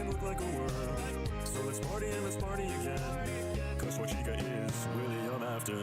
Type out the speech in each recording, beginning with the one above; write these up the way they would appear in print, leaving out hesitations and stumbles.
look like a worm. So let's party and let's party again. Cause what Chica is, really, I'm after.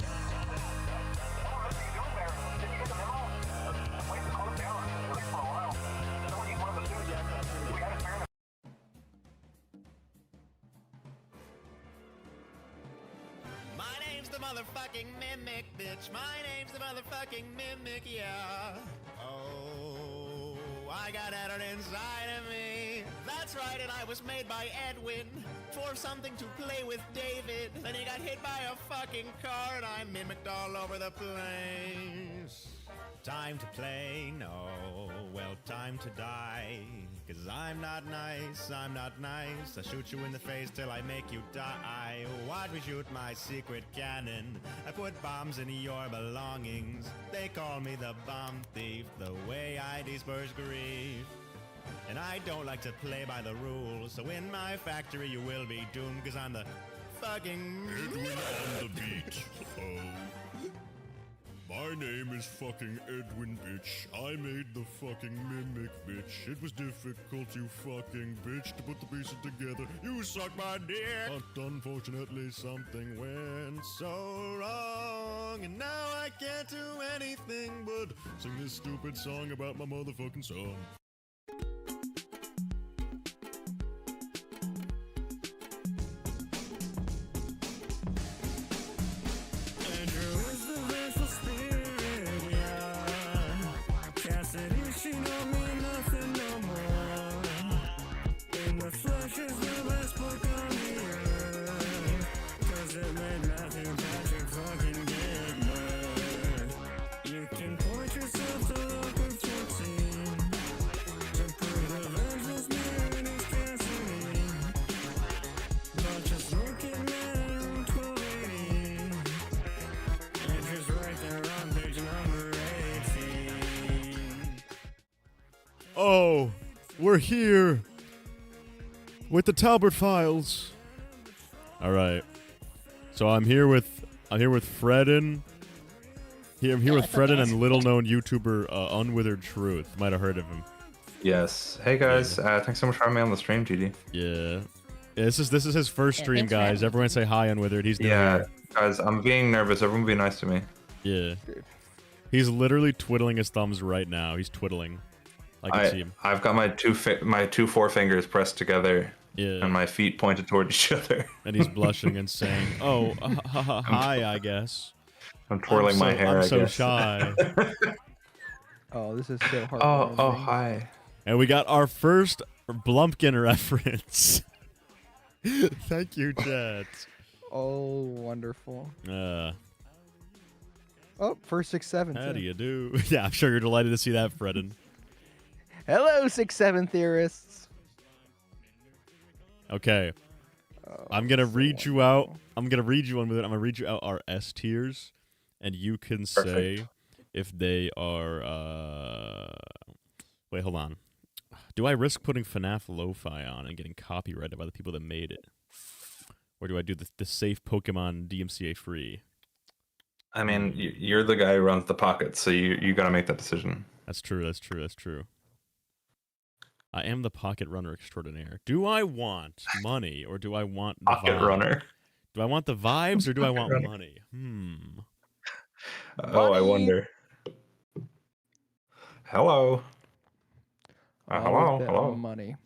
My name's the motherfucking mimic, bitch. My name's the motherfucking mimic, yeah. Oh, I got Edward inside of me. That's right, and I was made by Edwin for something to play with David. Then he got hit by a fucking car, and I mimicked all over the place. Time to play, no, well, time to die. Cause I'm not nice, I'm not nice. I shoot you in the face till I make you die. Watch me shoot my secret cannon. I put bombs in your belongings. They call me the bomb thief, the way I disperse grief. And I don't like to play by the rules, so in my factory you will be doomed. Cause I'm the fucking Edwin on the beat. My name is fucking Edwin, bitch. I made the fucking mimic, bitch. It was difficult, you fucking bitch, to put the pieces together. You suck my dick. But unfortunately, something went so wrong, and now I can't do anything but sing this stupid song about my motherfucking son. She don't mean nothing no more. In the flesh is the best book on the earth. Cause it made Matthew Patrick fucking get murdered. You can point yourself to look at 14 to prove the vengeance mirrored is Cassidy. But just look at man in room 1280. It's just right there on page number 18. Oh, we're here with the Talbert Files. All right, so I'm here with Fredden. I'm here with Fredden and little-known YouTuber Unwithered Truth. Might have heard of him. Yes. Hey guys, thanks so much for having me on the stream, GD. Yeah. This is his first stream, guys. Everyone say hi, Unwithered. He's new here. Guys, I'm being nervous. Everyone be nice to me. Yeah. He's literally twiddling his thumbs right now. He's twiddling. I can see him. I've got my two forefingers pressed together, Yeah. and my feet pointed toward each other. And he's blushing and saying, "Oh, hi, I guess." I'm twirling my hair. I'm I so guess. shy. Oh, this is so hard. Oh, hi. And we got our first Blumpkin reference. Thank you, chat. Oh, wonderful. Oh, first 6-7. How do you do? Yeah, I'm sure you're delighted to see that, Fredden. Hello, 6-7 theorists. Okay. I'm gonna read you out. I'm gonna read you out our S tiers, and you can say if they are. Wait, hold on. Do I risk putting FNAF Lo-Fi on and getting copyrighted by the people that made it, or do I do the safe Pokemon DMCA free? I mean, you're the guy who runs the pocket, so you gotta make that decision. That's true. That's true. That's true. I am the pocket runner extraordinaire. Do I want money or do I want the pocket runner? Do I want the vibes or do I want money? Oh, I wonder. Hello. Hello. Money.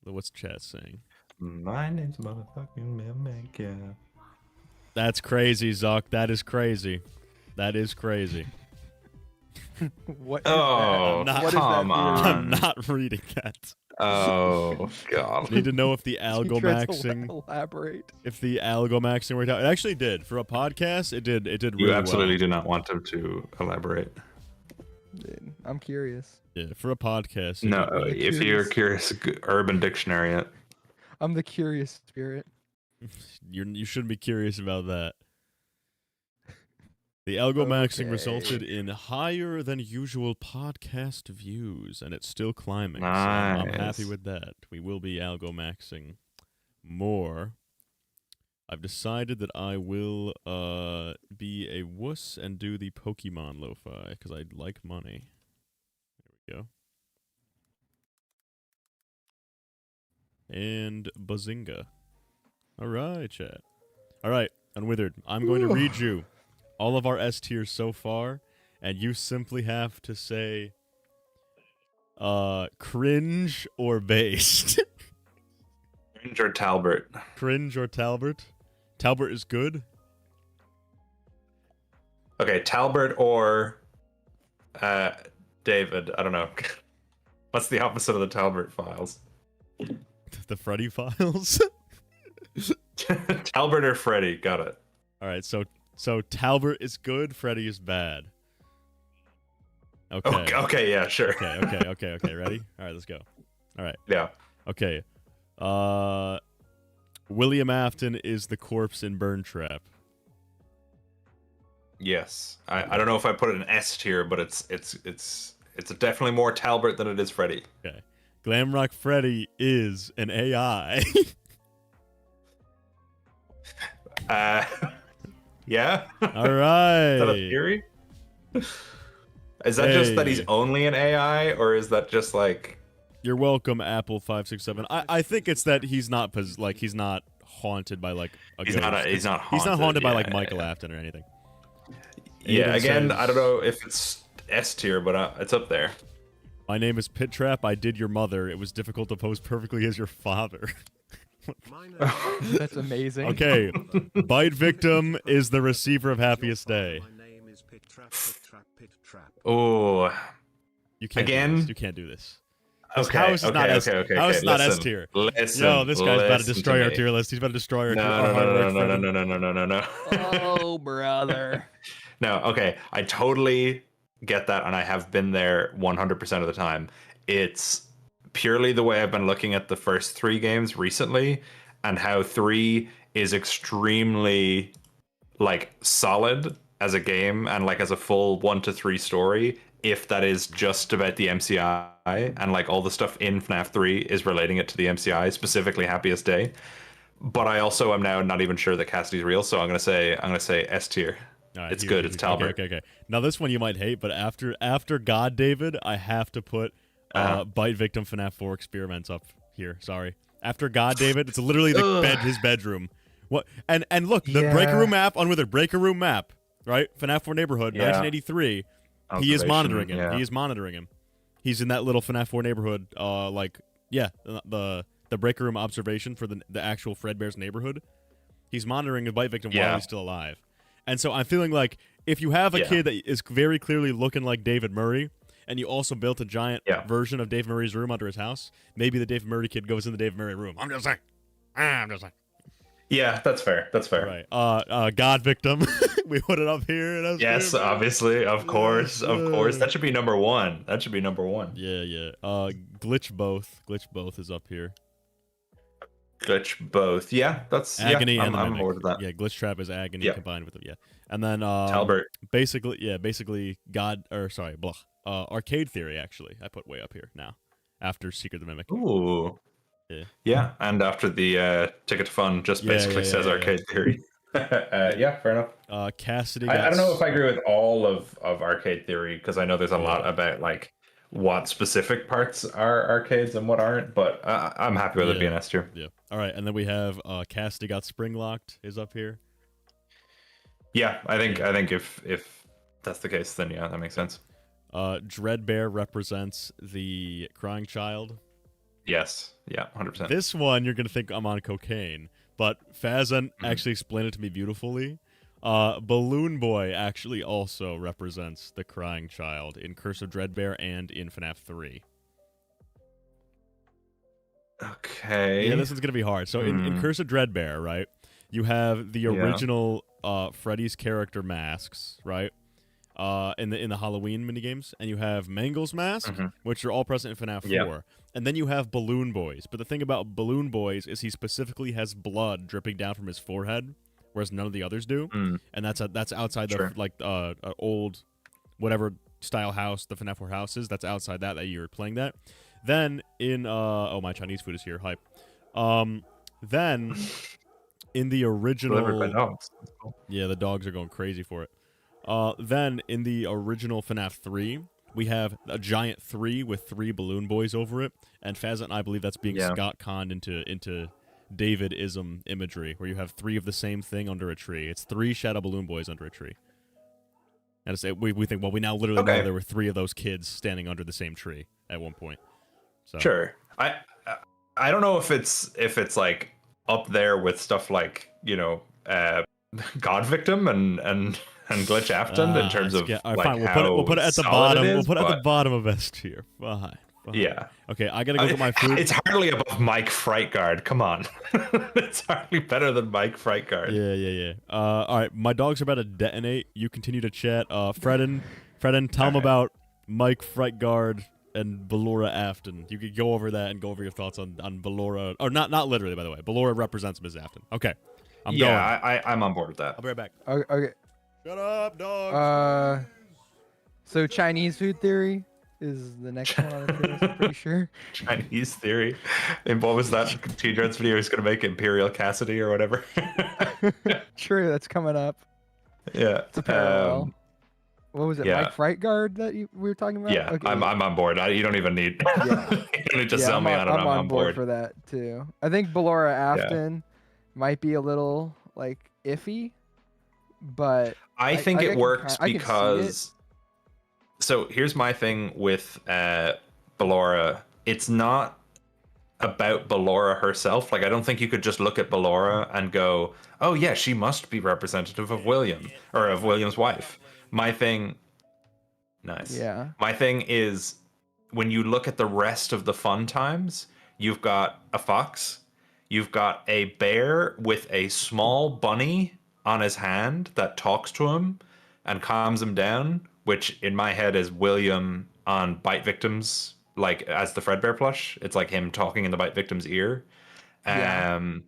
What's chat saying? My name's motherfucking Mimic, yeah. That's crazy, Zuck. That is crazy. That is crazy. What is oh, that? come on. I'm not reading that. Oh, God. Need to know if the algomaxing... Elaborate. If the algomaxing worked out. It actually did. For a podcast, it did really well. You absolutely did not want him to elaborate. Dude, I'm curious. Yeah, for a podcast. No, if you're curious, Urban Dictionary it. I'm the curious spirit. You shouldn't be curious about that. The algomaxing resulted in higher than usual podcast views, and it's still climbing. Nice. So I'm happy with that. We will be algomaxing more. I've decided that I will be a wuss and do the Pokemon lo-fi, because I like money. There we go. And Bazinga. All right, chat. All right, Unwithered, I'm going to read you all of our S tiers so far, and you simply have to say cringe or based. Cringe or Talbert? Cringe or Talbert? Talbert is good. Okay, Talbert or David. I don't know. What's the opposite of the Talbert files? The Freddy files. Talbert or Freddy? Got it. All right, so Talbert is good, Freddy is bad. Okay. Okay, yeah, sure. Okay. Ready? All right, let's go. All right. Yeah. Okay. William Afton is the corpse in Burn Trap. Yes. I don't know if I put it in S tier, but it's definitely more Talbert than it is Freddy. Okay. Glamrock Freddy is an AI. Yeah. All right. Is that a theory? Is that just that he's only an AI, or is that just like? You're welcome, Apple567. I think it's that he's not he's not haunted by like a He's ghost. not. He's not haunted. He's not haunted by yeah, like Michael Afton or anything. Yeah. Aiden Again, says, I don't know if it's S tier, but it's up there. My name is Pit Trap. I did your mother. It was difficult to pose perfectly as your father. That's amazing. Okay. Bite Victim is the receiver of Happiest Day. Oh. You can't Again? do this. You can't do this. Okay. How is it not S? How is it not S tier? Listen. Yo, this guy's about to listen destroy our me. tier list. He's about to destroy our tier. No. Oh, brother. No, okay. I totally get that, and I have been there 100% of the time. It's purely the way I've been looking at the first 3 games recently, and how 3 is extremely like solid as a game and like as a full 1 to 3 story. If that is just about the MCI and like all the stuff in FNAF 3 is relating it to the MCI, specifically Happiest Day. But I also am now not even sure that Cassidy's real, so I'm gonna say S tier. Right, it's good. It's Talbot. Okay. Now this one you might hate, but after God David, I have to put Bite Victim FNAF 4 Experiments up here. Sorry. After God David, it's literally his bedroom. What? And look, the Breaker Room map, Unwithered Breaker Room map, right? FNAF 4 neighborhood, 1983. He is monitoring him. Yeah. He is monitoring him. He's in that little FNAF 4 neighborhood. The Breaker Room observation for the actual Fredbear's neighborhood. He's monitoring the Bite Victim while he's still alive. And so I'm feeling like if you have a kid that is very clearly looking like David Murray, and you also built a giant version of Dave Murray's room under his house, maybe the Dave Murray kid goes in the Dave Murray room. I'm just saying. Yeah, that's fair. That's fair. Right. God Victim. We put it up here. Yes, obviously. Of course. That should be number 1. That should be number 1. Yeah. Glitch Both. Glitch Both is up here. Glitch Both. Yeah, that's Agony and I'm more to that. Yeah, Glitch Trap is Agony combined with it. Yeah. And then Talbert. Basically Arcade Theory actually. I put way up here now. After Secret the Mimic. Ooh. Yeah. Yeah, and after the Ticket to Fun just basically says Arcade Theory. Fair enough. Cassidy. I don't know if I agree with all of Arcade Theory, because I know there's a lot about like what specific parts are arcades and what aren't, but I'm happy with it being S tier. Yeah. All right, and then we have Cassidy Got Spring Locked is up here. Yeah, I think if that's the case, then yeah, that makes sense. Dreadbear represents the crying child. Yes. Yeah, 100%. This one, you're going to think I'm on cocaine, but Fazan actually explained it to me beautifully. Balloon Boy actually also represents the crying child in Curse of Dreadbear and in FNAF 3. Okay. Yeah, this is going to be hard. So in Curse of Dreadbear, right, you have the original Freddy's character masks, right? In the Halloween minigames, and you have Mangle's mask, which are all present in FNAF 4. And then you have Balloon Boys. But the thing about Balloon Boys is he specifically has blood dripping down from his forehead, whereas none of the others do. And that's outside the old whatever style house the FNAF 4 house is. That's outside that you're playing that. Then in my Chinese food is here. Hype. Then in the original Delivered by dogs. Yeah, the dogs are going crazy for it. Then in the original FNAF 3, we have a giant 3 with 3 balloon boys over it, and Fazit and I believe that's being Scott conned into David-ism imagery, where you have 3 of the same thing under a tree. It's 3 shadow balloon boys under a tree. And we think, well, we now literally know there were 3 of those kids standing under the same tree at one point. So. Sure. I don't know if it's like up there with stuff like, you know, God Victim and Glitch Afton in terms of like fine, we'll put it at the bottom. We'll put it at the bottom of S tier. Fine. Yeah. Okay, I gotta go get my food. It's hardly above Mike Frightguard. Come on. It's hardly better than Mike Frightguard. Yeah. All right, my dogs are about to detonate. You continue to chat. Fredden, tell them about Mike Frightguard and Ballora Afton. You could go over that and go over your thoughts on Ballora. Or not literally, by the way. Ballora represents Ms. Afton. Okay. I'm going. I'm on board with that. I'll be right back. Okay. Shut up, dogs. So Chinese food theory is the next one on the list, I'm pretty sure. Chinese theory. And what was that T-Dreads video he's going to make? Imperial Cassidy or whatever? True, that's coming up. Yeah. It's a parallel. What was it, Mike Frightguard that we were talking about? Yeah, okay. I'm on board. You don't even need, you don't need to sell me on it. I'm on board for that, too. I think Ballora Afton might be a little, like, iffy, but... I think it works because... So here's my thing with Ballora. It's not about Ballora herself. Like, I don't think you could just look at Ballora and go, oh yeah, she must be representative of William, or of William's wife. My thing... Nice. Yeah. My thing is, when you look at the rest of the fun times, you've got a fox, you've got a bear with a small bunny on his hand that talks to him and calms him down, which in my head is William on Bite Victims, like as the Fredbear plush. It's like him talking in the Bite Victim's ear. You have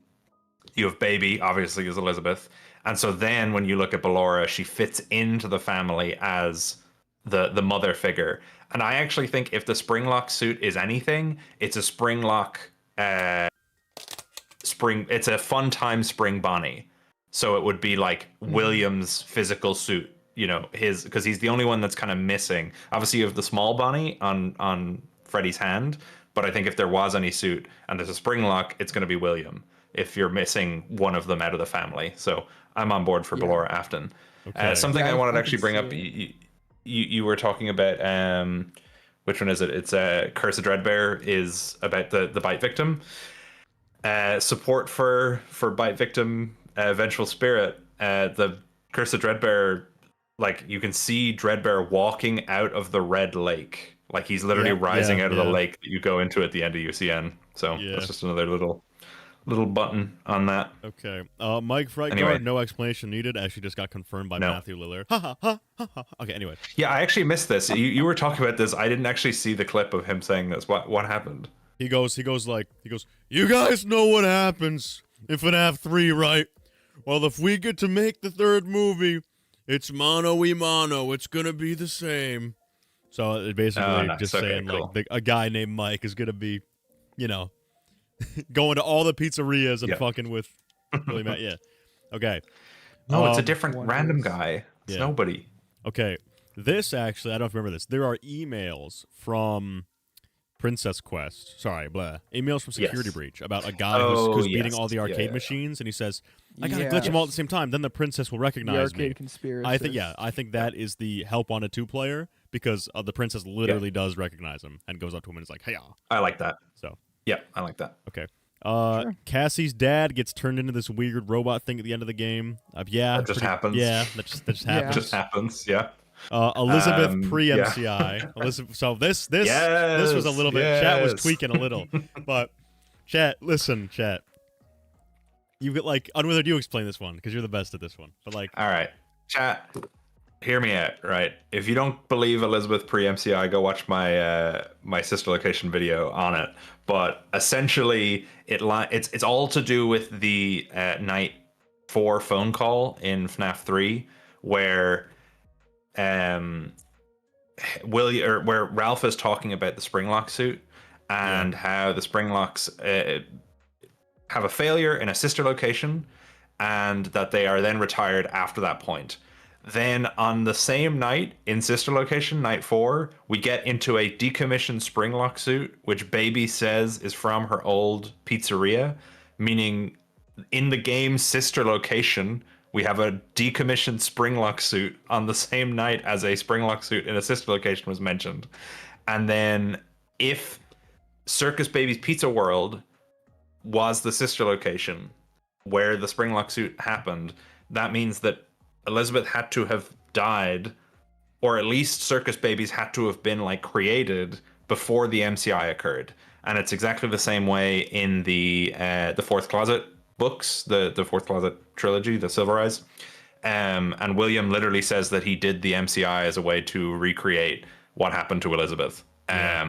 Baby, obviously, as Elizabeth. And so then when you look at Ballora, she fits into the family as the mother figure. And I actually think if the Springlock suit is anything, it's a Springlock it's a fun time Spring Bonnie. So it would be like William's physical suit, you know, because he's the only one that's kind of missing. Obviously you have the small Bonnie on Freddy's hand, but I think if there was any suit and there's a Springlock, it's going to be William if you're missing one of them out of the family. So I'm on board for Ballora Afton. Okay. Something I wanted to actually bring up, you were talking about, which one is it? It's Curse of Dreadbear is about the Bite Victim. Support for Bite Victim, Vengeful Spirit. The Curse of Dreadbear, like you can see Dreadbear walking out of the red lake. Like he's literally rising out of the lake that you go into at the end of UCN. So that's just another little button on that. Okay. Mike Frightguard, anyway. No explanation needed. Actually just got confirmed by Matthew Lillard. Okay, anyway. Yeah, I actually missed this. You were talking about this. I didn't actually see the clip of him saying this. What happened? He goes, you guys know what happens in FNAF 3, right? Well, if we get to make the third movie, it's mano-y-mano. It's gonna be the same. So it basically just saying cool. Like a guy named Mike is gonna be, you know, going to all the pizzerias and fucking with Willie Matt. Yeah. Okay. No, it's a different random guy. It's nobody. Okay. This actually, I don't remember this. There are emails from Princess Quest. Sorry, blah. Emails from Security Breach about a guy who's beating all the arcade machines, and he says, I gotta glitch them all at the same time. Then the princess will recognize me. I think that is the Help Wanted 2 player, because the princess literally does recognize him and goes up to him and is like, hey, I like that. So. Yeah, I like that. Okay. Cassie's dad gets turned into this weird robot thing at the end of the game. That just happens. Yeah, that just happens. Just happens. Yeah. Elizabeth pre-MCI. Elizabeth. So this was a little bit. Chat was tweaking a little, but chat. Listen, chat. You get like Unwithered. You explain this one because you're the best at this one. But like, all right, chat. Hear me out, right? If you don't believe Elizabeth pre-MCI, go watch my my sister location video on it. But essentially, it's all to do with the night 4 phone call in FNAF 3, where where Ralph is talking about the Springlock suit and how the Springlocks have a failure in a sister location, and that they are then retired after that point. Then on the same night, in sister location, night 4, we get into a decommissioned Springlock suit, which Baby says is from her old pizzeria, meaning in the game sister location, we have a decommissioned Springlock suit on the same night as a Springlock suit in a sister location was mentioned. And then if Circus Baby's Pizza World was the sister location where the Springlock suit happened, that means that Elizabeth had to have died, or at least Circus Babies had to have been like created before the MCI occurred. And it's exactly the same way in the Fourth Closet books, the Fourth Closet trilogy, the Silver Eyes. And William literally says that he did the MCI as a way to recreate what happened to Elizabeth. Now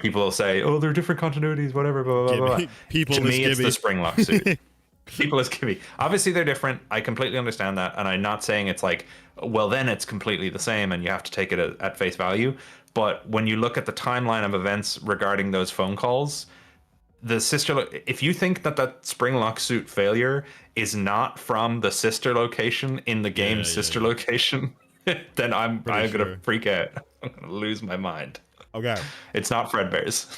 people will say, "Oh, there are different continuities, whatever." Blah blah blah. People to me, it's Gibby. the Springlock suit. People is Gibby. Obviously, they're different. I completely understand that, and I'm not saying it's like, well, then it's completely the same, and you have to take it at face value. But when you look at the timeline of events regarding those phone calls, the sister, if you think that Springlock suit failure is not from the sister location in the game's sister location, then I'm gonna freak out. I'm gonna lose my mind. Okay. It's not Fredbear's.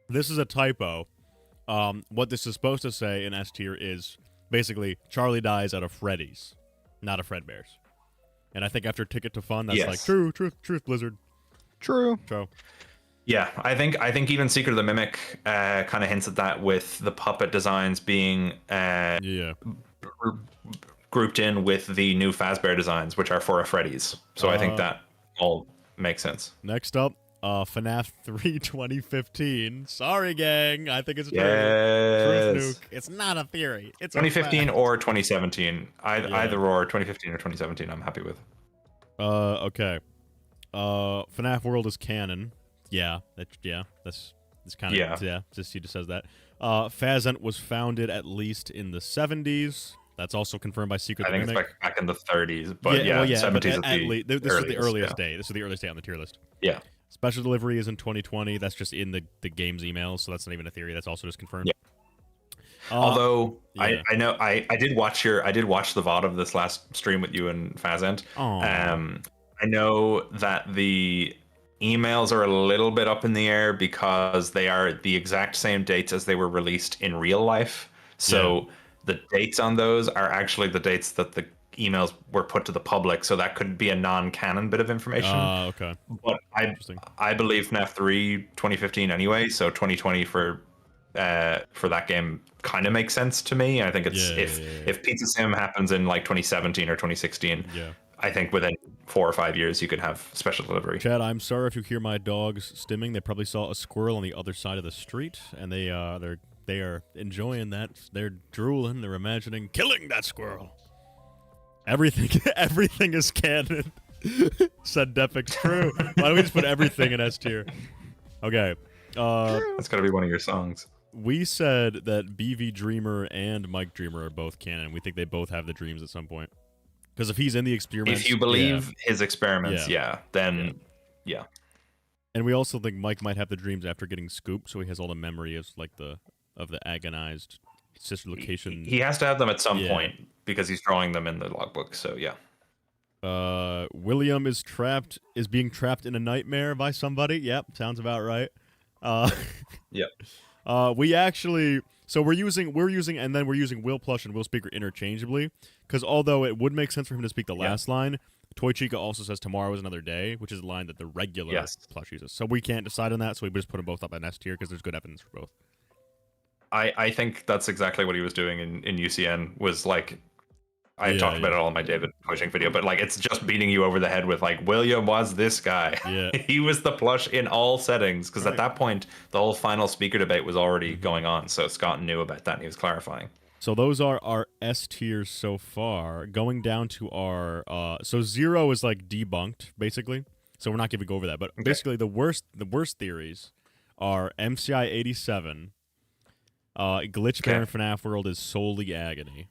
This is a typo. What this is supposed to say in S tier is basically Charlie dies out of Freddy's, not a Fredbear's. And I think after Ticket to Fun, that's like truth, Blizzard. True. Yeah, I think even Secret of the Mimic kind of hints at that with the puppet designs being grouped in with the new Fazbear designs, which are for a Freddy's. So I think that all makes sense. Next up, FNAF 3 2015. Sorry, gang. I think it's a yes. truth nuke. It's not a theory. It's 2015 or 2017. Either or 2015 or 2017. I'm happy with. Okay. FNAF World is canon. That's kind of Just he just says that. Phazent was founded at least in the 70s. That's also confirmed by Secret. I think it's back in the 30s, but 70s. This is the earliest day. This is the earliest day on the tier list. Yeah. Special delivery is in 2020. That's just in the game's emails, so that's not even a theory. That's also just confirmed. Yeah. Although I know I did watch the VOD of this last stream with you and Phazent. I know that the emails are a little bit up in the air because they are the exact same dates as they were released in real life. So the dates on those are actually the dates that the emails were put to the public. So that could be a non-canon bit of information. Okay. But I believe FNAF 3 2015 anyway. So 2020 for that game kind of makes sense to me. I think it's if Pizza Sim happens in like 2017 or 2016. I think within 4 or 5 years you could have special delivery. Chad, I'm sorry if you hear my dogs stimming. They probably saw a squirrel on the other side of the street, and they are enjoying that. They're drooling. They're imagining killing that squirrel. Everything is canon. Said Defix. True. Why don't we just put everything in S tier? Okay. That's got to be one of your songs. We said that BV Dreamer and Mike Dreamer are both canon. We think they both have the dreams at some point. Because if he's in the experiments... If you believe his experiments, then. And we also think Mike might have the dreams after getting scooped, so he has all the memory of the agonized sister location. He has to have them at some point, because he's drawing them in the logbook, so yeah. William is being trapped in a nightmare by somebody. Yep, sounds about right. Yep. We actually... So we're using Will Plush and Will Speaker interchangeably, because although it would make sense for him to speak the last line, Toy Chica also says tomorrow is another day, which is a line that the regular Plush uses. So we can't decide on that, so we just put them both up in S tier because there's good evidence for both. I think that's exactly what he was doing in UCN, was like, I talked about it all in my David pushing video, but like it's just beating you over the head with like, William was this guy. Yeah. He was the Plush in all settings, because at that point the whole final speaker debate was already going on, so Scott knew about that and he was clarifying. So those are our S tiers so far. Going down to our so 0 is like debunked basically, so we're not going to go over that, but basically the worst theories are MCI 87, Glitch Bear in FNAF World is solely agony.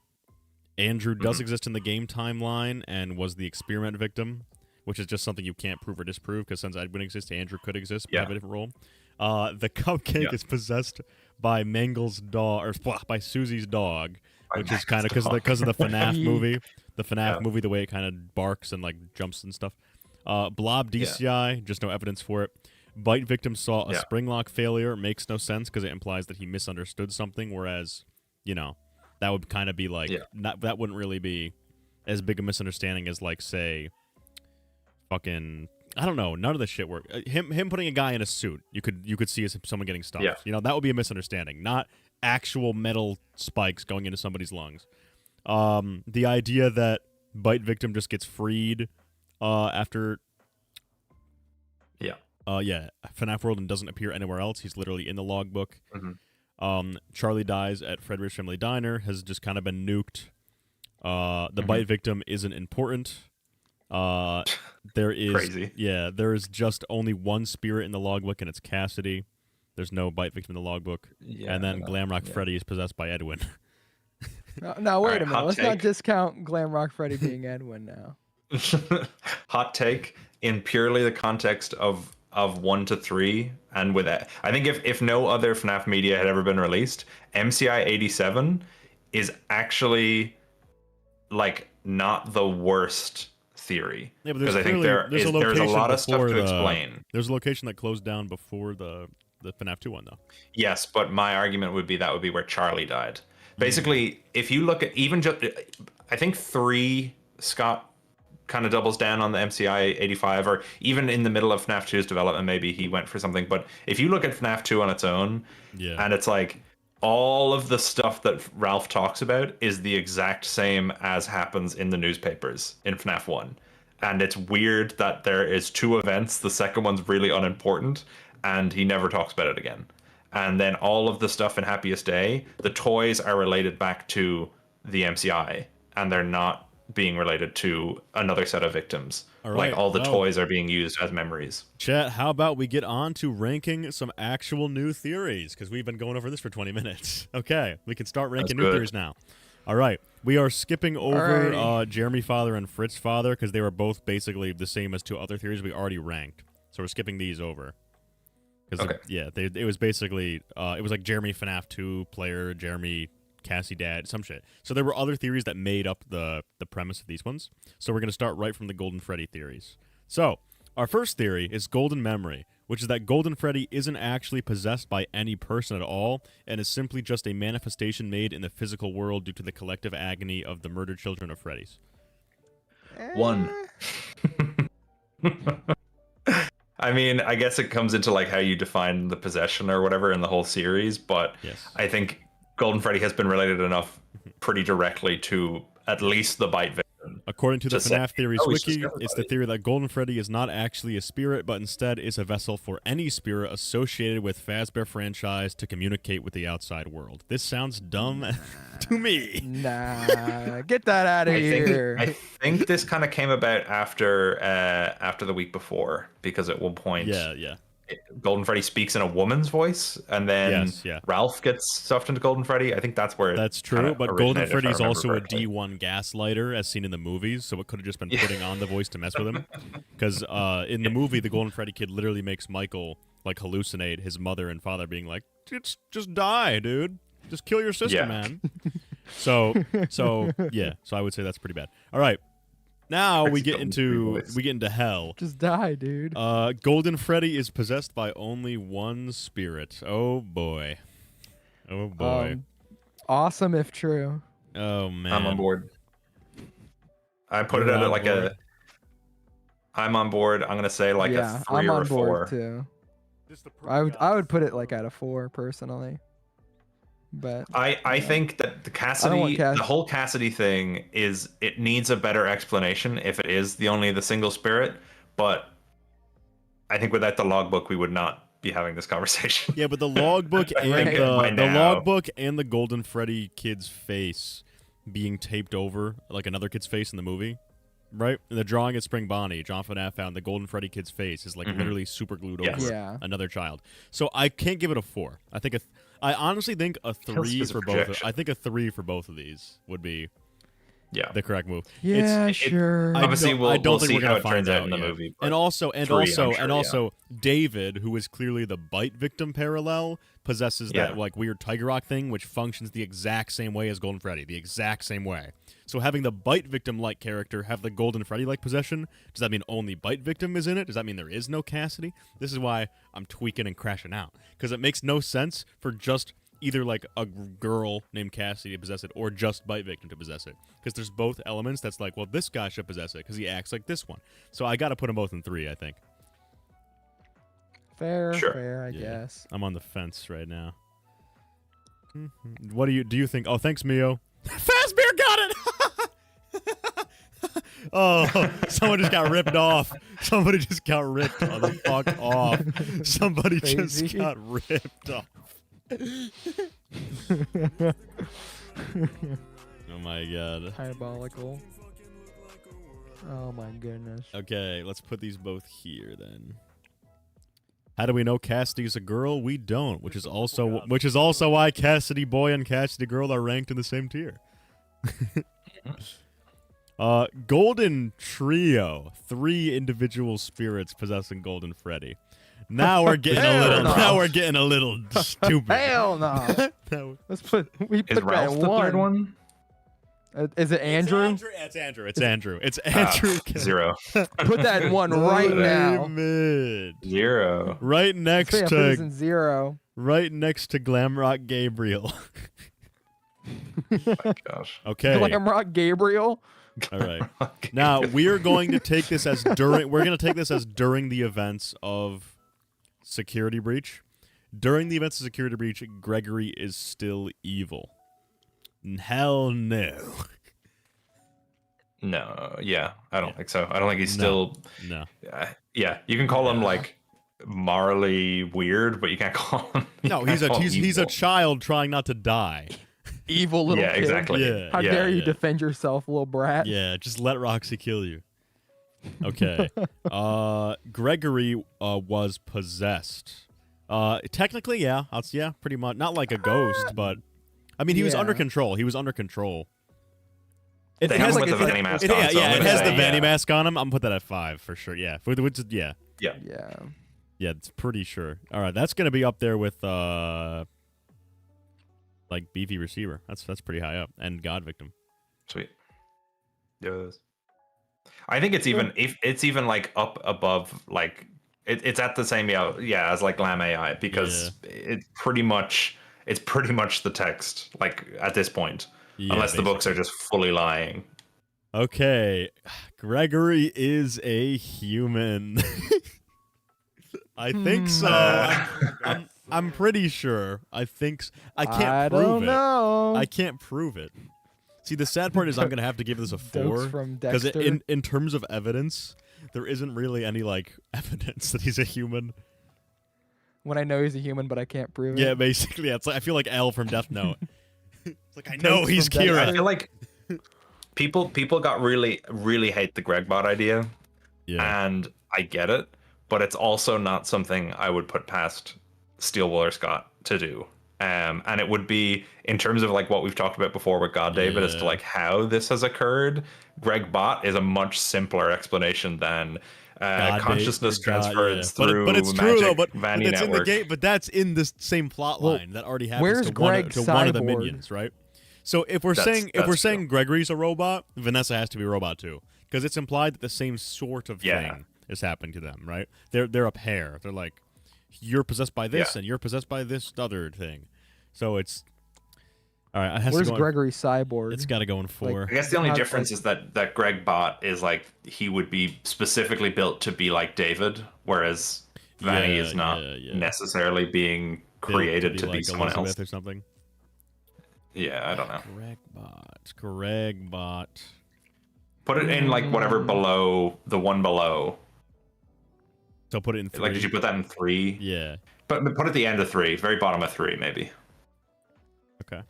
Andrew does exist in the game timeline and was the experiment victim, which is just something you can't prove or disprove, because since Edwin exists, Andrew could exist but have a different role. The cupcake is possessed by Mangle's dog, or by Susie's dog, which is kind of because of the FNAF movie. the FNAF movie, the way it kind of barks and like jumps and stuff. Blob DCI, just no evidence for it. Bite victim saw a spring lock failure. Makes no sense because it implies that he misunderstood something, whereas, you know, that would kind of be like, that wouldn't really be as big a misunderstanding as, like, say, fucking, I don't know, none of this shit work. Him putting a guy in a suit, you could see as someone getting stuffed. Yeah. You know, that would be a misunderstanding, not actual metal spikes going into somebody's lungs. The idea that Bite victim just gets freed after FNAF World and doesn't appear anywhere else. He's literally in the logbook. Charlie dies at Frederick's Family Diner, has just kind of been nuked. The Bite victim isn't important. There is Crazy. There is just only one spirit in the logbook, and it's Cassidy. There's no Bite victim in the logbook. And then Glamrock Freddy is possessed by Edwin. No, wait a minute. hot Let's take. not discount Glamrock Freddy being Edwin now. Hot take in purely the context of 1 to 3, and with it, I think if no other FNAF media had ever been released, MCI 87 is actually like not the worst theory. Yeah, but because I think there's a lot of stuff to explain. There's a location that closed down before the FNAF 2 one, though. Yes, but my argument would be that would be where Charlie died. Basically, if you look at even just, I think 3, Scott kind of doubles down on the MCI 85, or even in the middle of FNAF 2's development, maybe he went for something. But if you look at FNAF 2 on its own, and it's like all of the stuff that Ralph talks about is the exact same as happens in the newspapers in FNAF 1. And it's weird that there is 2 events. The second one's really unimportant, and he never talks about it again. And then all of the stuff in Happiest Day, the toys are related back to the MCI, and they're not being related to another set of victims. All right, like all the toys are being used as memories. Chat, how about we get on to ranking some actual new theories? Because we've been going over this for 20 minutes. Okay, we can start ranking new theories now. All right, we are skipping over Jeremy Father and Fritz Father because they were both basically the same as 2 other theories we already ranked. So we're skipping these over. It was basically, it was like Jeremy FNAF 2 player, Jeremy Cassie dad, some shit. So there were other theories that made up the premise of these ones. So we're going to start right from the Golden Freddy theories. So our first theory is Golden Memory, which is that Golden Freddy isn't actually possessed by any person at all and is simply just a manifestation made in the physical world due to the collective agony of the murdered children of Freddy's. 1. I mean, I guess it comes into like how you define the possession or whatever in the whole series, but I think Golden Freddy has been related enough pretty directly to at least the Bite victim. According to the FNAF Theories wiki, it's the theory that Golden Freddy is not actually a spirit, but instead is a vessel for any spirit associated with Fazbear franchise to communicate with the outside world. This sounds dumb to me. Nah, get that out of here. I think this kind of came about after the week before, because at one point, Golden Freddy speaks in a woman's voice, and then Ralph gets stuffed into Golden Freddy. I think that's where that's true. But Golden Freddy is also a D1 gaslighter, as seen in the movies, so it could have just been putting on the voice to mess with him. Because in the movie, the Golden Freddy kid literally makes Michael like hallucinate his mother and father being like, "Just die, dude. Just kill your sister, man." So I would say that's pretty bad. All right. Now we get into hell. Just die, dude. Golden Freddy is possessed by only one spirit. Oh boy. Oh boy. Awesome if true. Oh man. I'm on board. I put it at like a. I'm on board. I'm gonna say like a 3 or a 4. I'm on board too. I would put it like at a 4 personally. But I think that the whole Cassidy thing it needs a better explanation if it is the single spirit, but I think without the logbook we would not be having this conversation. Yeah, but the logbook and the logbook and the Golden Freddy kid's face being taped over like another kid's face in the movie, right? In the drawing at Spring Bonnie, John FNAF found the Golden Freddy kid's face is like literally super glued over another child. So I can't give it a 4. I honestly think a 3 for both. I think a 3 for both of these would be Yeah. the correct move. Yeah, sure. Obviously, I don't we'll think see we're how gonna it find turns out out in the yet. movie. And but also, I'm sure, David, who is clearly the bite victim parallel, possesses that Yeah. like weird Tiger Rock thing, which functions the exact same way as Golden Freddy, the exact same way. So having the bite victim like character have the Golden Freddy like possession, does that mean only bite victim is in it? Does that mean there is no Cassidy? This is why I'm tweaking and crashing out, because it makes no sense for just either like a girl named Cassidy to possess it or just bite victim to possess it, because there's both elements that's like, well, this guy should possess it because he acts like this one. So I got to put them both in 3, I think. Fair, I Yeah. guess. I'm on the fence right now. What do you think? Oh, thanks, Mio. Fazbear got it. Oh, someone just got ripped off. Somebody just got ripped the fuck off. Somebody just Crazy. got ripped off. Oh my god. Diabolical. Oh my goodness. Okay, let's put these both here then. How do we know Cassidy's a girl? We don't, which is also why Cassidy boy and Cassidy girl are ranked in the same tier. Golden Trio, 3 individual spirits possessing Golden Freddy. Now we're getting a little. no. Now we're getting a little stupid. Hell no. Now- Let's put Is that Ralph in the one. third one? Is it Andrew? It's Andrew. It's Andrew. It's Andrew. 0. Put that in one right now. Damn it. 0. Right next Yeah, put this to in 0. Glamrock Gabriel. Gosh. Okay. Glamrock Gabriel. All right. Now we are going to take this as during. We're going to take this as during the events of Security Breach. During the events of Security Breach, Gregory is still evil. Hell no. No. Yeah. I don't think so. I don't think he's still. No. Yeah. You can call him like morally weird, but you can't call him. No, he's a child trying not to die. Evil little Yeah. kid. Exactly. Yeah. How yeah, dare you yeah. defend yourself, little brat? Yeah, just let Roxy kill you. Okay. Gregory was possessed. Technically, yeah. Yeah, pretty much. Not like a ghost, but I mean, he was Yeah. under control. He was under control. They have him like with the it's- Vanny mask It, on. yeah, so I'm yeah, it gonna has say, the Vanny yeah. mask on him. I'm gonna put that at 5 for sure. Yeah, yeah, Yeah. Yeah. it's pretty sure. All right, that's gonna be up there with like beefy receiver. That's pretty high up, and God victim. Sweet. Yes. I think it's even if it's even like up above like it's at the same as like Glam AI because it's pretty much the text like at this point Yeah, unless the books are just fully lying. Okay, Gregory is a human. I think so. I'm pretty sure. I think I can't prove don't it. know. I can't prove it. See, the sad part is I'm gonna have to give this a 4 from because Dexter. in terms of evidence, there isn't really any like evidence that he's a human. When I know he's a human, but I can't prove Yeah, it. basically, it's like I feel like L from Death Note. It's like I know Notes he's from Dexter. I Kira. feel like people got really hate the Gregbot idea, Yeah, and I get it, but it's also not something I would put past Steelwool or Scott to do. And it would be in terms of like what we've talked about before with God David as to Yeah. like how this has occurred. Gregbot is a much simpler explanation than consciousness transfers through but it's magic true though. But Vanny it's in the network. game. But that's in the same plot Well, line that already happens where's to one Greg of the Cyborg? minions, right? So if we're That's- saying if we're that's saying true. Gregory's a robot, Vanessa has to be a robot too, because it's implied that the same sort of Yeah. thing is happening to them, right? They're a pair. They're like, you're possessed by this, Yeah. and you're possessed by this other thing. So it's all right. It has Where's to go Gregory Cyborg? It's got to go in 4. I guess the only How- difference is that Gregbot is like he would be specifically built to be like David, whereas Vanny Yeah, is not yeah. necessarily being created to be like someone Elizabeth else. or something. Yeah, I don't know. Gregbot. Put it in like whatever below the one below. So put it in 3. Like, did you put that in 3? Yeah. But put it at the end of 3, very bottom of 3, maybe. Okay.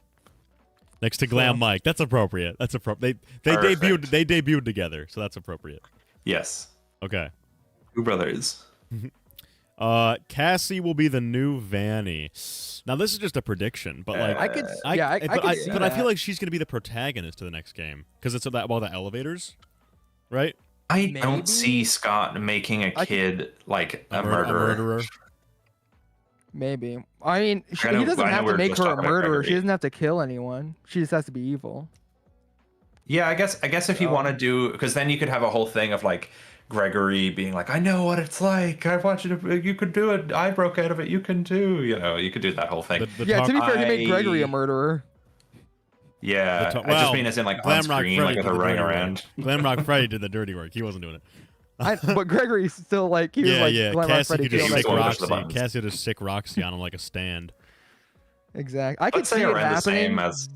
Next to Glam Mike. That's appropriate. That's appropriate. They Perfect. debuted together, so that's appropriate. Yes. Okay. Two brothers. Cassie will be the new Vanny. Now this is just a prediction, but like I could see but I feel that. like she's gonna be the protagonist of the next game because it's about the elevators, right? I Maybe? don't see Scott making a kid like a murderer. Maybe. I mean, he I know doesn't have we to were make just her a talking about murderer. She Gregory. doesn't have to kill anyone. She just has to be evil. Yeah, I guess if you want to do, because then you could have a whole thing of like Gregory being like, I know what it's like. I want you to. You could do it. I broke out of it. You can too. You know, you could do that whole thing. Yeah, to be fair, he made Gregory a murderer. Yeah, I just mean as in like on Glamrock screen, Freddy like as did they're the running dirty around. work. Glamrock Freddy did the dirty work. He wasn't doing it. But Gregory's still like he was like Glamrock Cassie Freddy could just killed sick like- Gregory. Roxy. Cassie would just sick Roxy on him like a stand. Exactly. I could Let's say see it around the happening, same as.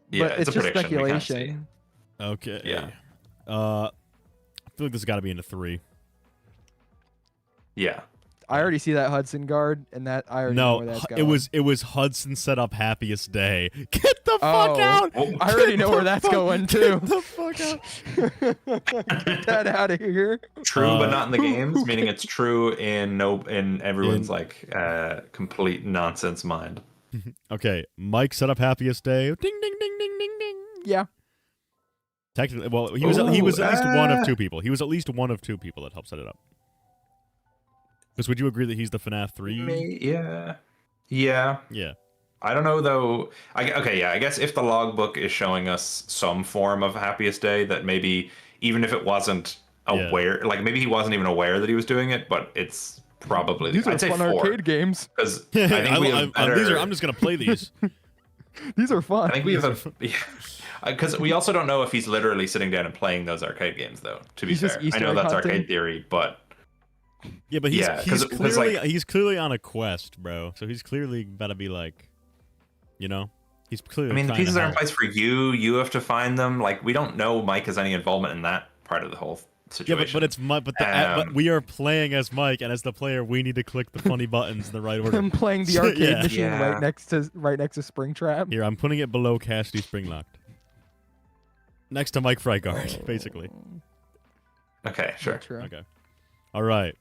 Yeah, but it's a just prediction. We can't see. speculation. Okay. Yeah. I feel like this has got to be into 3. Yeah. I already see that Hudson guard, and that I already know where that's going. it was Hudson set up happiest day. Get the fuck out! I already know where that's going too. Get the fuck out! Get that out of here. True, but not in the games. Meaning it's true in everyone's like complete nonsense mind. Okay, Mike set up happiest day. Ding ding ding ding ding ding. Yeah. Technically, well, he was at least one of 2 people. He was at least one of 2 people that helped set it up. Because would you agree that he's the FNAF 3? Yeah. Yeah. Yeah. I don't know though. I guess if the logbook is showing us some form of happiest day, that maybe even if it wasn't aware, like maybe he wasn't even aware that he was doing it, but it's probably These are I'd say fun 4 arcade games. because I think we have better. I'm just gonna play these. These are fun. I think we have because we also don't know if he's literally sitting down and playing those arcade games though. To be He's just fair, I Easter know egg that's hunting. arcade theory, but Yeah, but he's, Yeah, he's 'cause, clearly like- he's clearly on a quest, bro. So he's clearly got to be like, you know, he's clearly. I mean the trying to pieces are in help. place for you. You have to find them. Like we don't know Mike has any involvement in that part of the whole Yeah, situation. but it's Mike. But we are playing as Mike, and as the player, we need to click the funny buttons in the right order. I'm playing the So, arcade yeah. machine Yeah. right next to Springtrap. Here, I'm putting it below Cassidy Springlocked, next to Mike Frygard, basically. okay, sure. True. Okay. All right.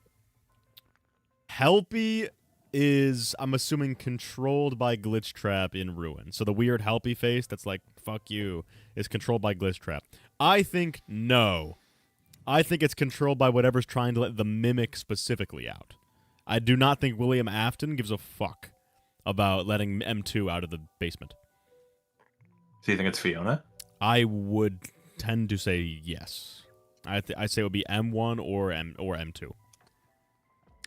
Helpy is, I'm assuming, controlled by Glitch Trap in Ruin. So the weird Helpy face that's like, fuck you, is controlled by Glitch Trap. I think no. I think it's controlled by whatever's trying to let the Mimic specifically out. I do not think William Afton gives a fuck about letting M2 out of the basement. Do you think it's Fiona? I would tend to say yes. I'd say it would be M1 or M2.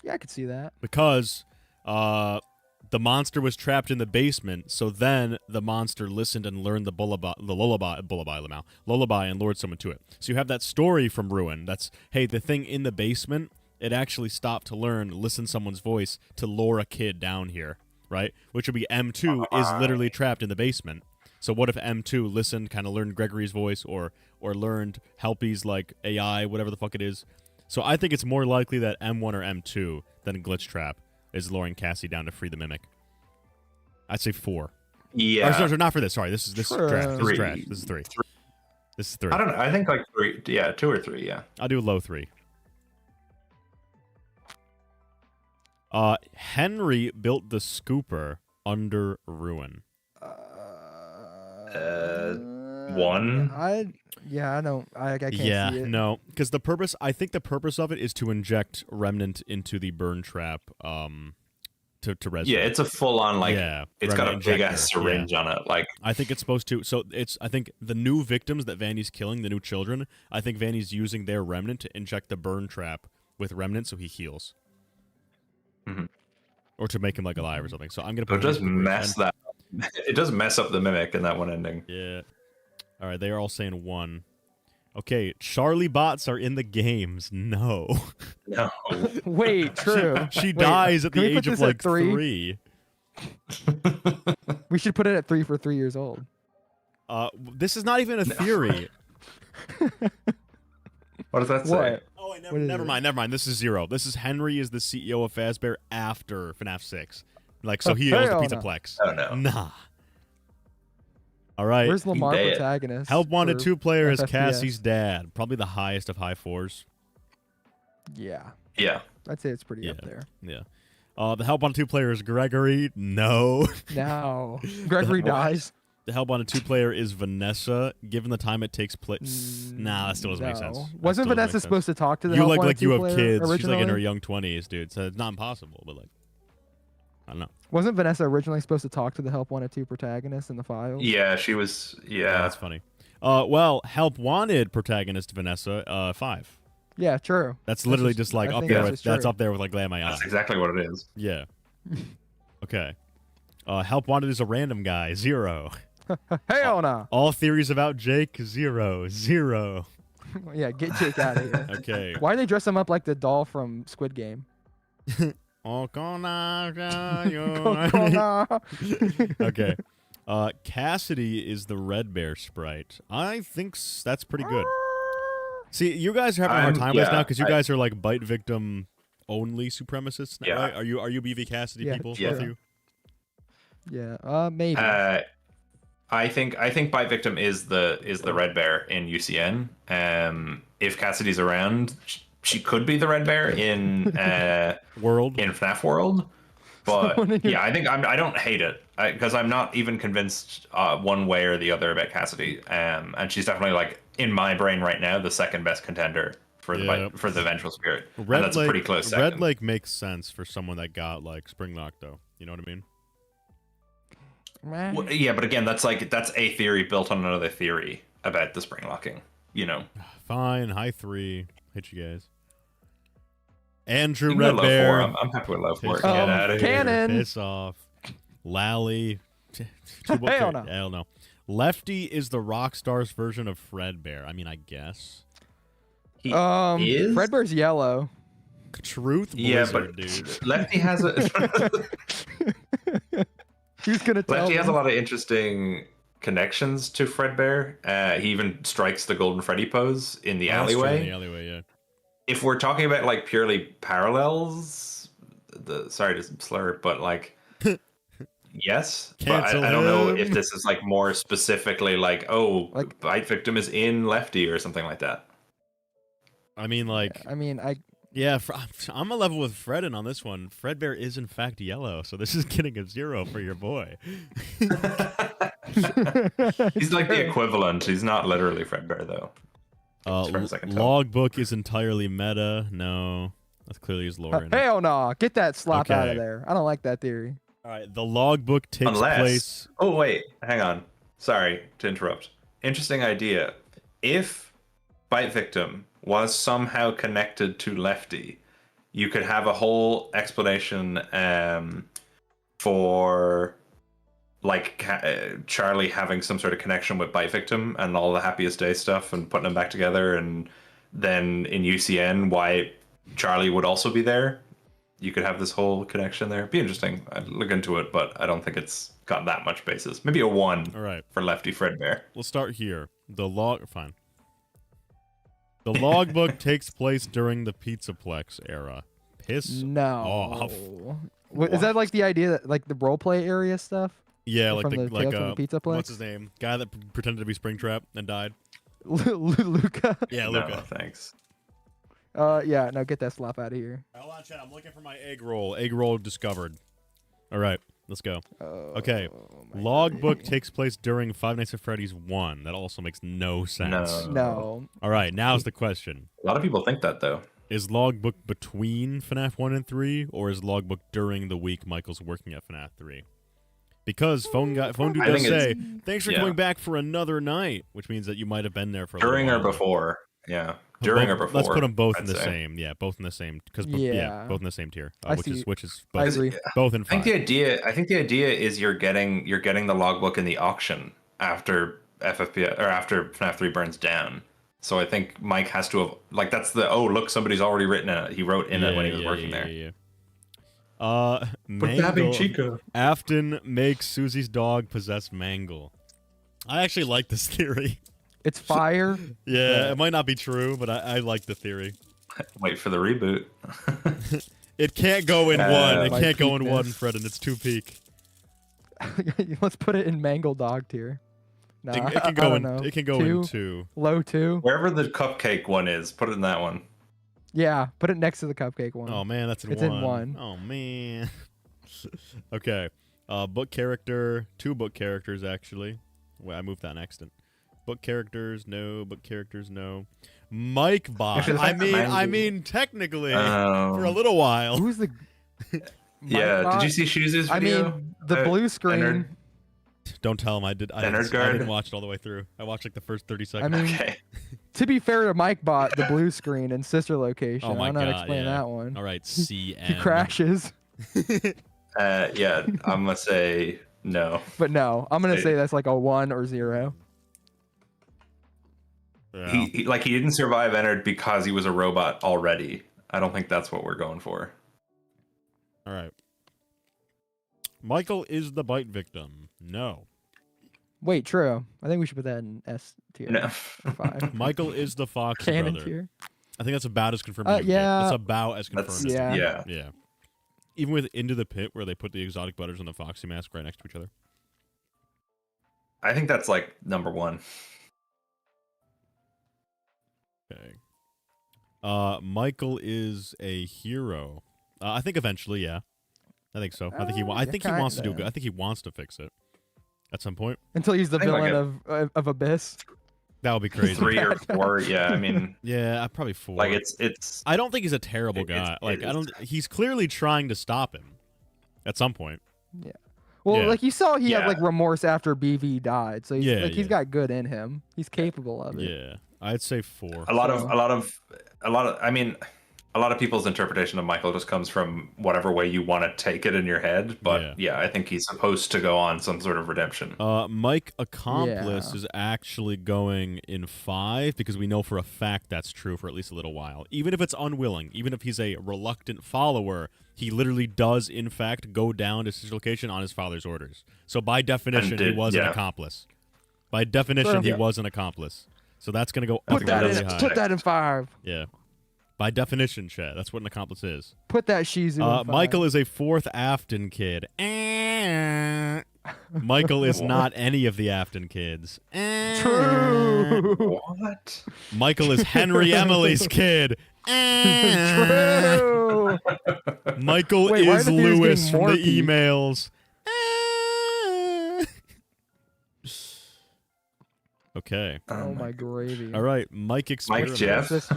Yeah, I could see that. Because the monster was trapped in the basement, so then the monster listened and learned the lullaby and lured someone to it. So you have that story from Ruin. That's, hey, the thing in the basement, it actually stopped to listen someone's voice to lure a kid down here, right? Which would be M2 is literally trapped in the basement. So what if M2 listened, kind of learned Gregory's voice, or learned Helpy's like AI, whatever the fuck it is. So I think it's more likely that M1 or M2 than Glitch Trap is luring Cassie down to free the Mimic. I'd say 4. Yeah. Or, sorry, not for this. Sorry, this is trash. This is 3. trash. This is 3. This is 3. I don't know. I think like 3. Yeah, 2 or 3. Yeah. I'll do a low 3. Henry built the scooper under Ruin. 1. I can't see it. No, because I think the purpose of it is to inject Remnant into the burn trap, to resurrect. Yeah, it's a full on like. Yeah, it's got a Remnant big injector, ass syringe on it. Like I think it's supposed to. So I think the new victims that Vanny's killing, the new children. I think Vanny's using their Remnant to inject the burn trap with Remnant, so he heals, or to make him like alive or something. So I'm gonna put. it does mess that. It does mess up the Mimic in that one ending. Yeah. All right, they are all saying 1. Okay, Charlie bots are in the games. No. No. Wait, true. She Wait, dies at can the we put age of this at like 3? 3. We should put it at 3 for 3 years old. This is not even a theory. What does that say? What? Oh, wait, What is never it? mind. This is 0. This is Henry is the CEO of Fazbear after FNAF 6. Like, so he owns the hell no. Pizzaplex. Oh no. Nah. All right. Where's Lamar dead. protagonist? Help wanted for 2 player is FFPS? Cassie's dad. Probably the highest of high 4s. Yeah. Yeah. I'd say it's pretty up there. Yeah. The help on 2-player is Gregory. No. No. Gregory dies. The help on a 2-player is Vanessa. Given the time it takes place, nah, that still doesn't make sense. Wasn't Vanessa supposed to talk to the you help like on a like you have 2-player kids? originally? She's like in her young 20s, dude. So it's not impossible, but like, I don't know. Wasn't Vanessa originally supposed to talk to the help wanted 2 protagonist in the files? Yeah, she was. Yeah, That's funny. Well, help wanted protagonist Vanessa. 5. Yeah, true. That's literally just like I up think there. that's With, just that's true. up there with like Glad My Eye. that's exactly what it is. Yeah. Okay. Help wanted is a random guy. 0. Hell no. All theories about Jake. 0. 0. Yeah, get Jake out of here. Okay. Why they dress him up like the doll from Squid Game? Okay. Cassidy is the Red Bear sprite. I think that's pretty good. See, you guys are having a hard time with this now because you guys are like bite victim only supremacists now, right? Are you BV Cassidy people? Yeah. Both of you? Yeah, maybe. I think Bite Victim is the Red Bear in UCN. If Cassidy's around, she could be the Red Bear in World in FNAF World. But yeah, I don't hate it because I'm not even convinced one way or the other about Cassidy. And she's definitely like in my brain right now the second best contender for the Vengeful Spirit. And that's a pretty close second. Red Lake makes sense for someone that got like Springlock though. You know what I mean? Well, yeah, but again, that's a theory built on another theory about the spring locking. You know. Fine, high 3. Hit you guys. Andrew Red Red Bear. I'm happy with low 4. Piss Get off. out of here. Cannon. Piss off. Lally. Hell no. Hell no. Lefty is the Rockstar's version of Fredbear. I mean, I guess. He is? Fredbear's yellow. Truth Yeah, Blizzard, but dude. Lefty has a Who's gonna tell Lefty has a them? lot of interesting connections to Fredbear. He even strikes the Golden Freddy pose in the That's true, alleyway. in the alleyway, yeah. If we're talking about like purely parallels, sorry to slur, but like yes, but Cancel I don't know him. if this is like more specifically like Bite Victim is in Lefty or something like that. I mean, like, Yeah, I'm a level with Fredden on this one. Fredbear is in fact yellow, so this is getting a 0 for your boy. He's like the equivalent. He's not literally Fredbear though. As far as I can tell. Logbook is entirely meta. No, that's clearly his lore. in it. Hell no. Get that slop out Okay. of there. I don't like that theory. All right, the logbook takes place. Oh wait, hang on. Sorry to interrupt. Interesting idea. If Bite Victim was somehow connected to Lefty, you could have a whole explanation for like Charlie having some sort of connection with Bite Victim and all the Happiest Day stuff and putting them back together, and then in UCN why Charlie would also be there. You could have this whole connection there. It'd be interesting. I'd look into it, but I don't think it's got that much basis. Maybe a 1 All right, for Lefty Fredbear. we'll start here. The logbook takes place during the Pizzaplex era. Piss No. off. Is that like the idea that like the roleplay area stuff? Yeah, like From the the Tales from the Pizzaplex? what's his name? Guy that pretended to be Springtrap and died. Luca? Yeah, No, Luca. thanks. Yeah, no, get that slop out of here. Hold on, chat. I'm looking for my egg roll. Egg roll discovered. All right, let's go. Okay. Logbook takes place during Five Nights at Freddy's 1. That also makes no sense. No. All right, now's the question. A lot of people think that though. Is Logbook between FNAF 1 and 3, or is Logbook during the week Michael's working at FNAF 3? Because Phone Dude I does think say, it's- thanks for yeah. coming back for another night, which means that you might have been there for a During or little while. before. Yeah. During or before. Let's put them both in I'd the say. same. Yeah, both in the same. Because Yeah. both in the same tier. I Which see. is I both, agree. both in I think 5. the idea is you're getting the logbook in the auction after FFP or after FNAF 3 burns down. So I think Mike has to have like that's the look, somebody's already written it. He wrote in it when he was working there. Yeah. Dabbing Mangle. Chico. Afton makes Susie's dog possess Mangle. I actually like this theory. It's fire. Yeah, it might not be true, but I like the theory. Wait for the reboot. It can't go in 1. It My can't go in 1, peakness. Fred, and it's too peak. Let's put it in Mangle Dog tier. Nah, It I can go don't in. know. It can go 2? in 2. Low 2. Wherever the cupcake one is, put it in that one. Yeah, put it next to the cupcake one. Oh man, that's in It's one. in one. Oh man. Okay. Book character, 2 book characters actually. Wait, I moved that next. Book characters, no. Book characters, no. Mike bot. Actually, the I fact that mean, Mango- technically, for a little while. Who's the? Yeah. Mike Did you bot? see Shuzu's I video? mean, the blue screen. Nerd- Don't tell him I did. I Nerd didn't, I didn't guard? watch it all the way through. I watched like the first 30 I seconds. mean, Okay. to be fair to Mike bot, the blue screen and sister location. Oh my I don't know how to God, explain yeah. that one. All right, He CM. crashes, Yeah, I'm gonna say no. but no, I'm gonna Hey. say that's like a 1 or 0. Yeah. He like he didn't survive Ennard because he was a robot already. I don't think that's what we're going for. All right. Michael is the bite victim. No. Wait, true. I think we should put that in S tier. No. 5. Michael is the Fox Canon brother. tier. I think that's about as confirmed. as you can get. Yeah. That's about as confirmed. That's as Yeah. yeah. Yeah. Even with Into the Pit, where they put the exotic butters and the Foxy mask right next to each other. I think that's like number 1. Okay. Michael is a hero. I think eventually, yeah. I think so. I think he. I yeah, think he wants to do kinda. good. I think he wants to fix it at some point. Until he's the I think like villain of Abyss. That would be crazy. 3 or 4. Yeah, I mean, Yeah, probably 4. like it's I don't think he's a terrible It- guy. it's- Like it I is. don't. He's clearly trying to stop him at some point. Well, Yeah. like you saw, he had Yeah. like remorse after BV died, so he's, Yeah, he's yeah. got good in him. He's capable of it. Yeah, I'd say 4. a lot So- of I mean, a lot of people's interpretation of Michael just comes from whatever way you want to take it in your head, but yeah, I think he's supposed to go on some sort of redemption. Mike Accomplice Yeah. is actually going in 5 because we know for a fact that's true for at least a little while. Even if it's unwilling, even if he's a reluctant follower, he literally does in fact go down to his location on his father's orders. So by definition, he did- was an yeah. accomplice. By definition, Sure. he Yeah. was an accomplice. So that's gonna go Put that really in. high. Put that in 5. Yeah. By definition, chat. That's what an accomplice is. Put that Shizu in 5. Michael is a 4th Afton kid. Michael is not any of the Afton kids. True. What? Michael is Henry Emily's kid. True. Michael Wait, why are is the theories Lewis getting from more the peak? emails. Okay. Oh my gravy. All right. Mike Mike experiments. Jeff. This-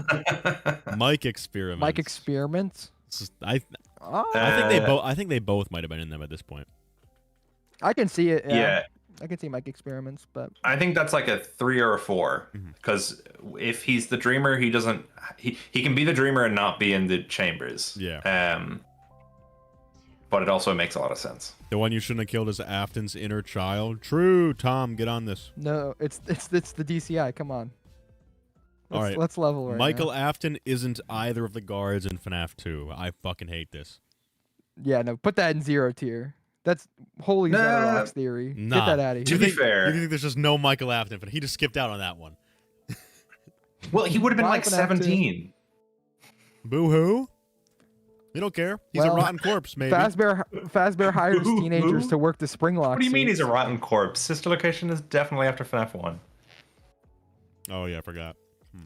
Mike experiments. Mike experiments. This is- I Oh, think they Uh, both. I think they both might have been in them at this point. I can see it. Yeah, I can see Mike experiments, but I think that's like a 3 or a 4 Mhm. because if he's the dreamer, he doesn't. He can be the dreamer and not be in the chambers. Yeah. But it also makes a lot of sense. The one you shouldn't have killed is Afton's inner child. True, Tom. Get on this. no, it's the DCI. Come on. All right. Let's level right Michael now. Afton isn't either of the guards in FNAF 2. I fucking hate this. Yeah, no, put that in 0 tier. That's holy Nah. Xerox theory. Nah. Get that out of To here. be fair, You think there's just no Michael Afton, but he just skipped out on that one. well, he would have been Why like would I have to- 17. Boo hoo. We don't care. He's a Well, rotten corpse, maybe. Fazbear hires Who? teenagers Who? to work the spring lock. What do you mean he's a suits. rotten corpse? Sister location is definitely after FNAF 1. Oh yeah, I forgot.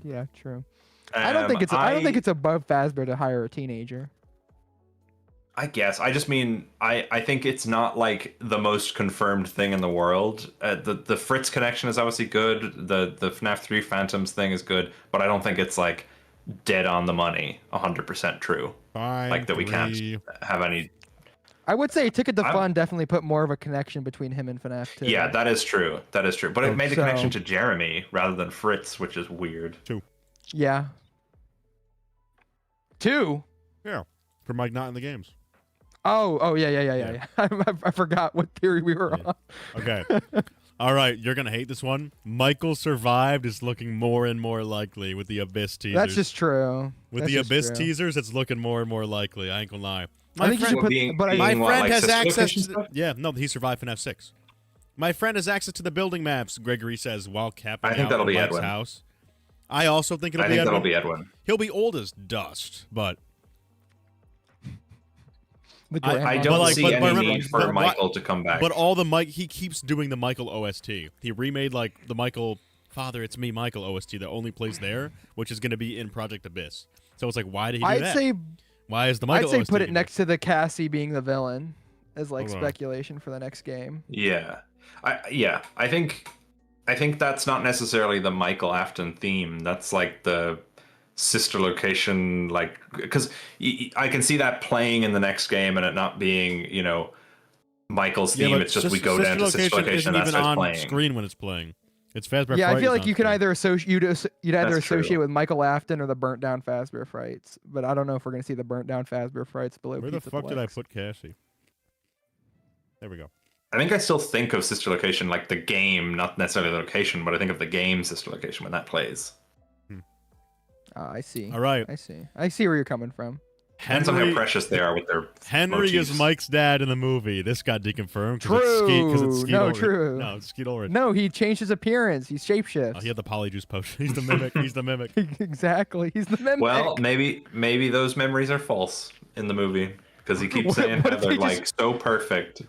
Yeah, true. I don't think it's above Fazbear to hire a teenager. I guess. I just mean, I think it's not like the most confirmed thing in the world. The Fritz connection is obviously good. The FNAF 3 Phantoms thing is good, but I don't think it's like dead on the money, 100% true. Fine. Like that we 3. can't have any. I would say Ticket to I'm- Fun definitely put more of a connection between him and FNAF 2. Yeah, that is true. That is true. But it made the So- connection to Jeremy rather than Fritz, which is weird. Yeah. 2. Yeah. For Mike not in the games. Oh, yeah. I forgot what theory we were Yeah. on. Okay. All right, you're gonna hate this one. Michael survived is looking more and more likely with the Abyss teasers. That's just true. with That's the just Abyss true. teasers, it's looking more and more likely. I ain't gonna lie. I think you should put. But I, My Being what, friend like has sister access location to stuff? yeah, no, he survived FNAF 6. My friend has access to the building maps, Gregory says, while capping I think out that'll at be Mike's Edwin. house. I also think it'll I be think Edwin. that'll be Edwin. He'll be old as dust, but the I I grandma. don't like- see but any remember- need for but why- Michael to come back. but all the Mike he keeps doing the Michael OST. He remade like the Michael Father It's Me Michael OST that only plays there, which is going to be in Project Abyss. So it's like, why did he do that? I'd say Why is the Michael I'd say OST put it in next to the Cassie being the villain as like Hold on. speculation for the next game. Yeah, I think that's not necessarily the Michael Afton theme. That's like the sister location, like, because I can see that playing in the next game and it not being, you know, Michael's theme. but It's just we go down to sister location isn't and that even starts on playing. screen when it's playing. It's Fazbear Yeah, I Fright feel is like on you can screen. either you'd either That's associate true. with Michael Afton or the burnt down Fazbear Frights, but I don't know if we're gonna see the burnt down Fazbear Frights below. Where the Pizza fuck did I Flex. put Cassie? There we go. I think I still think of sister location like the game, not necessarily the location, but I think of the game sister location when that plays. I see. All right. I see. I see where you're coming from. Depends on how precious they are with their Henry motifs. is Mike's dad in the movie. This got deconfirmed. True. Skeet No, Ulrich. true. No, it's Skeet Ulrich. No, he changed his appearance. He shapeshifts. Oh, he had the polyjuice potion. He's the mimic. He's the mimic. Exactly. He's the mimic. Well, maybe those memories are false in the movie because he keeps What- saying what how if they're they like just- so perfect.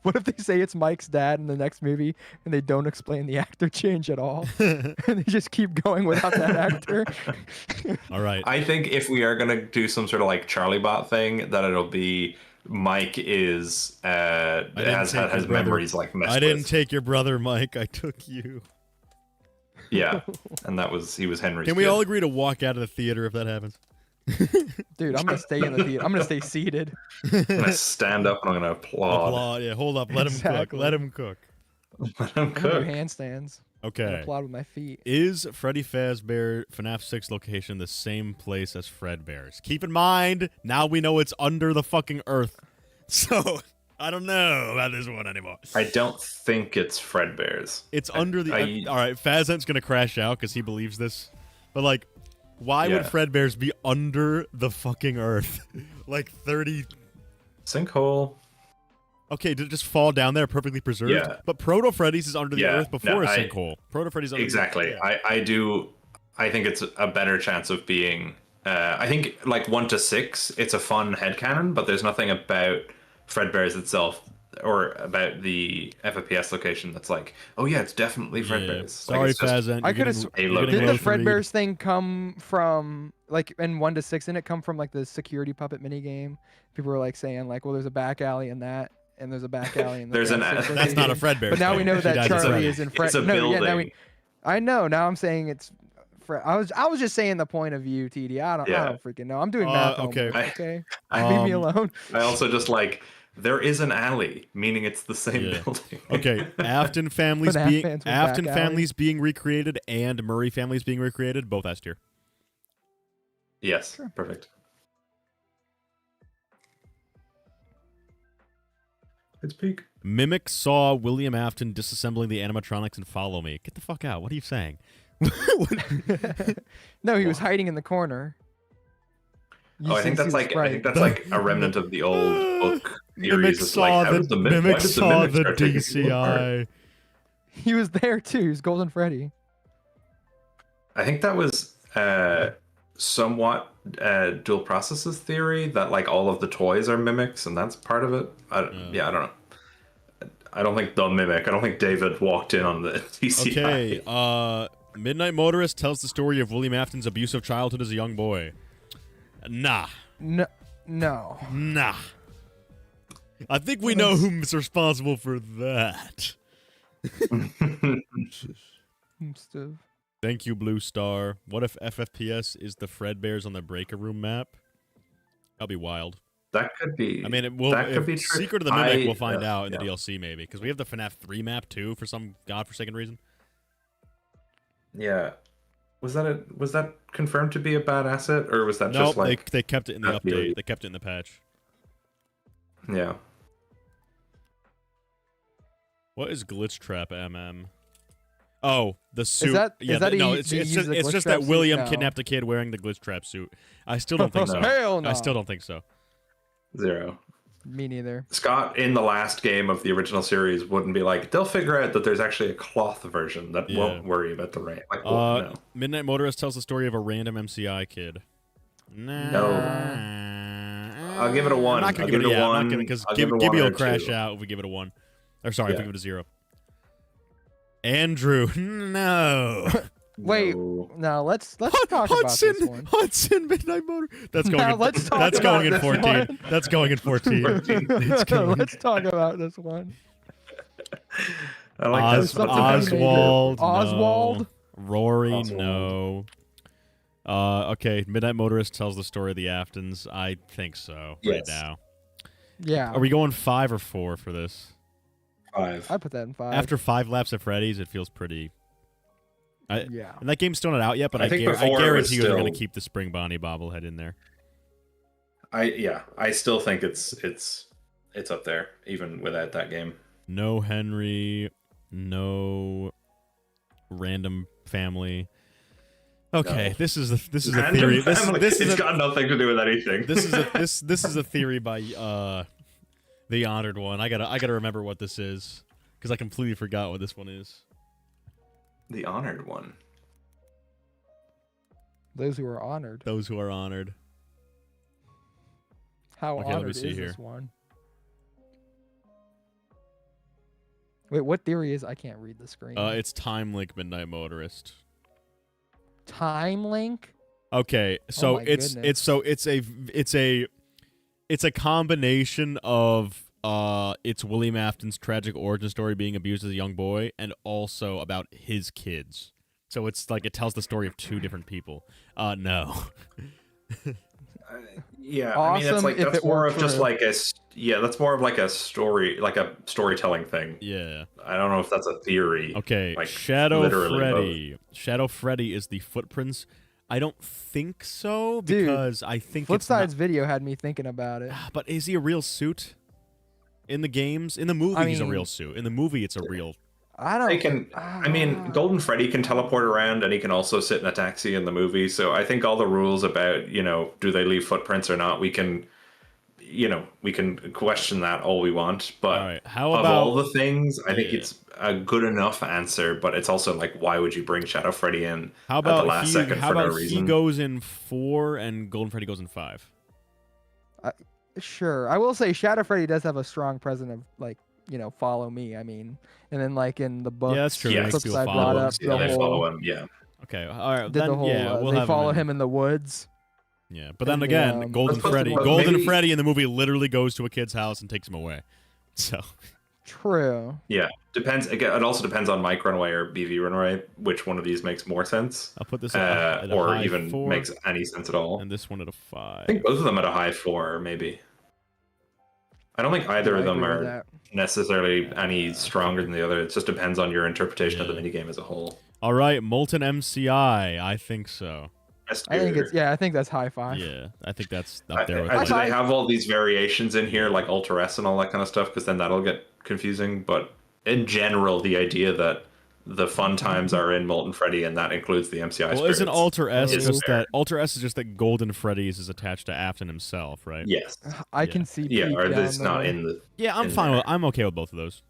What if they say it's Mike's dad in the next movie and they don't explain the actor change at all? And they just keep going without that actor? All right. I think if we are gonna do some sort of like Charlie Bot thing, that it'll be Mike is has take had his your brother. memories like messed I didn't with. take your brother, Mike. I took you. Yeah, and he was Henry's. Can we kid. all agree to walk out of the theater if that happens? Dude, I'm gonna stay in the theater. I'm gonna stay seated. I'm gonna stand up and I'm gonna applaud. Applaud. Yeah, hold up. Let him cook. Exactly. Let him cook. Let him I'm gonna cook. do handstands. And Okay. applaud with my feet. Is Freddy Fazbear FNAF 6 location the same place as Fredbear's? Keep in mind, now we know it's under the fucking earth. So, I don't know about this one anymore. I don't think it's Fredbear's. It's under the... I- all right, Fazent's going to crash out because he believes this. But, like, why would Yeah. Fredbear's be under the fucking earth? Like 30... Sinkhole. Okay, did it just fall down there perfectly preserved? Yeah. But Proto Freddy's is under the Yeah, earth before no, a I- sinkhole. Proto Freddy's under Exactly. the I think it's a better chance of being. I think like 1 to 6, it's a fun headcanon, but there's nothing about Fredbear's itself or about the FFPS location that's like, oh yeah, it's definitely Fredbear's. Sorry, it's just- Fazent. I you're coulda getting- s- a you're location. getting Did the low to read. Fredbear's thing come from like in 1 to 6? Didn't it come from like the security puppet minigame? People were like saying like, well, there's a back alley in that, and there's a back alley in the. There's an- Fredbear's That's not a location. Fredbear's But now we thing. know She that died Charlie inside. is in Fred. It's a No, building. yeah, now I know. Now I'm saying it's. I was just saying the point of view, TD. I Yeah. don't freaking know. I'm doing math. okay. homework, okay. I- Leave me alone. I also just like there is an alley, meaning it's the same Yeah. building. Okay, Afton families FNAF being fans with Afton back families being recreated and Murray families being recreated, both S tier. Yes, perfect. It's peak. Mimic saw William Afton disassembling the animatronics and follow me. Get the fuck out. What are you saying? No, he was hiding in the corner. You Oh, I think see that's the like sprite. a remnant of the old book Mimic series. It's saw like, how the does the why Mimic does saw Mimic the start taking people apart? DCI. He was there too. He was Golden Freddy. I think that was somewhat dual processes theory that like all of the toys are mimics and that's part of it. I don't know. I don't think the mimic. I don't think David walked in on the DCI. Okay, Midnight Motorist tells the story of William Afton's abusive childhood as a young boy. Nah. No. Nah. I think we know who's responsible for that. Stuff. Thank you, Blue Star. What if FFPS is the Fredbear's on the Breaker Room map? That'll be wild. That could be. I mean, it will. That could be true. Secret of the Mimic, I- we'll find yeah, out in the yeah. DLC maybe, because we have the FNAF 3 map too for some godforsaken reason. Yeah. Was that confirmed to be a bad asset, or was that No, just like they kept it in the that update. theory? They kept it in the patch. Yeah. What is Glitch Trap MM? Oh, the suit. that- yeah, is that no, he- it's he it's used just, the it's Glitch just Trap that suit? William No. kidnapped a kid wearing the Glitch Trap suit. I still don't think so. Hell no. I still don't think so. 0. Me neither. Scott in the last game of the original series wouldn't be like, they'll figure out that there's actually a cloth version that Yeah. won't worry about the rain. Like, well, no. Midnight Motorist tells the story of a random MCI kid. No. I'll give it a 1. I'm not gonna I'll give it a 1. I'm not 1. gonna because I'll give it a Gibby 1 will or crash 2. out if we give it a 1. Or sorry, if we Yeah. give it a 0. Andrew, no. Wait, No. no. Let's talk about Hudson, this one. Hudson Midnight Motor. That's going. Now in, let's talk that's about going in this 14. one. That's going in 14. It's going. Let's talk about this one. I like Oz- this. What's the best Oswald. Oswald? No. Rory. Oswald. No. Okay. Midnight Motorist tells the story of the Aftons. I think so. Right Yes. now. Yeah. Are we going 5 or 4 for this? 5. I put that in 5. After 5 laps at Freddy's, it feels pretty. Yeah. And that game's still not out yet, but I I think before it was guarantee you they're going to still- keep the Spring Bonnie bobblehead in there. I still think it's up there even without that game. No Henry, no random family. Okay, No. this is a Random theory. family. This is It's a, got nothing to do with anything. this is a this is a theory by the Honored One. I gotta remember what this is because I completely forgot what this one is. The Honored One. Those who are honored. Those who are honored. How Okay, let me honored see is here. this one? Wait, what theory is? I can't read the screen. It's Time Link Midnight Motorist. Time link. Okay, so my it's goodness. it's a combination of it's William Afton's tragic origin story being abused as a young boy and also about his kids. So it's like it tells the story of 2 different people. No. Yeah, Awesome I mean it's like if that's it more were of just true. like that's more of like a story, like a storytelling thing. Yeah. I don't know if that's a theory. Okay, Like, Shadow literally Freddy. Shadow Freddy is the footprints. I don't think so Dude, because I think it's Flipside's video had me thinking about it. not, but is he a real suit? In the games, in the movie, he's a mean- real suit. In the movie, it's a real. I don't. They can. I mean, Golden Freddy can teleport around, and he can also sit in a taxi in the movie. So I think all the rules about do they leave footprints or not, we can question that all we want. But All right, how of about all the things, I think Yeah. it's a good enough answer. But it's also like, why would you bring Shadow Freddy in how at the about last he? second How for no about he reason? goes in 4 and Golden Freddy goes in 5? Sure, I will say Shadow Freddy does have a strong presence of follow me. I mean, and then like in the book, Yeah, that's true. Yeah, Makes people Flipside follow brought him. up Yeah, the they whole. follow him. Yeah. Okay, all right. Did Then the whole? yeah, we'll they have follow in. him in the woods. Yeah, but then and, again, Golden Let's put Freddy, some- Golden maybe- Freddy in the movie literally goes to a kid's house and takes him away. So True. Yeah, depends. Again, it also depends on Mike Runaway or BV Runaway, which one of these makes more sense, I'll put this at a or high even 4, makes any sense at all. and this one at a 5. I think both of them at a high 4, maybe. I don't think either Yeah, of I them agree with are that. necessarily any stronger than the other. It just depends on your interpretation of the Yeah. minigame as a whole. All right, Molten MCI. I think so. I think it's I think that's high 5. Yeah, I think that's up there with Do mine. they have all these variations in here, like Ultra S and all that kind of stuff? Because then that'll get confusing. But in general, the idea that the fun times are in Molten Freddy, and that includes the MCI. Well, isn't spirits. Alter S is just fair. that? Alter S is just that Golden Freddy's is attached to Afton himself, right? Yes. I Yeah. can see. Yeah, Pete or down it's not there. in the. Yeah, I'm in fine. there. I'm okay with both of those.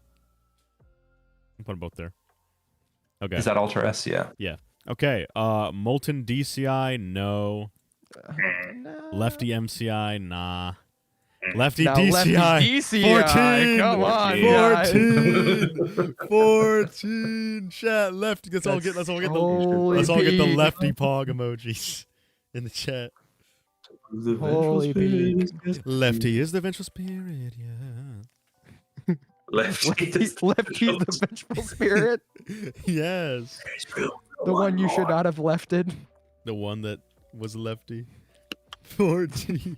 I'm putting both there. Okay. Is that Ultra S? Yeah. Okay. Molten DCI, no. No. Lefty MCI, nah. Lefty Now, Lefty DCI, DCI, 14, come on, 14, 14. Chat lefty. Let's all get the Pete. lefty pog emojis in the chat. Holy Pete. Lefty is the vengeful spirit, yeah. Lefty's the vengeful spirit. Yes. The one you should not have lefted. The one that was lefty. 14.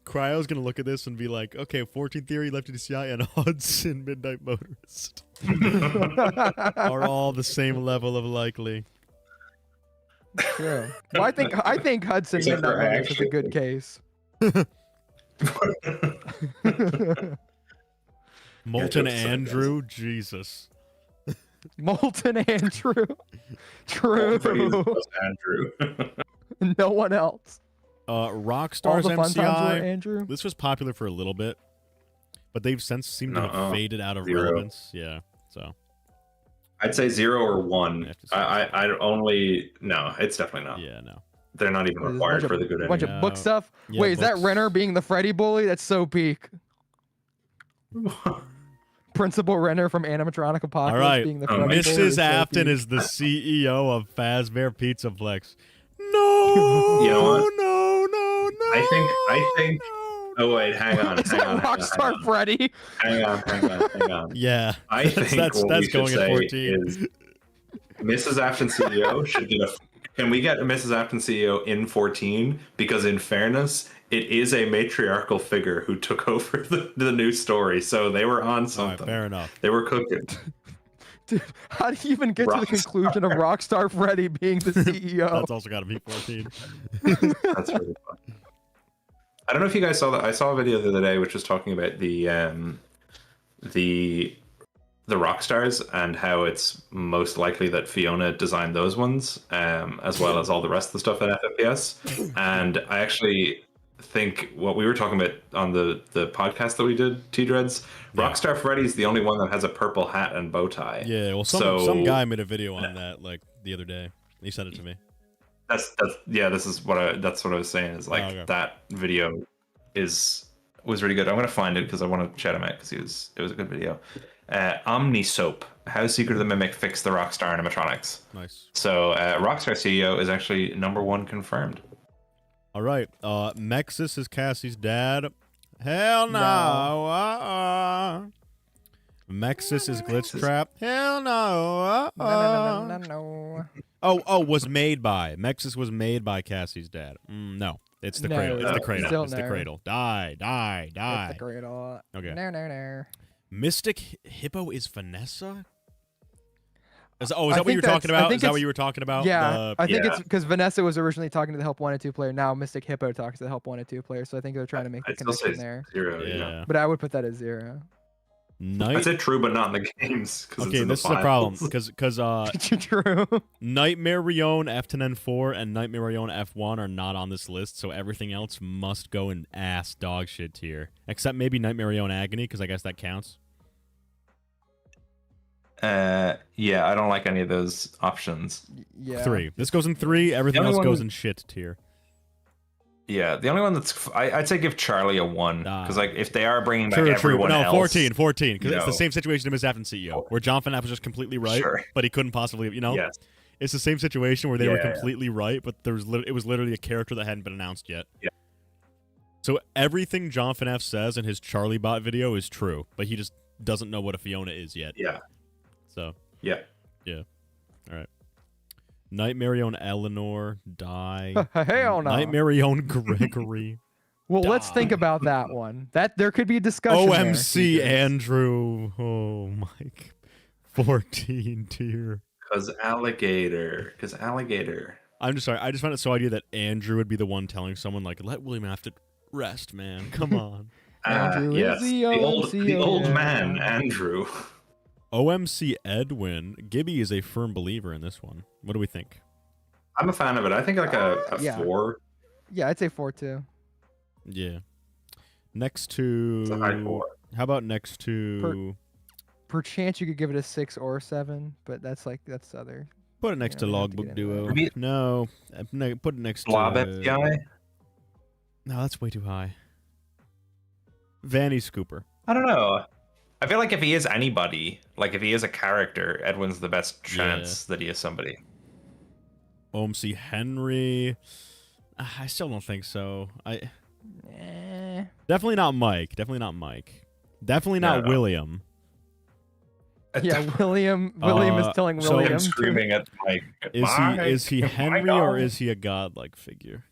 Cryo's gonna look at this and be like, okay, 14 Theory, Lefty DCI, and Hudson Midnight Motorist are all the same level of likely. True. Well, I think Hudson Except for Midnight Motorist is a action. good case. Molten just so Andrew, Jesus. Molten Andrew. True. Andrew. No one else. All Rockstar's the fun times were MCI. Andrew. This was popular for a little bit, but they've since seemed to have Nuh-uh. faded out of 0. relevance. Yeah, so I'd say 0 or I 1. have to say I only no. It's definitely not. yeah, no. They're not even There's a required bunch for of- the good bunch ending. of book Yeah. stuff. Yeah, Wait, is that books. Renner being the Freddy bully? That's so peak. Principal Renner from Animatronic Apocalypse All right, being the Mrs. Afton is the CEO of Fazbear Pizza Flex. No, You know what? no. I think. Oh wait, hang on. Rockstar Freddy. Hang on. Yeah, I think that's what we should going at say 14. is Mrs. Afton CEO should get a. Can we get Mrs. Afton CEO in 14? Because in fairness, it is a matriarchal figure who took over the new story, so they were on something. All right, fair enough. They were cooking. Dude, how do you even get to the conclusion of Rockstar Freddy being the CEO? That's also got to be 14. That's really fun. I don't know if you guys saw that. I saw a video the other day which was talking about the rock stars and how it's most likely that Fiona designed those ones, as well as all the rest of the stuff in FFPS. And I actually think what we were talking about on the podcast that we did, T-Dreads, Rockstar Freddy's the only one that has a purple hat and bow tie. Yeah, well, some guy made a video on that like the other day. He sent it to me. That's what I was saying is like that video was really good. I'm gonna find it because I want to chat him out because it was a good video. Omnisoap, how Secret of the Mimic fixed the Rockstar animatronics. Nice. So Rockstar CEO is actually #1 confirmed. All right. Mexis is Cassie's dad. Hell no. Mexis is Glitch Trap. Hell no. No. Oh, was made by. Mexis was made by Cassie's dad. No. It's the cradle. It's the cradle. Still It's the no. cradle. Die. It's the cradle. Okay. No. Mystic Hippo is Vanessa? Is that I what you were think talking that's- I about? think Is that what it's- you were talking about? Yeah, I think Yeah. it's because Vanessa was originally talking to the Help 1 and 2 player. Now Mystic Hippo talks to the Help 1 and 2 player. So I think they're trying to make the I'd still say connection there. 0. Yeah. Yeah. But I would put that as 0. I said true, but not in the games. Okay, this is the problem because True. Nightmare Rion F10N4 and Nightmare Rion F1 are not on this list, so everything else must go in ass dog shit tier, except maybe Nightmare Rion Agony because I guess that counts. Yeah, I don't like any of those options. Yeah. 3. This goes in 3. Everything The only else goes one- in shit tier. Yeah, the only one that's I'd say give Charlie a 1 because like if they are bringing back True. everyone No, else, 14 because it's the No. same situation as Afton CEO, where John FNAF was just completely right, Sure. but he couldn't possibly, Yes. It's the same situation where they were Yeah. completely right, but it was literally a character that hadn't been announced yet. Yeah. So everything John FNAF says in his Charlie Bot video is true, but he just doesn't know what a Fiona is yet. Yeah. So Yeah. all right. Nightmare on Eleanor, die. Hell no. Nightmare on Gregory. Well, let's think about that one. That there could be a discussion. there, OMC TJ. Andrew. Oh my. 14 tier. Because alligator. I'm just sorry. I just found it so idea that Andrew would be the one telling someone like, "Let William have to rest, man. Come on." Andrew is Yes, the the old OMC, man, Andrew. OMC Edwin. Gibby is a firm believer in this one. What do we think? I'm a fan of it. I think like a Yeah. 4. Yeah, I'd say 4 too. Yeah. Next to. It's a high 4. How about next to? Perchance you could give it a 6 or 7, but that's other. Put it next Yeah, to we have to Logbook get into Duo. that. No. Put it next Blob to. FBI? No, that's way too high. Vanny Scooper. I don't know. I feel like if he is anybody, like if he is a character, Edwin's the best chance that he is somebody. OMC Henry. I still don't think so. Definitely not Mike. Definitely not No. William. Yeah, William is telling so- William. Him screaming at Mike. Is he Henry God. or is he a godlike figure?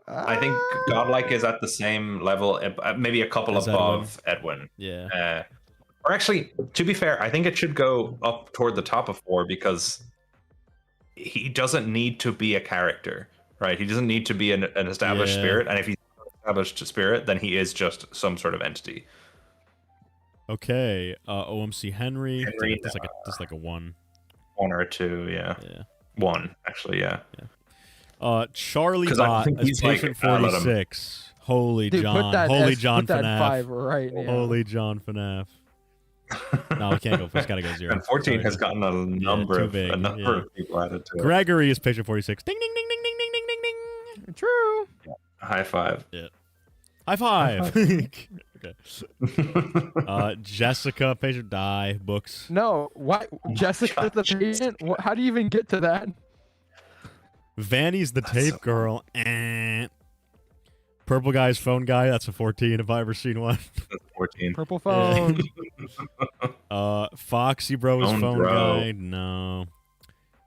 I think Godlike is at the same level, maybe a couple As above Edwin. Yeah. Or actually, to be fair, I think it should go up toward the top of 4 because he doesn't need to be a character, right? He doesn't need to be an established Yeah. spirit, and if he's an established spirit, then he is just some sort of entity. Okay. OMC Henry. Henry, Just like a 1. 1 or 2, yeah. 1, actually, yeah. Charlie 'Cause I Bot think as he's like, patient let him- 46. Holy Dude, John. put that Holy as, John put that FNAF. 5 right now. Holy John FNAF. No, we can't go. It's got to go 0. And 14 Sorry. has gotten a number too of big, of people added to it. Gregory is patient 46. Ding, ding, ding, ding, ding, ding, ding, ding, ding. True. High 5. High five. Okay. Jessica, patient die, books. No, what? Jessica the patient? How do you even get to that? Vanny's the tape girl. Purple guy's phone guy. That's a 14 if I ever seen one. That's 14. Purple phone. Foxy Bro's phone bro. guy. No.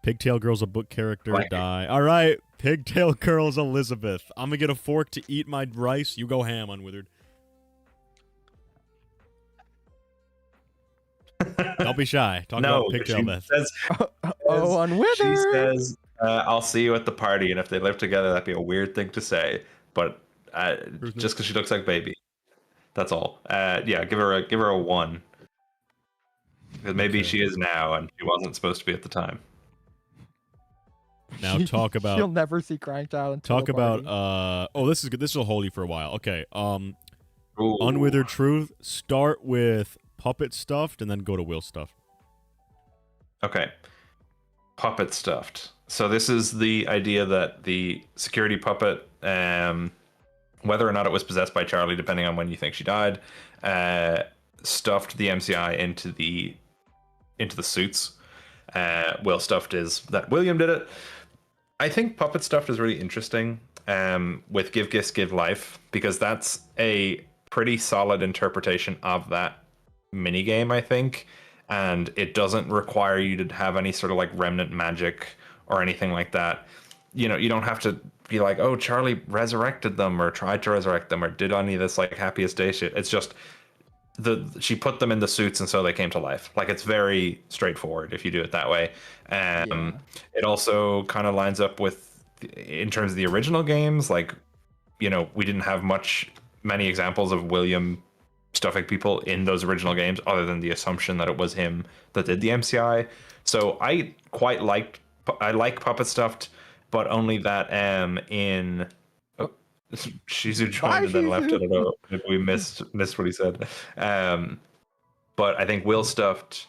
Pigtail girl's a book character. Like die. All right. Pigtail girl's Elizabeth. I'm gonna get a fork to eat my rice. You go ham, Unwithered. Don't be shy. Talk about Pigtail Beth. Unwithered. She says, I'll see you at the party, and if they live together, that'd be a weird thing to say. But just because she looks like baby. That's all. Yeah, give her a 1. Because maybe she is now, and she wasn't supposed to be at the time. Now talk about. You'll never see Crying Child until Talk the party. about. Oh, this is good. This will hold you for a while. Okay. Ooh. Unwithered Truth. Start with puppet stuffed, and then go to Will stuffed. Okay. Puppet stuffed. So this is the idea that the security puppet, whether or not it was possessed by Charlie, depending on when you think she died, stuffed the MCI into the suits. Will stuffed is that William did it. I think puppet stuffed is really interesting with Give Gifts, Give Life, because that's a pretty solid interpretation of that minigame, I think. And it doesn't require you to have any sort of like remnant magic or anything like that. You know, you don't have to be like, oh, Charlie resurrected them or tried to resurrect them or did any of this like happiest day shit. It's just she put them in the suits and so they came to life. Like, it's very straightforward if you do it that way. It also kind of lines up with, in terms of the original games, like, you know, we didn't have many examples of William stuffing people in those original games other than the assumption that it was him that did the MCI. So I like puppet stuffed, but only that in Shizu joined and then left. I don't know if we missed what he said. But I think Will stuffed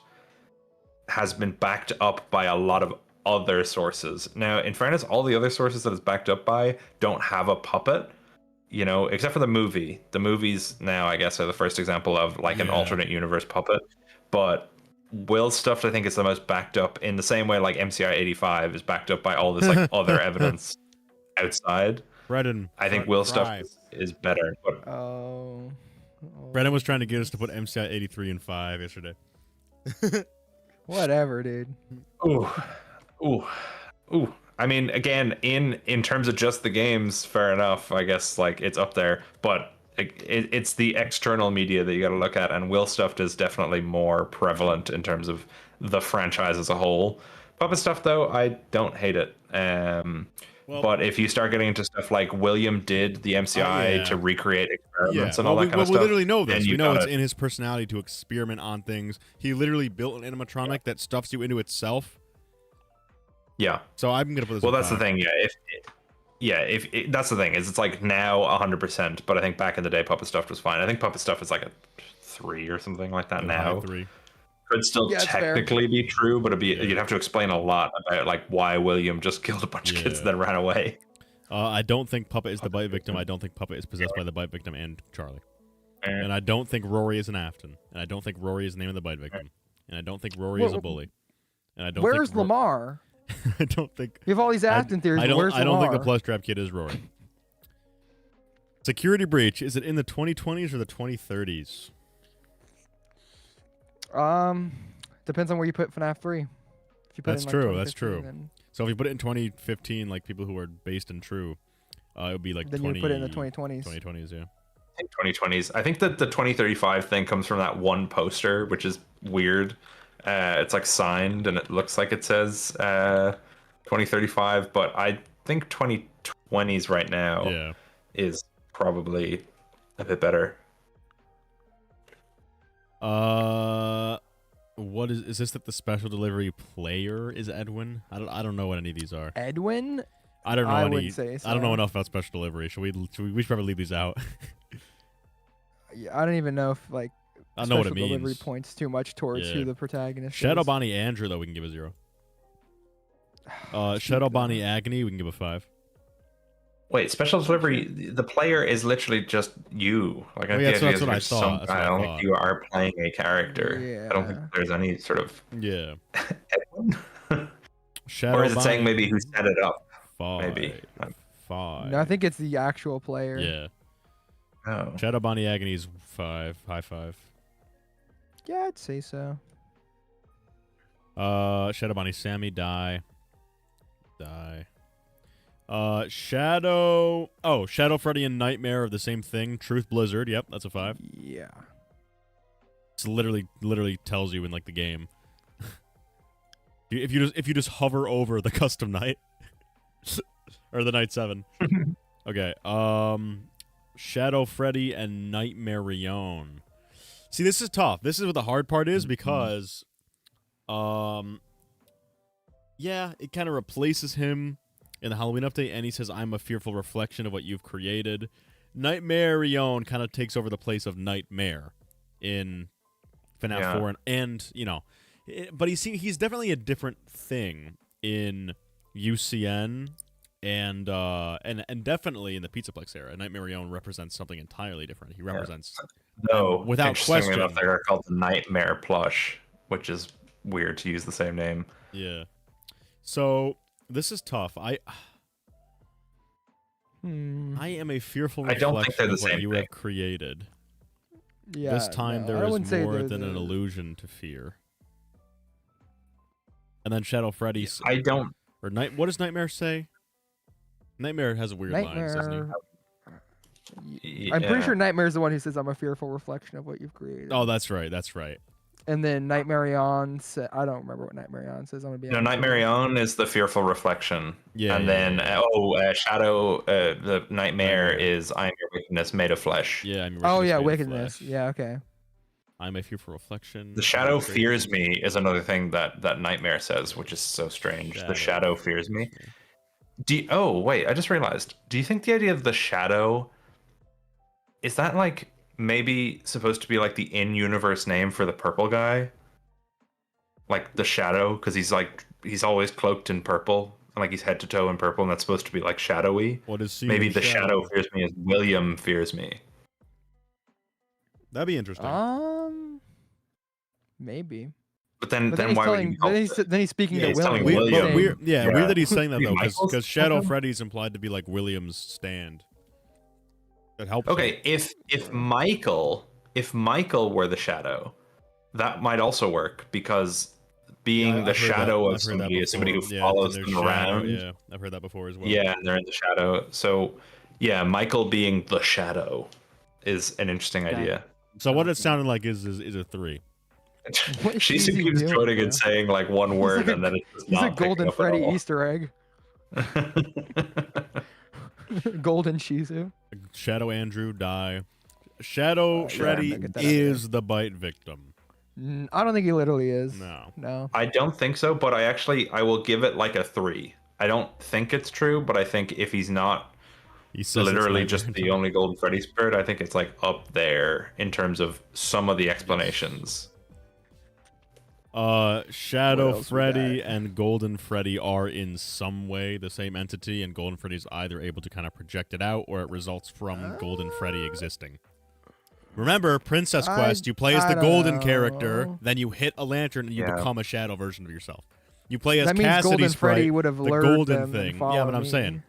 has been backed up by a lot of other sources. Now, in fairness, all the other sources that it's backed up by don't have a puppet, you know, except for the movie. The movies now, I guess, are the first example of like an alternate universe puppet. But Will stuffed, I think, is the most backed up in the same way like MCI 85 is backed up by all this like other evidence outside. I think Will stuffed is better. But Brennan was trying to get us to put MCI 83 and 5 yesterday. Whatever, dude. Ooh. I mean, again, in terms of just the games, fair enough. I guess like it's up there, but it's the external media that you got to look at, and Will stuffed is definitely more prevalent in terms of the franchise as a whole. Puppet stuff, though, I don't hate it. But if you start getting into stuff like William did the MCI to recreate experiments and all that kind of stuff, we literally know this. We know it's in his personality to experiment on things. He literally built an animatronic that stuffs you into itself. Yeah. So I'm gonna put this. Well, that's the thing. If that's the thing is it's like now 100%, but I think back in the day Puppet Stuff was fine. I think Puppet Stuff is like a 3 or something like that now. 3. Could still technically be true, but you'd have to explain a lot about like why William just killed a bunch of kids and then ran away. I don't think Puppet is the bite victim. I don't think Puppet is possessed by the bite victim and Charlie. And I don't think Rory is an Afton. And I don't think Rory is the name of the bite victim. And I don't think Rory is a bully. And I don't. Where's Lamar? I don't think. You have all these Afton theories. I don't think the plush trap kid is Rory. Security breach. Is it in the 2020s or the 2030s? Depends on where you put FNAF 3. If you put That's in, like, true. That's true. Then... So if you put it in 2015, like people who are based in true, it would be like then 20. You put it in the 2020s. 2020s, yeah. I think 2020s. I think that the 2035 thing comes from that one poster, which is weird. It's like signed and it looks like it says 2035, but I think 2020s right now is probably a bit better. What is this? That the special delivery player is Edwin? I don't know what any of these are. Edwin? I don't know I any. would say so. I don't know enough about special delivery. We should probably leave these out. Yeah, I don't even know if like I know what it special delivery means. points too much towards who the protagonist Shadow is. Bonnie Andrew though we can give a 0. Shadow Bonnie Agony we can give a 5. Wait, special delivery. The player is literally just you. Like, Oh, I yeah, think that's what I thought. That's what I I don't think thought. you are playing a character. I don't think Yeah. there's any sort of. Yeah. Or is it saying Bonnie. maybe who set it up? Maybe. Five. No, I think it's the actual player. Yeah. Oh. Shadow Bonnie Agony's 5. High 5. Yeah, I'd say so. Shadow Bonnie Sammy, die. Shadow Freddy and Nightmare are the same thing. Truth Blizzard, yep, that's a 5. Yeah. It's literally tells you in like the game. If you just hover over the custom night or the night 7. Okay. Shadow Freddy and Nightmare Rion. See, this is tough. This is what the hard part is because yeah, it kind of replaces him in the Halloween update, and he says, "I'm a fearful reflection of what you've created." Nightmare Rion kind of takes over the place of Nightmare in FNAF 4, and you know, but he's definitely a different thing in UCN and definitely in the Pizzaplex era. Nightmare Rion represents something entirely different. He represents without interestingly question. enough, they are called the Nightmare Plush, which is weird to use the same name. Yeah. So this is tough. I am a fearful I don't think they're reflection the of what same you thing. have created. Yeah. This time no, there I is wouldn't say more they're than an the- illusion to fear. And then Shadow Freddy's I don't. or what does Nightmare say? Nightmare has a weird line, doesn't he? I'm pretty sure Nightmare's the one who says, "I'm a fearful reflection of what you've created." Oh, that's right. That's right. And then Nightmare on I don't remember what Nightmare on says. I'm gonna be No, honest with Nightmare you. on is the fearful reflection. Yeah. And yeah, then yeah. Shadow, the Nightmare Nightmare. is I am your wickedness made of flesh. Yeah. I'm Oh yeah, made of wickedness. flesh. Yeah, okay. I'm a fearful reflection. The Shadow fears me is another thing that Nightmare says, which is so strange. The Shadow fears me. Oh wait, I just realized. Do you think the idea of the Shadow is that like maybe supposed to be like the in-universe name for the purple guy? Like the Shadow, because he's always cloaked in purple, and like he's head to toe in purple, and that's supposed to be like shadowy. What is seen Maybe in the Shadow fears me as William fears me. That'd be interesting. Maybe. But then he's why would telling, he call then he's speaking Yeah, to he's telling William. William. saying- Weird, Yeah. weird that he's saying that though, Michael's because Shadow Shadow? Freddy's implied to be like William's stand. That helps. Okay, if Michael were the Shadow, that might also work because being I've the heard shadow that- of I've heard that somebody is somebody who before. follows and them there's shadow, around. Yeah, I've heard that before as well. Yeah, and they're in the shadow. So, yeah, Michael being the Shadow is an interesting idea. So what it sounded like is a 3. What is She he keeps doing, joining bro? and saying like one word, like a- and then it's just He's not a Golden picking up at Freddy all. Easter egg. Golden Shizu. Shadow Andrew die. Shadow Yeah, Freddy I'm gonna get that is the bite victim. I don't think he literally is. No. No. I don't think so, but I will give it like a 3. I don't think it's true, but I think if he's not He says literally it's just Nightmare. the only Golden Freddy spirit, I think it's like up there in terms of some of the explanations. What Shadow else we Freddy got? and Golden Freddy are in some way the same entity, and Golden Freddy's either able to kind of project it out, or it results from Golden Freddy existing. Remember, Princess Quest, you play as the I golden don't character, know. then you hit a lantern and you Yeah. become a shadow version of yourself. You play as That means Cassidy Golden Sprite, Freddy would have the lured golden them thing. and Yeah, but followed I'm me. saying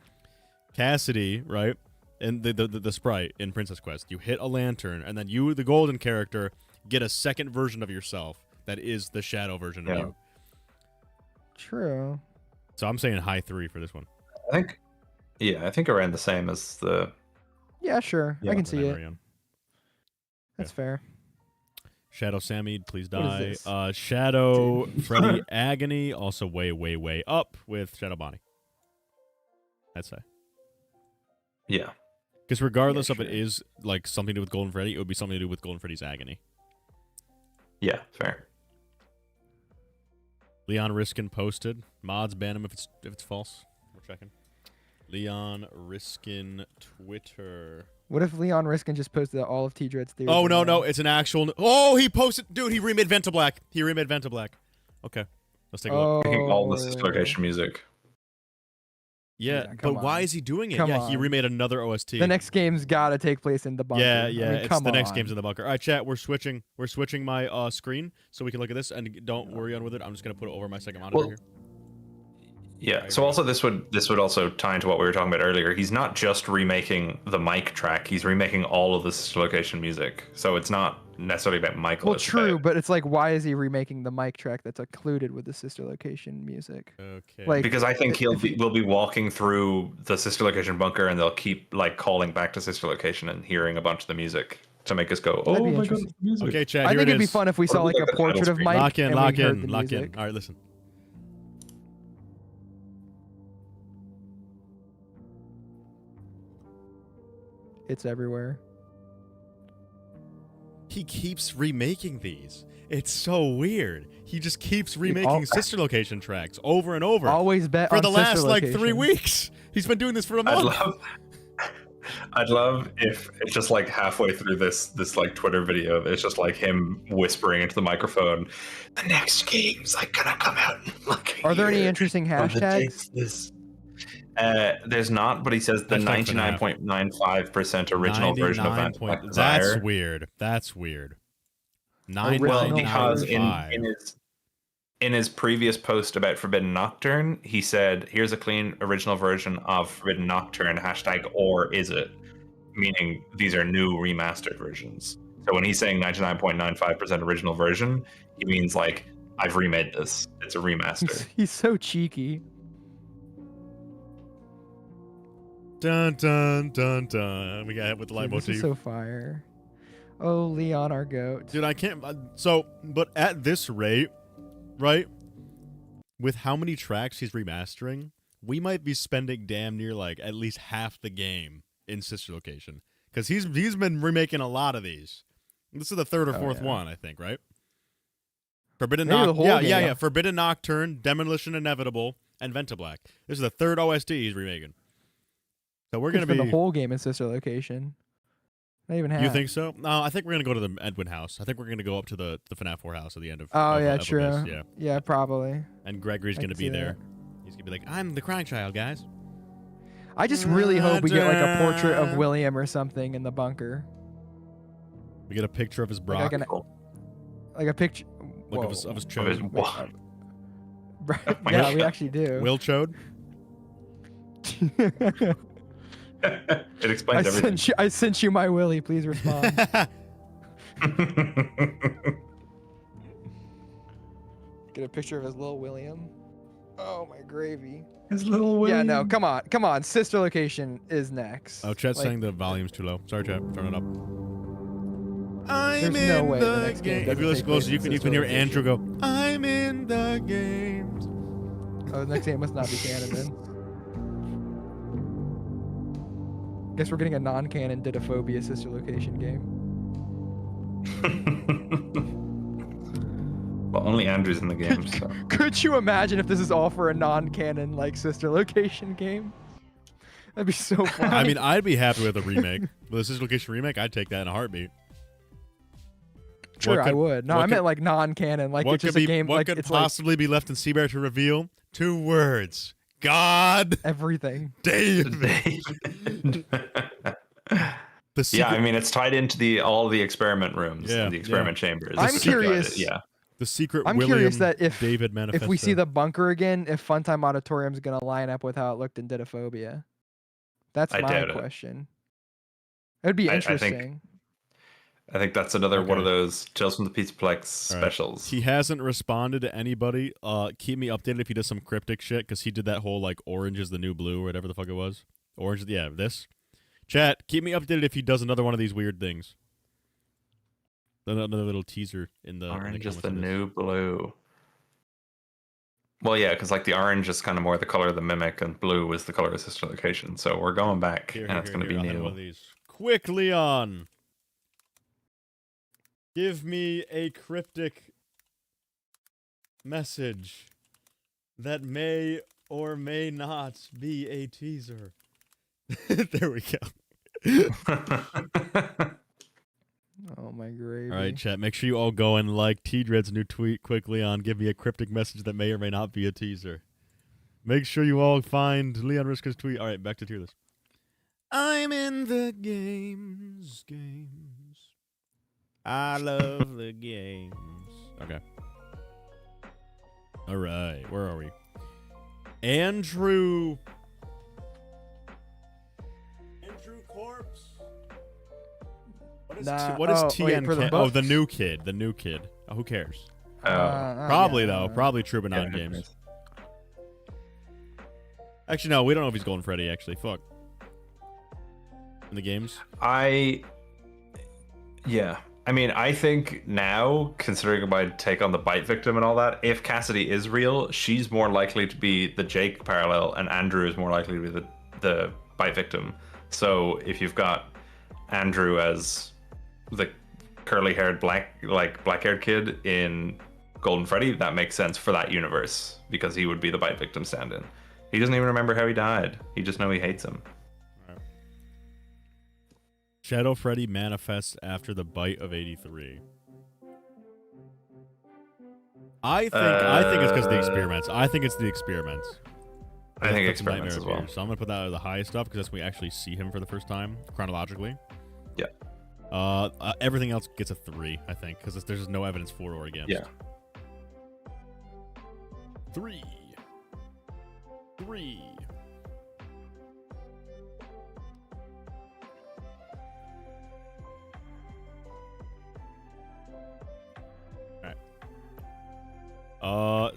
Cassidy, right? And the sprite in Princess Quest, you hit a lantern, and then you, the golden character, get a second version of yourself that is the shadow version of Yeah. you. True. So I'm saying high 3 for this one. I think around the same as the Yeah, sure. Yeah. I can see it. Marion. That's fair. Shadow Samid, please What die. is this? Shadow Freddy Agony, also way up with Shadow Bonnie. I'd say. yeah. Because regardless Yeah, of it sure. is like something to do with Golden Freddy, it would be something to do with Golden Freddy's Agony. Yeah, fair. Leon Riskin posted. Mods ban him if it's false. We're checking. Leon Riskin Twitter. What if Leon Riskin just posted that all of T-Dread's theories? Oh are no, wrong? it's an actual. Oh, he posted. Dude, he remade Ventablack. He remade Ventablack. Okay, let's take a look. Making all Oh. this is location music. Yeah, but come why on. is he doing it? Come Yeah, he on. remade another OST. The next game's got to take place in the bunker. Yeah, I mean, it's come the next on. game's in the bunker. All right, chat, we're switching my screen so we can look at this, and don't worry on with it. I'm just gonna put it over my second monitor here. Yeah. So also this would also tie into what we were talking about earlier. He's not just remaking the mic track; he's remaking all of the sister location music. So it's not necessarily about Michael. Well, true, but it's like, why is he remaking the mic track that's included with the sister location music? Okay. Like, because I think we'll be walking through the sister location bunker, and they'll keep like calling back to sister location and hearing a bunch of the music to make us go, That'd "Oh be my god, interesting. it's music!" Okay, chat. I Here think it it'd be is. fun if we saw like like a the title portrait of screen. Mike Lock in, and lock we heard in, the lock music. in. All right, listen. It's everywhere. He keeps remaking these. It's so weird. He just keeps remaking sister location tracks over and over. Always bet for on the sister last like 3 location. weeks. He's been doing this for a month. I'd love if it's just like halfway through this like Twitter video, it's just like him whispering into the microphone, "The next game's like gonna come out." Are there any interesting hashtags? There's not, but he says the Hashtag 99.95% original version of Vampire That's Desire. weird. That's weird. Well, because 9.95. in his previous post about Forbidden Nocturne, he said, "Here's a clean original version of Forbidden Nocturne, hashtag or is it?" Meaning these are new remastered versions. So when he's saying 99.95% original version, he means like, I've remade this. It's a remaster. He's so cheeky. Dun dun dun dun. We got hit with the Dude, this leitmotif. is so fire. Oh, Leon, our goat. Dude, I can't. But at this rate, right? With how many tracks he's remastering, we might be spending damn near like at least half the game in sister location, because he's been remaking a lot of these. This is the third or fourth one, I think, right? Forbidden Nocturne. Yeah. Forbidden Nocturne, Demolition Inevitable, and Ventablack. This is the third OST he's remaking. So we're gonna be the whole game in sister location. Not even half. You think so? No, I think we're gonna go to the Edwin house. I think we're gonna go up to the FNAF 4 house at the end of. Oh yeah, of true. Abyss. Yeah. Yeah, probably. And Gregory's gonna be there. He's gonna be like, "I'm the crying child, guys." I just really hope we get like a portrait of William or something in the bunker. We get a picture of his Brock. Like a picture. Look of his chode. Yeah, we actually do. Will chode. It explains everything. I sent you my Willie. Please respond. Get a picture of his little William. Oh my gravy. His little William. Yeah, no, come on. Sister location is next. Oh, chat's saying the volume's too low. Sorry, chat. Turn it up. I'm There's no way the next game If you listen close, you can hear Andrew go, "I'm in the games." Oh, the next game must not be canon then. Guess we're getting a non-canon Didophobia sister location game. Well, only Andrew's in the game. So. Could you imagine if this is all for a non-canon like sister location game? That'd be so fun. I mean, I'd be happy with a remake. With a sister location remake, I'd take that in a heartbeat. Sure, I would. No, I meant like non-canon. Like it's just a game. What like could it's possibly be left in Seabear to reveal? 2 words: God. Everything. David. Yeah, I mean, it's tied into all the experiment rooms, and the experiment chambers. I'm curious. The secret. I'm William curious that if David manifesto. if we see the bunker again, if Funtime Auditorium's gonna line up with how it looked in Didophobia. That's my question. It'd be interesting. I think that's another one of those Tales from the Pizzaplex specials. He hasn't responded to anybody. Keep me updated if he does some cryptic shit, because he did that whole like orange is the new blue or whatever the fuck it was. Orange, yeah, this. Chat, keep me updated if he does another one of these weird things. Another little teaser in the orange is the new blue. Well, yeah, because like the orange is kind of more the color of the mimic, and blue is the color of sister location. So we're going back, and it's going to be new. Quick, Leon. Give me a cryptic message that may or may not be a teaser. There we go. Oh my gravy. All right, chat. Make sure you all go and like T-Dread's new tweet quickly on. Give me a cryptic message that may or may not be a teaser. Make sure you all find Leon Riska's tweet. All right, back to tier list. I'm in the games. I love the games. Okay. All right, where are we? Andrew Corpse. What is TNK? Oh, the new kid. Oh, who cares? Probably though. Probably Trubanon games. Actually, no. We don't know if he's Golden Freddy. Actually, fuck. In the games. Yeah. I mean, I think now, considering my take on the bite victim and all that, if Cassidy is real, she's more likely to be the Jake parallel, and Andrew is more likely to be the bite victim. So if you've got Andrew as the curly-haired black-haired kid in Golden Freddy, that makes sense for that universe because he would be the bite victim stand-in. He doesn't even remember how he died. He just knows he hates him. Shadow Freddy manifests after the bite of 83. I think it's because of the experiments. I think it's the experiments. I think experiments as well. So I'm gonna put that at the highest up because that's when we actually see him for the first time chronologically. Yeah. Everything else gets a 3, I think, because there's no evidence for or against. Yeah. 3.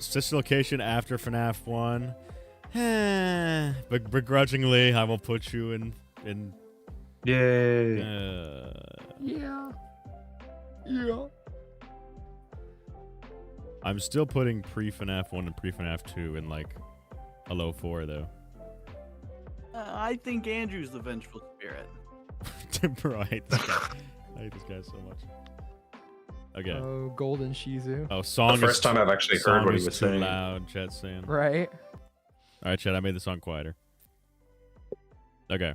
Sister location after FNAF 1. But begrudgingly, I will put you in. Yay. Yeah. I'm still putting pre-FNAF 1 and pre-FNAF 2 in like a low 4 though. I think Andrew's the vengeful spirit. Bro, I hate this guy. I hate this guy so much. Okay. Oh, Golden Shizu. Oh, song. The first time I've actually heard what he was saying. Loud, Chat's saying. Right. All right, Chat. I made the song quieter. Okay.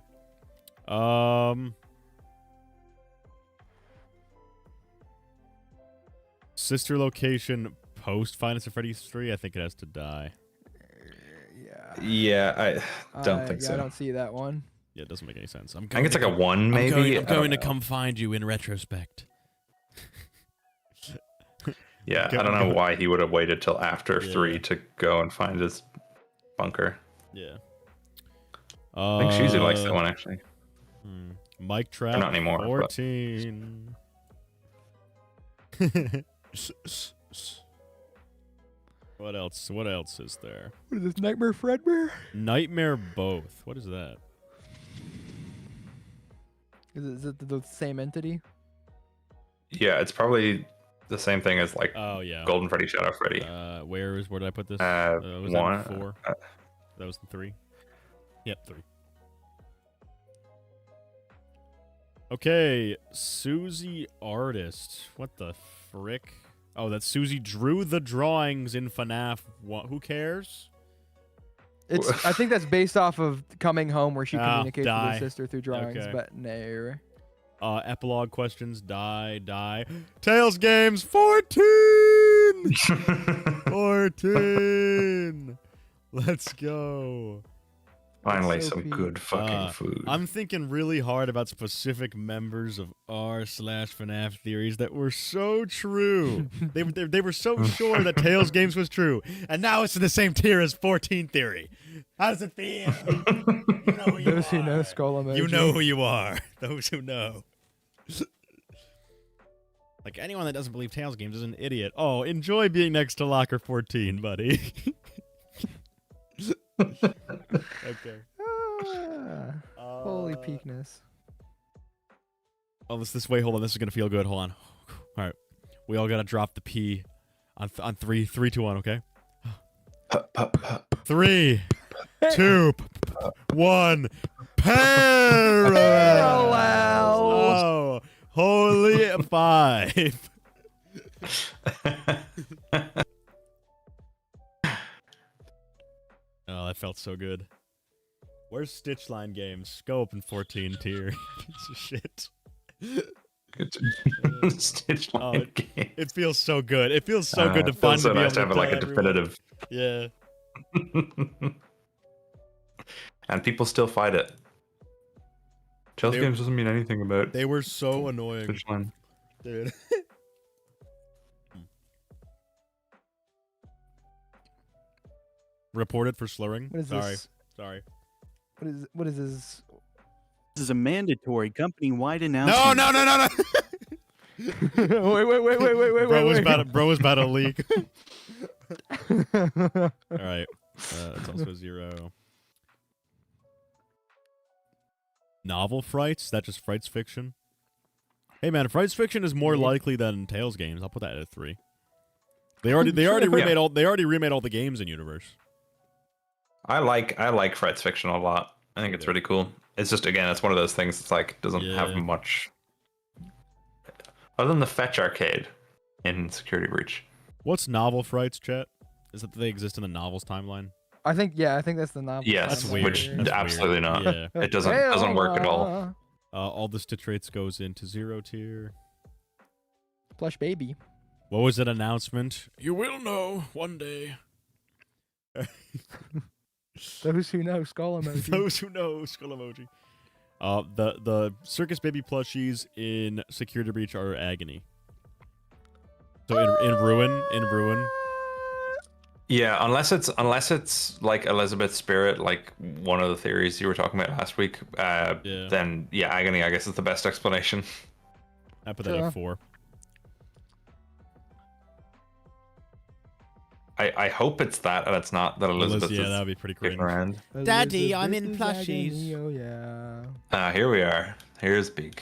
Sister location post Five Nights at Freddy's 3. I think it has to die. Yeah, I don't think so. I don't see that one. Yeah, it doesn't make any sense. I think it's like a 1, maybe. I'm going to come find you in retrospect. Yeah, I don't know why he would have waited till after 3 to go and find his bunker. Yeah. I think Shizu likes that one, actually. Mike Trap, not anymore, 14. What else? What else is there? What is this, Nightmare Fredbear? Nightmare Both. What is that? Is it the same entity? Yeah, it's probably the same thing as like Golden Freddy, Shadow Freddy. Where did I put this? Was 1. That 4? That was the 3. Yep, 3. Okay, Susie Artist. What the frick? Oh, that Susie drew the drawings in FNAF 1. Who cares? I think that's based off of Coming Home, where she communicates with her sister through drawings, Okay. but no. Epilogue questions. Die. Tails Games 14! 14! Let's go. Finally, So some cute. good fucking food. I'm thinking really hard about specific members of r/FNAF theories that were so true. they were so sure that Tails Games was true, and now it's in the same tier as 14 theory. How does it feel? You know who you Those are. who know skull emoji. You know who you are. Those who know. Like, anyone that doesn't believe Tails Games is an idiot. Oh, enjoy being next to Locker 14, buddy. Okay. Holy peakness. Oh, this way. Hold on. This is going to feel good. Hold on. All right. We all got to drop the P on 3, 3, 2, 1, okay? 3, 2, 1. Parallels! Oh, holy 5. Oh, that felt so good. Where's Stitchline Games? Go open 14 tier. Piece of shit. Stitchline game. It feels so good. It feels so good to It feels find so to be nice to able have like a tell definitive. everyone. Yeah. And people still fight it. Chelsea They- games doesn't mean anything about They were so annoying, finish line. dude. Reported for slurring. What is Sorry, this? sorry. What is this? This is a mandatory company-wide No, announcement. no, no, no, no. wait. Bro was about to leak. All right. It's also 0. Novel frights? That just frights fiction? Hey man, frights fiction is more likely than Tales games. I'll put that at 3. They already remade all the games in universe. I like Fred's fiction a lot. I think it's really cool. It's just, again, it's one of those things that's like doesn't have much other than the fetch arcade in Security Breach. What's novel frights, chat? Is that they exist in the novels timeline? I think that's the novel. Yes, That's weird. which That's absolutely weird. not. Yeah. It doesn't work at all. All the stitch rates goes into 0 tier. Plush baby. What was that announcement? You will know one day. Those who know, skull emoji. Those who know, skull emoji. The circus baby plushies in Security Breach are agony. So in ruin. Yeah, unless it's like Elizabeth's spirit, like one of the theories you were talking about last week. Then agony, I guess, is the best explanation. I put that at 4. I hope it's that, and it's not that Elizabeth is that'd be pretty kicking cringe. around. Daddy, I'm in plushies. Oh yeah. Here we are. Here's Big.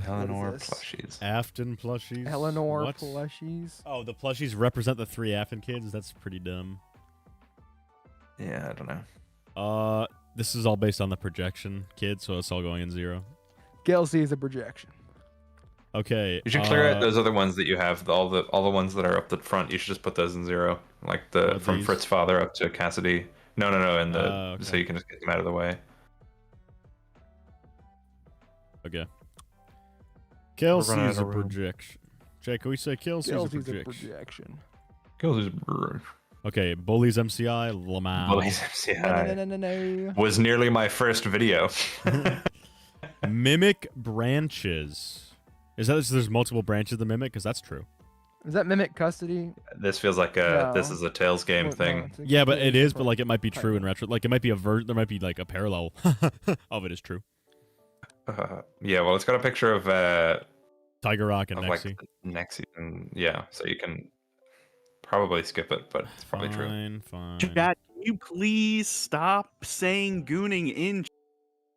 Eleanor this? plushies. Afton plushies. Eleanor What? plushies. Oh, the plushies represent the 3 Afton kids. That's pretty dumb. Yeah, I don't know. This is all based on the projection kid, so it's all going in 0. Kelsey is a projection. Okay. You should clear out those other ones that you have. All the ones that are up the front. You should just put those in 0, like the from these? Fritz's father up to Cassidy. No, in the Okay. so you can just get them out of the way. Okay. running Kelsey's out a of room. projection. Jake, can we say Kelsey's a Kelsey's a projection? projection. Goes Okay, Bullies MCI, Lamau. Bullies MCI No. was nearly my first video. Mimic branches. Is that there's multiple branches of the Mimic? Because that's true. Is that mimic custody? This feels like this No. is a Tales game Well, thing. no, it's a Yeah, but it completely is, but different like it might be true in title. retro. Like it might be there might be like a parallel of it is true. Yeah, well, it's got a picture of Tiger Rock and of Nexi. like Nexi, and yeah, so you can probably skip it, but it's probably true. Fine. Chat, can you please stop saying gooning in?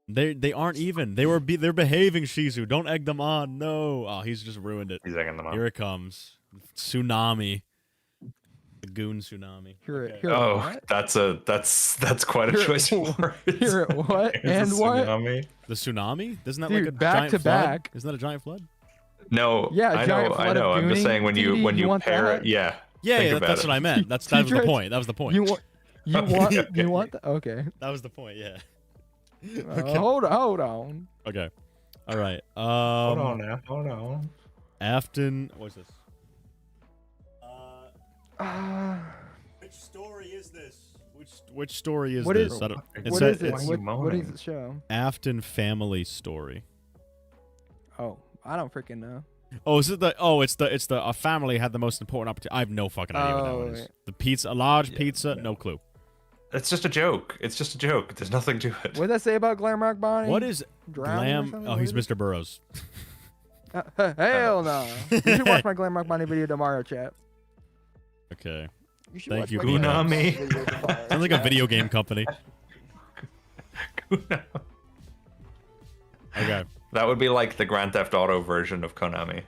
They aren't even. They're behaving, Shizu. Don't egg them on. No. Oh, he's just ruined it. He's egging them on. Here it comes. Tsunami. The goon tsunami. Hear Okay. it. Hear it. Oh, What? that's quite a Hear it- choice of words. Hear it. What? There's a And what? tsunami. The tsunami? Isn't that Dude, like a back giant to flood? back. Isn't that a giant flood? No, Yeah, a I giant know. flood of I'm just gooning. saying when Do you you want pair that? it, yeah. Yeah, think yeah about that's it. what I meant. That was the Teacher, point. That was the point. You want? You Okay, want? okay. You want? Okay. That was the point. Yeah. Hold on. Okay. All right. Hold on now. Hold on. Afton. What's this? Which story is this? Which story is What this? is- I don't, it's What a- is it? it's What- What does it show? Afton family story. Oh, I don't freaking know. Oh, is it the? Oh, it's the. A family had the most important opportunity. I have no fucking idea what that one is. right. The pizza, a large pizza, no clue. It's just a joke. It's just a joke. There's nothing to it. What did that say about Glamrock Bonnie? What is Drowning or glam? something? Oh, What he's is it? Mr. Burrows. Hell no. You should watch my Glamrock Bonnie video tomorrow, chat. Okay. You should Thank watch you, my Glamrock. Glamrock Bonnie Konami. video tomorrow, Sounds like a chat. video game company. Okay. That would be like the Grand Theft Auto version of Konami.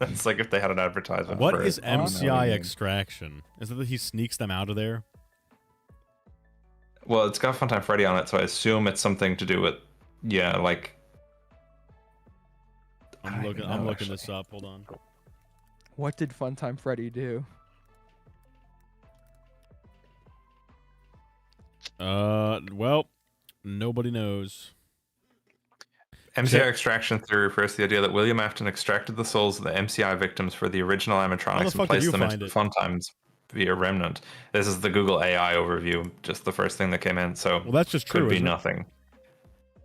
It's like if they had an advertisement. What for is it. MCI extraction? Is it that he sneaks them out of there? Well, it's got Funtime Freddy on it, so I assume it's something to do with, yeah, like. I I'm don't looking. even I'm know, looking this actually. up. Hold on. What did Funtime Freddy do? Well, nobody knows. MCI extraction theory refers to the idea that William Afton extracted the souls of the MCI victims for the original How the animatronics fuck and did you placed them into find the it? Funtime's via Remnant. This is the Google AI overview, just the first thing that came in. So Well, that's just true. could be isn't it? nothing.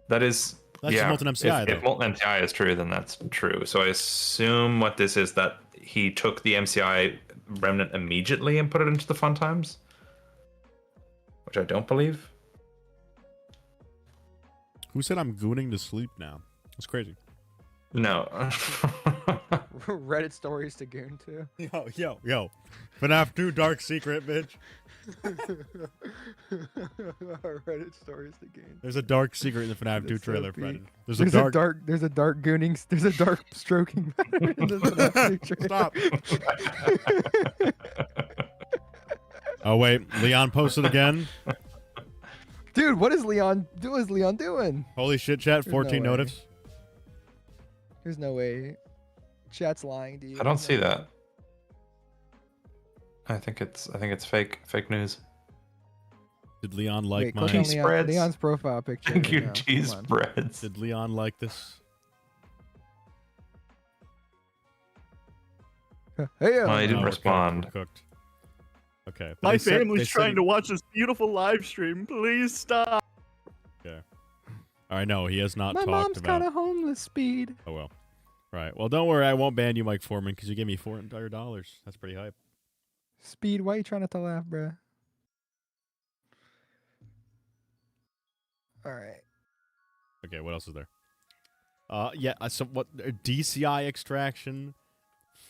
That is. That's yeah. just Molten MCI, If Molten MCI is true, then that's true. So I assume what this is that he took the MCI Remnant immediately and put it into the fun times, which I don't believe. Who said I'm gooning to sleep now? That's crazy. No. Reddit stories to goon to. Yo. FNAF 2 Dark Secret, bitch. Reddit stories to goon. There's a dark secret in the FNAF 2 That's so trailer, peak. Fred. There's a dark gooning. There's a dark stroking pattern in the FNAF 2 trailer. Stop. Oh wait, Leon posted again. Dude, what is Leon doing? Holy shit, chat. There's 14 no way. notifs. There's no way. Chat's lying to you. I don't see that. I think it's fake news. Did Leon like Wait, my? click on Spreads. Leon's profile picture. Thank you, now. cheese Come on. breads. Did Leon like this? Hey, Well, he didn't we're respond. Cooked. We're cooked. Okay. but My they said- they family's said trying he- to watch this beautiful live stream. Please stop. Okay. All right. No, he has not My talked mom's about. got a homeless speed. Oh well. Right. Well, don't worry. I won't ban you, Mike Foreman, because you gave me $4 entire dollars. That's pretty hype. Speed, why you trying not to laugh, bruh? All right. Okay. What else is there? Yeah. So what? DCI extraction.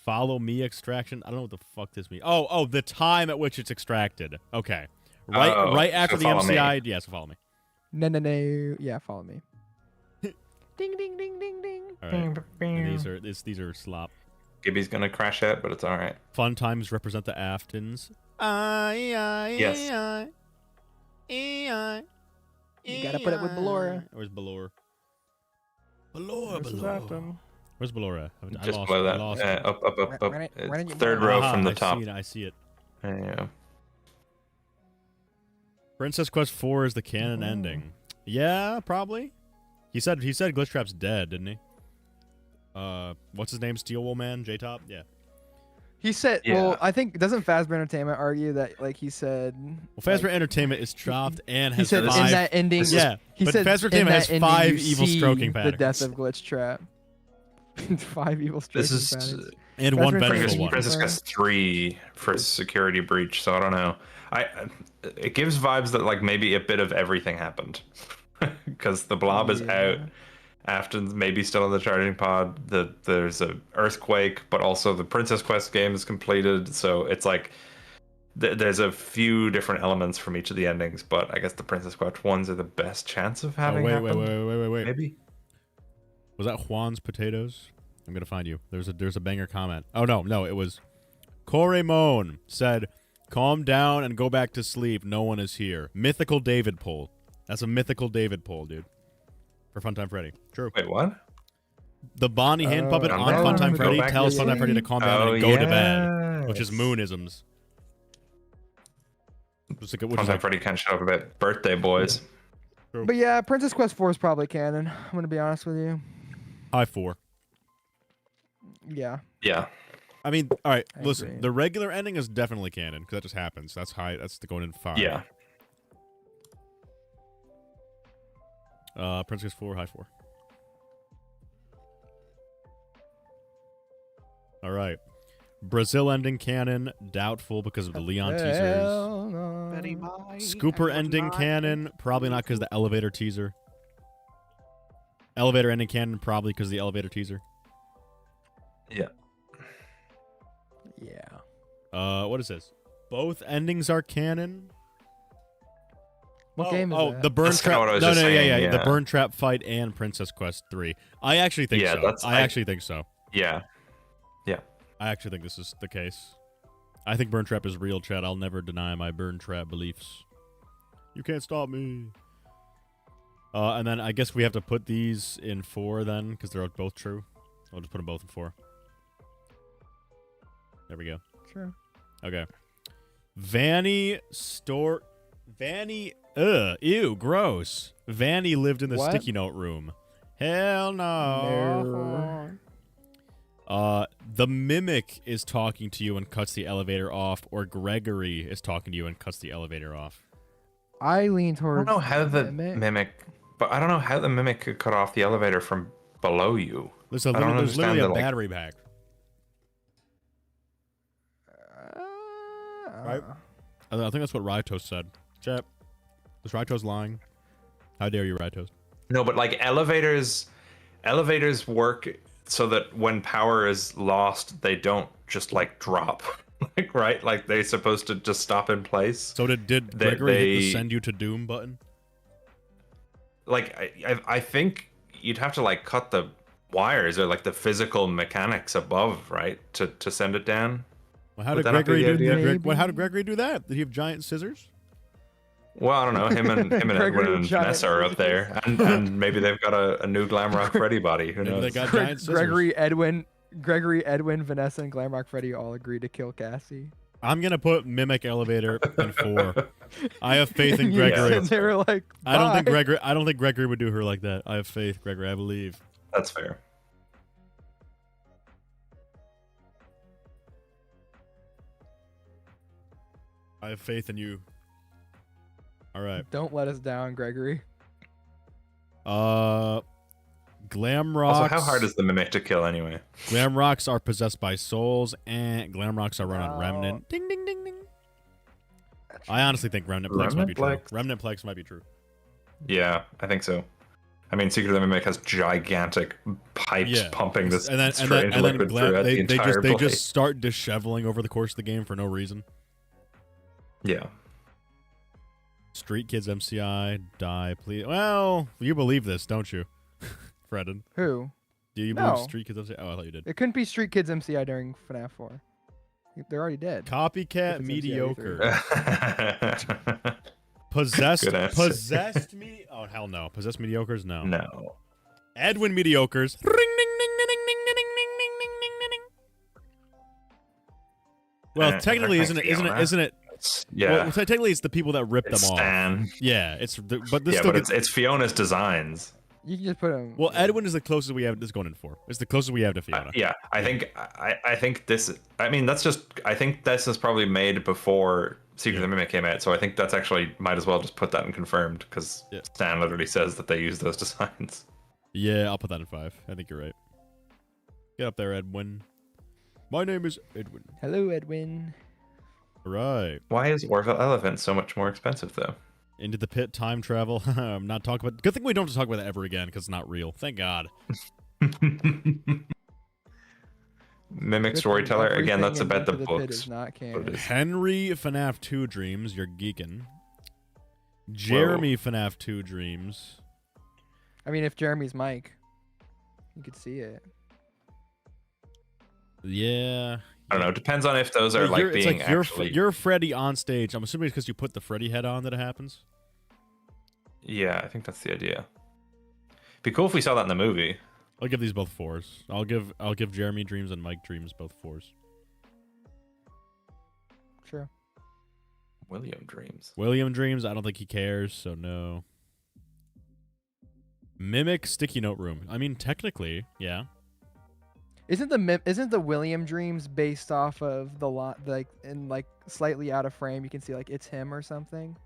Follow me extraction. I don't know what the fuck this means. Oh, the time at which it's extracted. Okay. Right after so the follow me. MCI. Yeah, so follow me. No. Yeah, follow me. Ding, ding, ding, ding, ding. All right. And these are slop. Gibby's gonna crash out, but it's all right. Fun times represent the Aftons. Yes. You gotta put it with Ballora. Where's Ballora? Ballora. This is Afton. Where's Ballora? I Just lost, below I that. lost Up. Run it, It's run it, you third better. row Aha, from the I top. See it, I see it. Yeah. Princess Quest 4 is the canon ending. Yeah, probably. He said Glitchtrap's dead, didn't he? What's his name? Steel Wool Man? J-Top? Yeah. He said, Yeah. well, I think, doesn't Fazbear Entertainment argue that, like, he said... Well, Fazbear Entertainment is chopped and He has said five... in that ending... Yeah, he but said Fazbear in Entertainment has that ending 5 you evil see stroking the patterns. death of Glitchtrap. 5 evil stroking This is patterns. And Fazbear one Entertainment vengeful one. Princess Quest 3 for security breach, so I don't know. It gives vibes that like maybe a bit of everything happened. Because the blob is out. Afton's maybe still in the charging pod. There's a earthquake, but also the Princess Quest game is completed. So it's like there's a few different elements from each of the endings. But I guess the Princess Quest ones are the best chance of having. Wait. Maybe. Was that Juan's Potatoes? I'm gonna find you. There's a banger comment. Oh no, it was Coremon said, "Calm down and go back to sleep. No one is here." Mythical David poll. That's a mythical David poll, dude. For Funtime Freddy. True. Wait, what? The Bonnie hand puppet calm on down, Funtime go Freddy back to tells Funtime Freddy to calm down and go to bed, which is Moonisms. Which is Funtime Freddy can't show up about birthday boys. But yeah, Princess Quest 4 is probably canon. I'm gonna be honest with you. high 4. Yeah. Yeah. I mean, all right. I Listen, agree. the regular ending is definitely canon because that just happens. That's high. That's the going in 5. Yeah. Princess 4, high 4. All right. Brazil ending canon, doubtful because of the Leon teasers. Hell no. Betty Bye. Scooper ending canon, probably not because the elevator teaser. Elevator ending canon, probably because the elevator teaser. Yeah. Yeah. What is this? Both endings are canon. What game is that? the burn That's kinda trap. what I was No, just saying, yeah. The yeah. burn trap fight and Princess Quest 3. I actually think Yeah, so. that's- I I- actually think so. Yeah. I actually think this is the case. I think burn trap is real, Chad. I'll never deny my burn trap beliefs. You can't stop me. And then I guess we have to put these in 4 then, because they're both true. I'll just put them both in 4. There we go. Sure. Okay. Vanny, ew, gross. Vanny lived in the What? sticky note room. Hell no. the Mimic is talking to you and cuts the elevator off, or Gregory is talking to you and cuts the elevator off. I lean I towards. don't know how the Mimic. mimic, but I don't know how the mimic could cut off the elevator from below you. There's I don't literally understand a the, like- battery pack. Right? I think that's what Rytos said. Chat. Is Rytos lying? How dare you, Rytos? No, but like elevators work so that when power is lost, they don't just like drop. Like, right? Like they're supposed to just stop in place. So did Gregory hit the send you to doom button? Like I think you'd have to like cut the wires or like the physical mechanics above, right? To send it down. Well, how Would did that not be Gregory the do? idea? How did Gregory do that? Did he have giant scissors? Well, I don't know. Him and Gregory Edwin and giant Vanessa are up there, and maybe they've got a new Glamrock Freddy body. Who Maybe knows? they got giant scissors. Gregory, Edwin, Vanessa, and Glamrock Freddy all agreed to kill Cassie. I'm gonna put Mimic Elevator in 4. I have faith in Yes, Gregory. and they were like, I don't think "Bye." I don't think Gregory would do her like that. I have faith, Gregory. I believe. That's fair. I have faith in you. All right. Don't let us down, Gregory. Glamrocks. Also, how hard is the mimic to kill anyway? Glamrocks are possessed by souls, and Glamrocks are run on Wow. Remnant. Ding, ding, ding, ding. I honestly think Remnant Plex might be true. Remnant Plex? Remnant Plex might be true. Yeah, I think so. I mean, Secret of the Mimic has gigantic pipes Yeah. pumping this And then strange liquid throughout the entire they place. just start disheveling over the course of the game for no reason. Yeah. Street Kids MCI die, please. Well, you believe this, don't you, Fredden? Who? Do you No. believe Street Kids MCI? Oh, I thought you did. It couldn't be Street Kids MCI during FNAF 4. They're already dead. Copycat If it's mediocre. MCI Possessed Good answer. possessed me. Oh hell no. Possessed mediocres? No. No. Edwin mediocres. Ring ding ding ding ding ding ding ding ding ding ding ding. Well, technically, isn't it? Yeah. Well, technically, it's the people that ripped It's them off. Stan. Yeah, but this Yeah, still but gets. it's Fiona's designs. You can just put him. Well, Edwin is the closest we have. This is going in 4. It's the closest we have to Fiona. Yeah, I think this. I mean, that's just. I think this is probably made before Secret of the Mimic came out, so I think that's actually might as well just put that in confirmed because Stan literally says that they use those designs. Yeah, I'll put that in 5. I think you're right. Get up there, Edwin. My name is Edwin. Hello, Edwin. Right. Why is Orville Elephant so much more expensive though? Into the pit, time travel. I'm not talking about. Good thing we don't have to talk about that ever again because it's not real. Thank God. Mimic Good storyteller thing again. That's everything about the in Into Pit books. is not What canon. it is. Henry FNAF 2 Dreams. You're geeking. Jeremy FNAF 2 Dreams. I mean, if Jeremy's Mike, you could see it. Yeah. I don't know. It depends on if those are like It's being like you're, actually. you're Freddy on stage. I'm assuming it's because you put the Freddy head on that it happens. Yeah, I think that's the idea. Be cool if we saw that in the movie. I'll give these both 4s. I'll give Jeremy Dreams and Mike Dreams both 4s. Sure. William Dreams. William Dreams, I don't think he cares, so no. Mimic Sticky Note Room. I mean, technically, yeah. Isn't the William Dreams based off of the lot like in like slightly out of frame? You can see like it's him or something.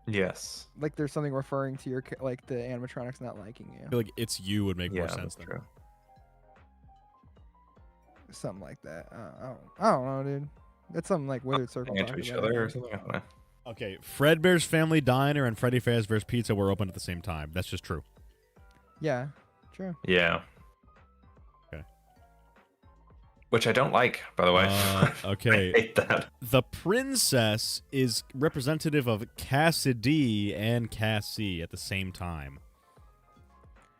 Yes. Like there's something referring to your like the animatronics not liking I you. feel like It's You would make Yeah, more sense that's then. true. Something like that. I don't know, dude. That's something like Withered Circle. Into talked each about, I other or think. something. I don't know. Okay, Fredbear's Family Diner and Freddy Fazbear's Pizza were open at the same time. That's just true. Yeah, true. Yeah. Okay. Which I don't like, by the way. Okay. I hate that. The princess is representative of Cassidy and Cassie at the same time.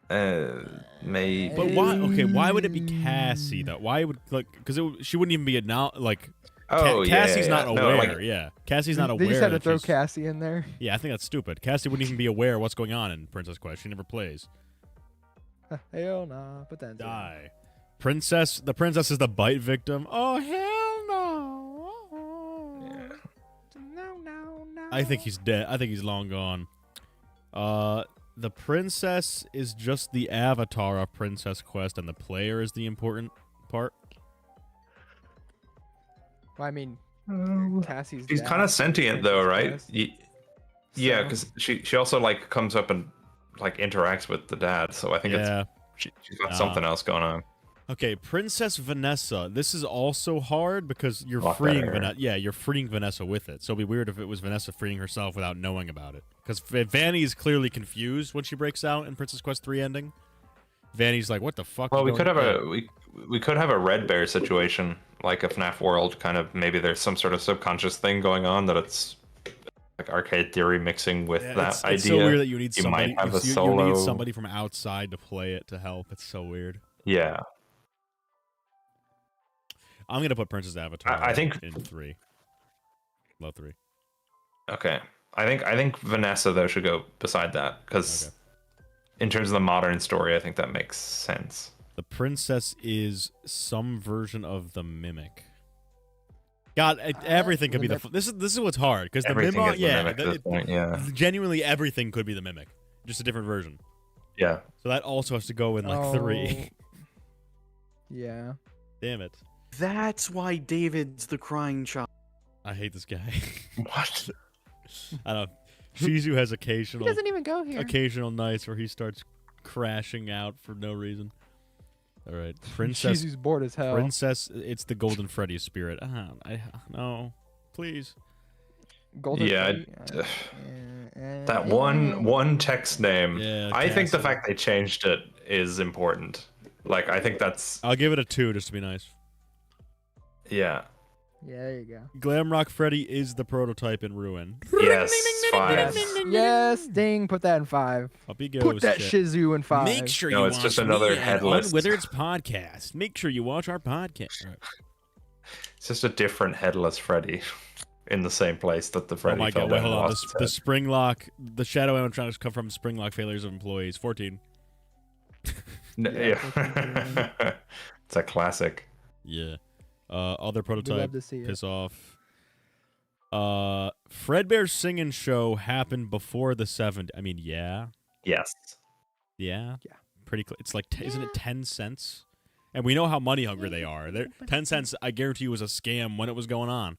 Maybe. But why? Okay, why would it be Cassie though? Why would because she wouldn't even be like. Oh, yeah. Cassie's not No, aware. like, yeah, Cassie's not aware. They just had to that throw she's- Cassie in there. Yeah, I think that's stupid. Cassie wouldn't even be aware what's going on in Princess Quest. She never plays. Hell nah, but then Die. Princess. The princess is the bite victim. Oh hell no. No. I think he's dead. I think he's long gone. The princess is just the avatar of Princess Quest, and the player is the important part. Well, I mean, Cassie's. She's dad kind of is sentient though, right? Princess Quest, Yeah, so- because she also like comes up and like interacts with the dad. So I think Yeah. she's got something else going on. Okay, Princess Vanessa. This is also hard because you're Lot freeing better. Vanessa. Yeah, you're freeing Vanessa with it. So it'd be weird if it was Vanessa freeing herself without knowing about it. Because Vanny is clearly confused when she breaks out in Princess Quest 3 ending. Vanny's like, "What the fuck?" Well, is we going could have on?" we could have a Red Bear situation, like a FNAF world. Kind of maybe there's some sort of subconscious thing going on that it's like arcade theory mixing with Yeah, that it's idea. so weird that you need You somebody. might have a you solo. need somebody from outside to play it to help. It's so weird. Yeah. I'm gonna put Princess Avatar. I think- in 3. Low 3. Okay. I think Vanessa though should go beside that because Okay. in terms of the modern story, I think that makes sense. The princess is some version of the mimic. God, everything could be the. This is what's hard because the Everything mimic. is the Yeah, mimic at this point, yeah. Genuinely, everything could be the mimic, just a different version. Yeah. So that also has to go in like 3. Yeah. Damn it! That's why David's the crying child. I hate this guy. What? I don't. Shizu has He occasional doesn't even go here. nights where he starts crashing out for no reason. All right, princess. She's bored as hell. Princess, it's the Golden Freddy spirit. No, please. Golden Yeah, Freddy? That one text name. Yeah, I think the Cassie. fact they changed it is important. Like I think that's I'll give it a 2 just to be nice. yeah. Yeah, there you go. Glamrock Freddy is the prototype in Ruin. Yes, fine. Yes, ding. Put that in 5. Up he goes. Put that shit. Shizu in 5. Make sure No, you it's watch just another me and headless- Unwithered's podcast. Make sure you watch our podcast. All right. It's just a different headless Freddy in the same place that the Oh Freddy my fell god, wait, down hold and on. lost The its head. Springlock, the Shadow animatronics come from Springlock failures of employees. 14. Yeah. It's a classic. Yeah. Other We'd prototype, love to see it. piss off. Fredbear's singing show happened before the 70s. I mean, yeah. Yes. Yeah. Yeah. Pretty close. It's like, isn't it 10 cents? And we know how money hungry they are. 10 cents, I guarantee you, was a scam when it was going on.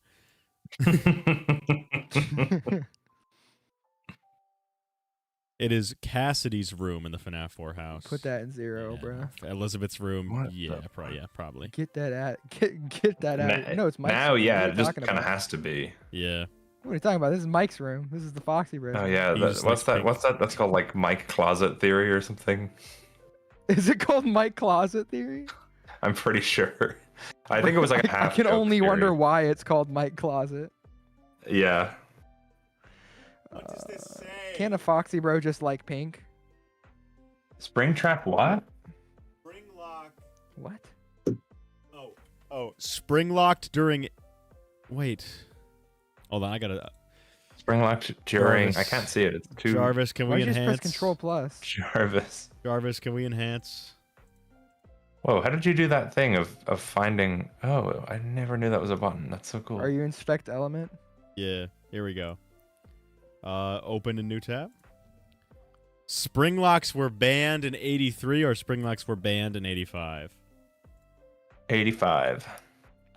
It is Cassidy's room in the FNAF 4 house. Put that in 0, Yeah. bro. Elizabeth's room. What Yeah, the probably. Get that out. Get that out. No, it's Mike's now, room. yeah, What are it you just talking kind of about? has to be. Yeah. What are you talking about? This is Mike's room. This is the Foxy Bros. Oh yeah, He that, just what's likes that? pink. What's that? That's called like Mike Closet theory or something. Is it called Mike Closet Theory? I'm pretty sure. I think it was like a I half. can joke only theory. wonder why it's called Mike Closet. Yeah. What does this say? Can a Foxy Bro just like pink? Springtrap what? Springlock. What? Oh, springlocked during. Wait. Hold on, I gotta. Springlocked during. I Jarvis. can't see it. It's too. Jarvis, can Why we don't you just enhance? press Control Plus? Jarvis. Jarvis, can we enhance? Whoa, how did you do that thing of finding? Oh, I never knew that was a button. That's so cool. Are you inspect element? Yeah, here we go. Open a new tab. Springlocks were banned in 83 or Springlocks were banned in 85? 85.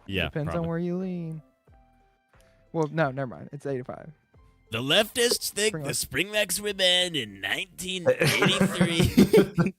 Yeah, Depends probably. on where you lean. Well, no, never mind. It's 85. The leftists think Springlocks. the Springlocks were banned in 1983.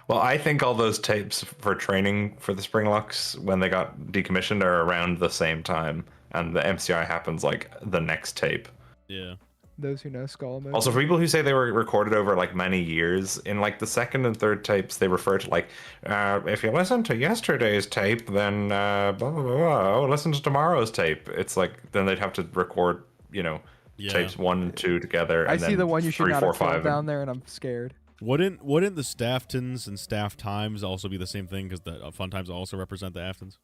Well, I think all those tapes for training for the Springlocks when they got decommissioned are around the same time, and the MCI happens like the next tape. Yeah. Those who know Skull Mode. Also, for people who say they were recorded over like many years, in like the second and third tapes, they refer to like, if you listen to yesterday's tape, then blah, blah, blah, blah. Oh, listen to tomorrow's tape. It's like, then they'd have to record, Yeah. tapes 1 and 2 together. I And see then the one you should 3, not 4, have killed 5. down there, and I'm scared. Wouldn't the Stafftons and Staff Times also be the same thing because the Fun Times also represent the Aftons?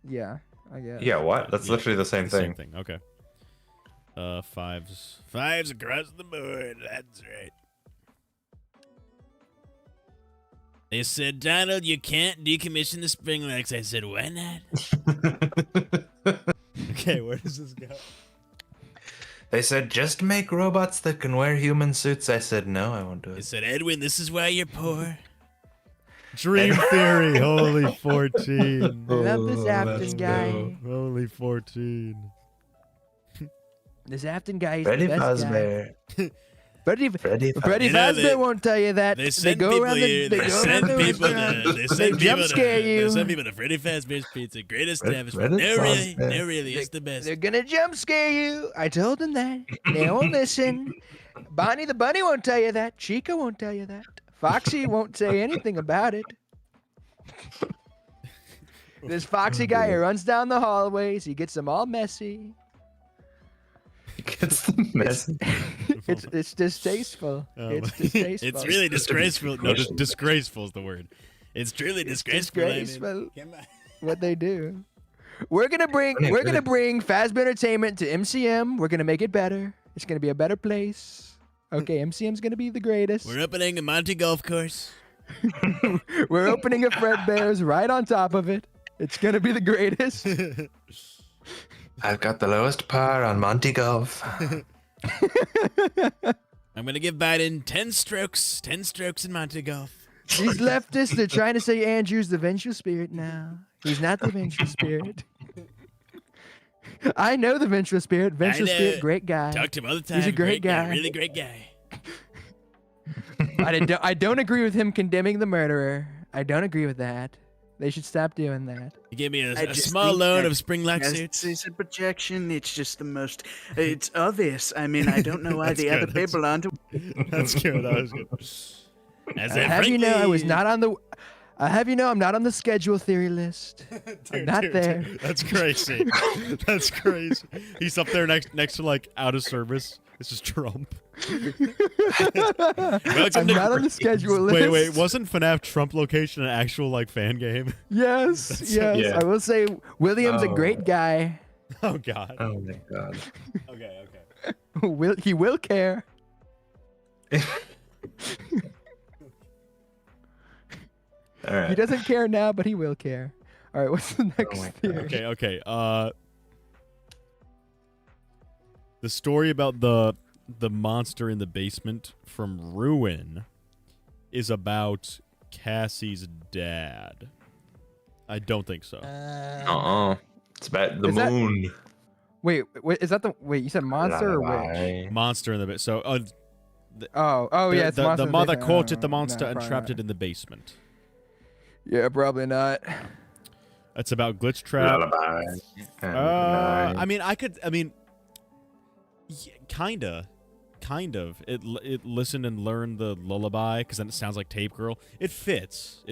Yeah, I guess. Yeah, what? That's Yeah, literally the same thing. Same thing. Okay. Fives across the board. That's right. They said, Donald, you can't decommission the Springlocks. I said, why not? Okay, where does this go? They said, just make robots that can wear human suits. I said, no, I won't do They it. said, Edwin, this is why you're poor. Dream Theory. Holy 14. Love this Oh, Afton let's guy. go. Holy 14. This Afton guy is Freddy the best guy. Fazbear. Freddy Freddy You know, Fazbear they- won't tell you that. They They send go people around here. the, They they go send around the people restaurant. to. They send jump people scare to. you. They send people to Freddy Fazbear's Pizza. Great establishment. Freddy Fazbear. No, really, it's the best. They're gonna jump scare you. I told them that. They won't listen. Bonnie the bunny won't tell you that. Chica won't tell you that. Foxy won't say anything about it. This Foxy guy who runs down the hallways, he gets them all messy. Gets the message. It's distasteful. It's distasteful. It's really disgraceful. No, disgraceful is the word. It's truly disgraceful. I mean. disgraceful Come on. what they do. We're gonna bring Fazbear Entertainment to MCM. We're gonna make it better. It's gonna be a better place. Okay, MCM's gonna be the greatest. We're opening a Monte Golf Course. We're opening a Fredbear's right on top of it. It's gonna be the greatest. I've got the lowest par on Monte Golf. I'm gonna give Biden 10 strokes. 10 strokes in Monte Golf. These leftists, they're trying to say Andrew's the vengeful spirit now. He's not the vengeful spirit. I know the vengeful spirit. Vengeful know. spirit, great guy. Talk to him all the time. He's a great guy. Really great guy. I don't agree with him condemning the murderer. I don't agree with that. They should stop doing that. He gave me I a just small think loan that of spring-lock suits. It's a projection. It's just the most. It's obvious. I mean, I don't know why That's the other good, that's- people aren't. That's good. That was good. As I a have you know, I was frankly- not on the. I have you know, I'm not on the schedule theory list. I'm not there. That's crazy. That's crazy. He's up there next to like out of service. It's just Trump. Welcome I'm to- not on the schedule list. Wait, wasn't FNAF Trump location an actual like fan game? Yes, yes. Yeah. I will say William's a Oh. great guy. Oh God. Oh my god. Okay. He will care. All right. He doesn't care now, but he will care. All right, what's the next my God. theory? Okay. The story about the monster in the basement from Ruin is about Cassie's dad. I don't think so. It's about the Is that- moon. Wait, is that the? Wait, you said monster or witch? Lullaby. Monster in the basement. So Oh, yeah, it's monster the in mother basement. caught Oh, it the monster no, and probably trapped not. it in the basement. Yeah, probably not. It's about glitch trap. Lullaby. I mean, kinda. It listened and learned the lullaby because then it sounds like Tape Girl. It fits.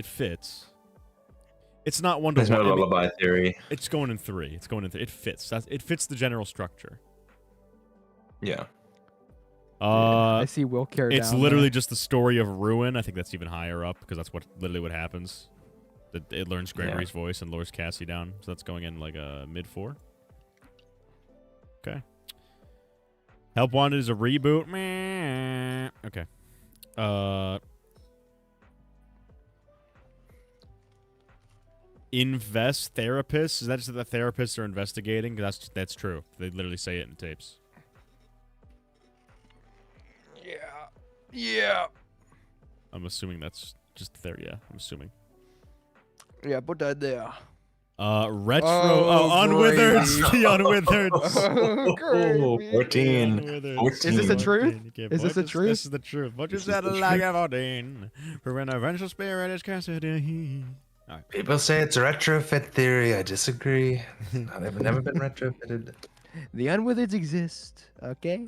It's not one to There's no one. I mean, lullaby theory. it's going in 3. It fits. It fits the general structure. Yeah. I see Will care It's down literally there. just the story of Ruin. I think that's even higher up because that's literally what happens. It learns Gregory's voice and lures Cassie down. So that's going in like a mid 4. Okay. Help Wanted is a reboot. Meh. Okay. Invest therapists. Is that just that the therapists are investigating? That's true. They literally say it in tapes. Yeah. I'm assuming that's just there. Yeah, I'm assuming. Yeah, put that there. Retro. Oh, Unwithered. great. The Unwithered. Oh, great. 14. Unwithered. 14. Is this the truth? Okay, Is this the truth? This is the truth. What you This is said the like truth. a 14. For an eventual spirit is custody. All right. People say it's a retrofit theory. I disagree. They've never been retrofitted. The Unwithered exist, okay?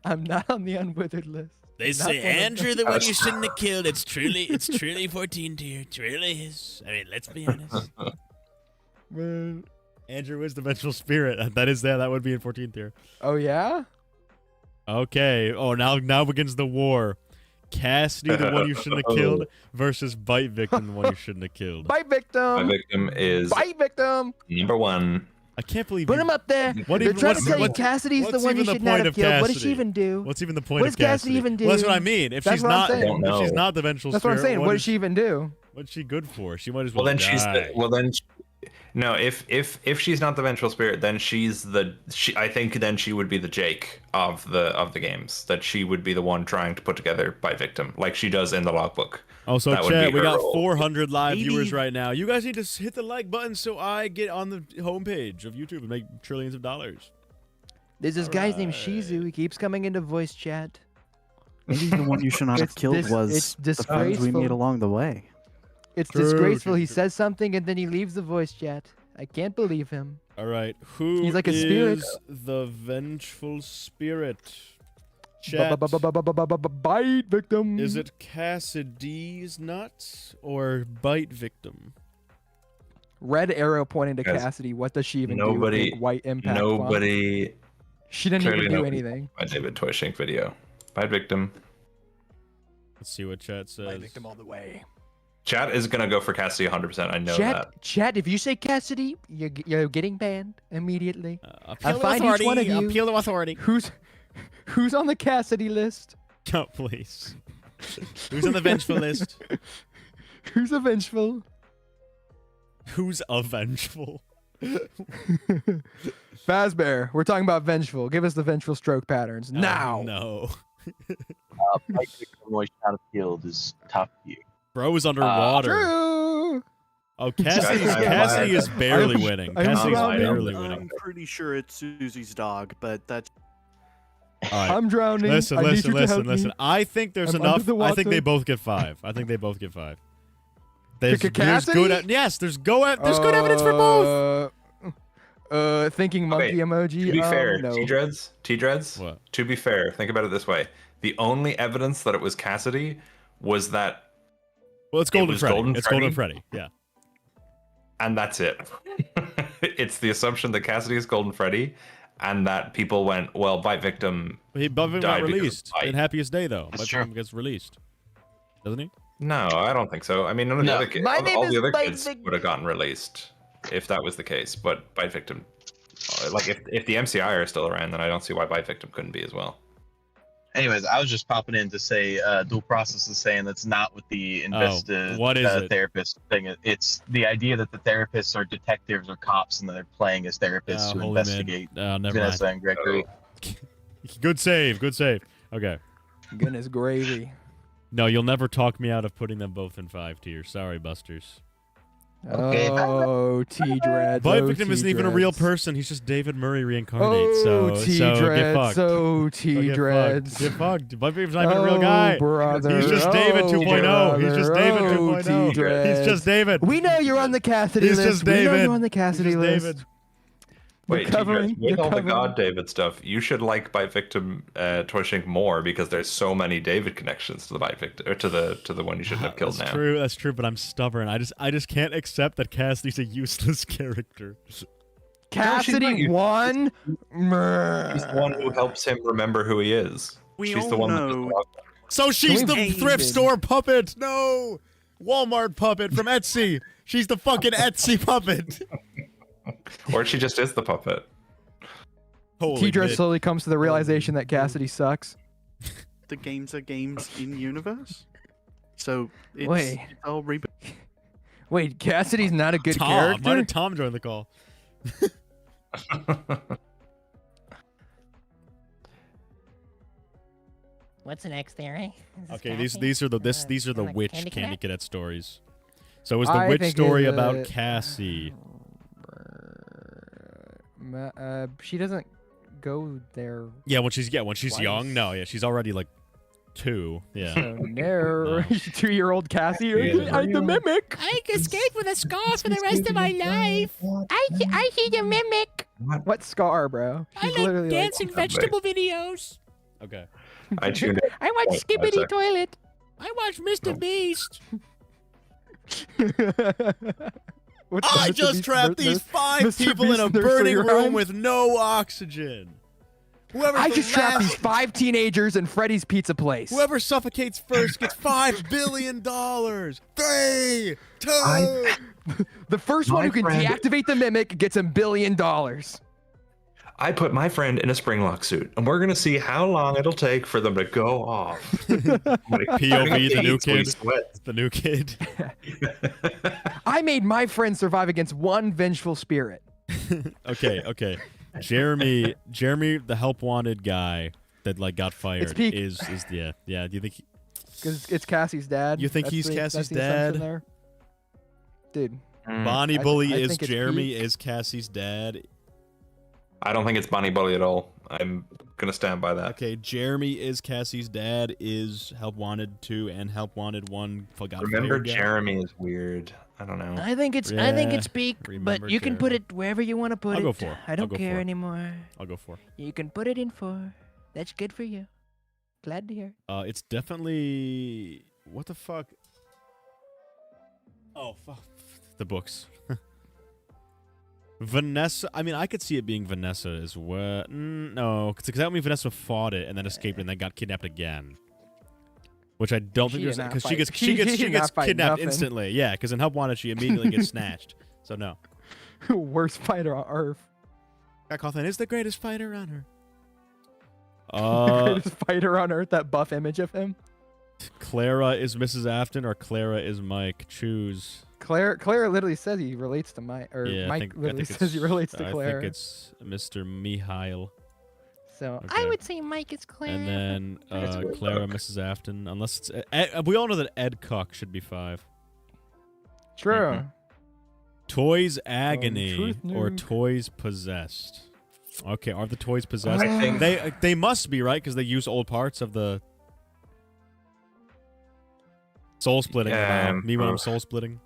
I'm not on the Unwithered list. They Not say one of Andrew, the one you shouldn't have killed. It's truly 14 tier. It really is. I mean, let's be honest. Man. Andrew is the vengeful spirit. That is there. That would be in 14th tier. Oh, yeah? Okay. Oh, now begins the war. Cassidy, the one you shouldn't have killed, versus Bite Victim, the one you shouldn't have killed. Bite My victim! victim is Bite victim! number 1. I can't believe Put you- him up there. What They're even- trying to what's- tell you what's- Cassidy's the what's one you even the should not point have of killed. What does Cassidy? she even do? What's even the point What of does Cassidy Cassidy? even Well, that's what I do? mean. If That's she's what I'm not, saying. I don't if she's know. not the vengeful That's what I'm spirit, saying. What is she even do? What's she good for? She might as Well, well then die. No, if she's not the vengeful spirit, then I think then she would be the Jake of the games. That she would be the one trying to put together by victim, like she does in the logbook. Oh, so That would chat, be we her got role. 400 live Maybe- viewers right now. You guys need to hit the like button so I get on the homepage of YouTube and make trillions of dollars. There's this guy's named Alright. Shizu. He keeps coming into voice chat. Maybe the one you should not have It's killed it's was the friends we made disgraceful. along the way. It's True, disgraceful. true, He true. says something and then he leaves the voice chat. I can't believe him. All right, who He's like a spirit. is the vengeful spirit? Chat. Bite victim. Is it Cassidy's nuts or bite victim? Red arrow pointing to Guys, Cassidy? What does she even nobody- do? Big white impact. font. Nobody. She didn't clearly even do nobody- anything. My David Toyshink video. By victim. Let's see what chat says. Bite victim all the way. Chat is gonna go for Cassidy 100%. I know that. Chat. If you say Cassidy, you're getting banned immediately. Appeal to find each one of you. Appeal to authority. Who's on the Cassidy list? Oh, please. Who's on the vengeful list? Who's a vengeful? Who's a vengeful? Fazbear. We're talking about vengeful. Give us the vengeful stroke patterns now. No. Bite victim was not appealed is top view. Bro is underwater. True. Oh, Guys, Cassidy is barely winning. I'm Cassidy's drowning. barely I'm winning. pretty sure it's Susie's dog, but that's All right. I'm drowning. Listen, I need listen, you to listen, help me. listen. I think there's I'm under enough. the I think they water. both get 5. I think they both get 5. There's good. Cassidy? Yes, there's good evidence for both. Thinking monkey emoji. To be fair, no. T-Dreads. What? To be fair, think about it this way: the only evidence that it was Cassidy was that, Well, it's Golden was Freddy. Golden It's Golden Freddy. Yeah. and that's it. It's the assumption that Cassidy is Golden Freddy, and that people went, well, Bite Victim. He Buffett Died got because of released Bite. in Happiest Day though. That's By the true. time he gets released, doesn't he? No, I don't think so. I mean, none of the No. other kids, My name all is the other Bite kids Vic- would have gotten released if that was the case. But Bite Victim, like if the MCI are still around, then I don't see why Bite Victim couldn't be as well. Anyways, I was just popping in to say dual process is saying that's not what the what is it? therapist thing is. It's the idea that the therapists are detectives or cops and that they're playing as therapists to Holy man. investigate. Never Vanessa mind. and Gregory. Good save. Good save. Okay. Goodness gravy. No, you'll never talk me out of putting them both in 5 tiers. Sorry, Busters. Okay. Oh, T-Dreads. Bite oh, Victim isn't even a real T-Dreads. person. He's just David Murray reincarnate. Oh, so get T-Dreads. fucked. Oh, So get fucked. T-Dreads. Get fucked. Bite Victim's not even a real guy. Brother. He's just David Oh, 2.0. He's just David brother. 2.0. He's T-Dreads. just David. We know you're on the Cassidy He's list. just We know David. you're on the Cassidy He's just list. David. You're Wait, covering. T-Dreads, with You're all the covering. God David stuff, you should like Bite Victim Torchink more because there's so many David connections to the Bite Victim or to the one you should have killed That's now. true. That's true. But I'm stubborn. I just can't accept that Cassidy's a useless character. Cassidy not. won. She's the one who helps him remember who he is. We She's all the one know. So she's the we- thrift David. store puppet. No, Walmart puppet from Etsy. She's the fucking Etsy puppet. Or she just is the puppet. Holy T-Dread shit. slowly comes to the realization that Cassidy sucks. The games are games in universe. So it's, Wait. it's all reboot. Wait, Cassidy's not a good Tom. Why character? did Tom join the call? What's the next theory? Is this Okay, Cassie? these are the like witch Candy Candy Cadet? Cadet stories. So it was the I witch think story it's, about Cassie. She doesn't go there. Yeah, when she's Twice. young. No, yeah, she's already like 2. Yeah. So no, 2-year-old Cassie. Yeah. I'm the mimic. I can skate with a scar for the rest of my life. I see the mimic. What scar, bro? I She's like literally dancing vegetable videos. Okay. I tuned in. I watch Wait, Skibbity one sec. Toilet. I watch Mr. Beast. What's the I Mr. just Beast trapped nurse- these 5 Mr. people in a Beast nursery burning room rhyme? with no oxygen. Whoever's I the just trapped last- these 5 teenagers in Freddy's Pizza Place. Whoever suffocates first gets $5 billion. 3, 2. The first one My who can friend- deactivate the mimic gets $1 billion. I put my friend in a springlock suit, and we're gonna see how long it'll take for them to go off. POV, the new kid. Sweat. The new kid. I I made my friend survive against one vengeful spirit. Okay. Jeremy, the help wanted guy that like got fired peak. is yeah. Do you think Because it's Cassie's dad. You think That's he's Cassie's that's the assumption dad? there. Dude. Bonnie Bully I is think it's Jeremy peak. is Cassie's dad? I don't think it's Bunny Bully at all. I'm gonna stand by that. Okay, Jeremy is Cassie's dad. Is Help Wanted 2 and Help Wanted 1 got Remember, fired guy? Jeremy is weird. I don't know. I think it's peak, remember but you can put it wherever you want to put I'll it. go 4. I I'll don't go care 4. anymore. I'll go 4. You can put it in 4. That's good for you. Glad to hear. It's definitely what the fuck. Oh fuck, the books. Vanessa. I mean, I could see it being Vanessa as well. No, because that would mean Vanessa fought it and then escaped and then got kidnapped again. Which I don't think did not because fight- she gets did not fight kidnapped nothing. instantly. Yeah, because in Help Wanted she immediately gets snatched. So no. Worst fighter on Earth. Cawthon is the greatest fighter on her. Greatest fighter on Earth. That buff image of him. Clara is Mrs. Afton or Clara is Mike. Choose. Clara literally says he relates to Mike, or Yeah, Mike literally says he relates to Clara. I think it's Mr. Mihail. So Okay. I would say Mike is Claire. And then It's a Clara, Cook. Mrs. Afton. Unless it's we all know that Ed Cook should be 5. true. Mhm. Toys Agony Truth or Nuke. Toys Possessed. Okay, are the toys possessed? I think They must be, right? Because they use old parts of the soul splitting. Me when I'm soul splitting.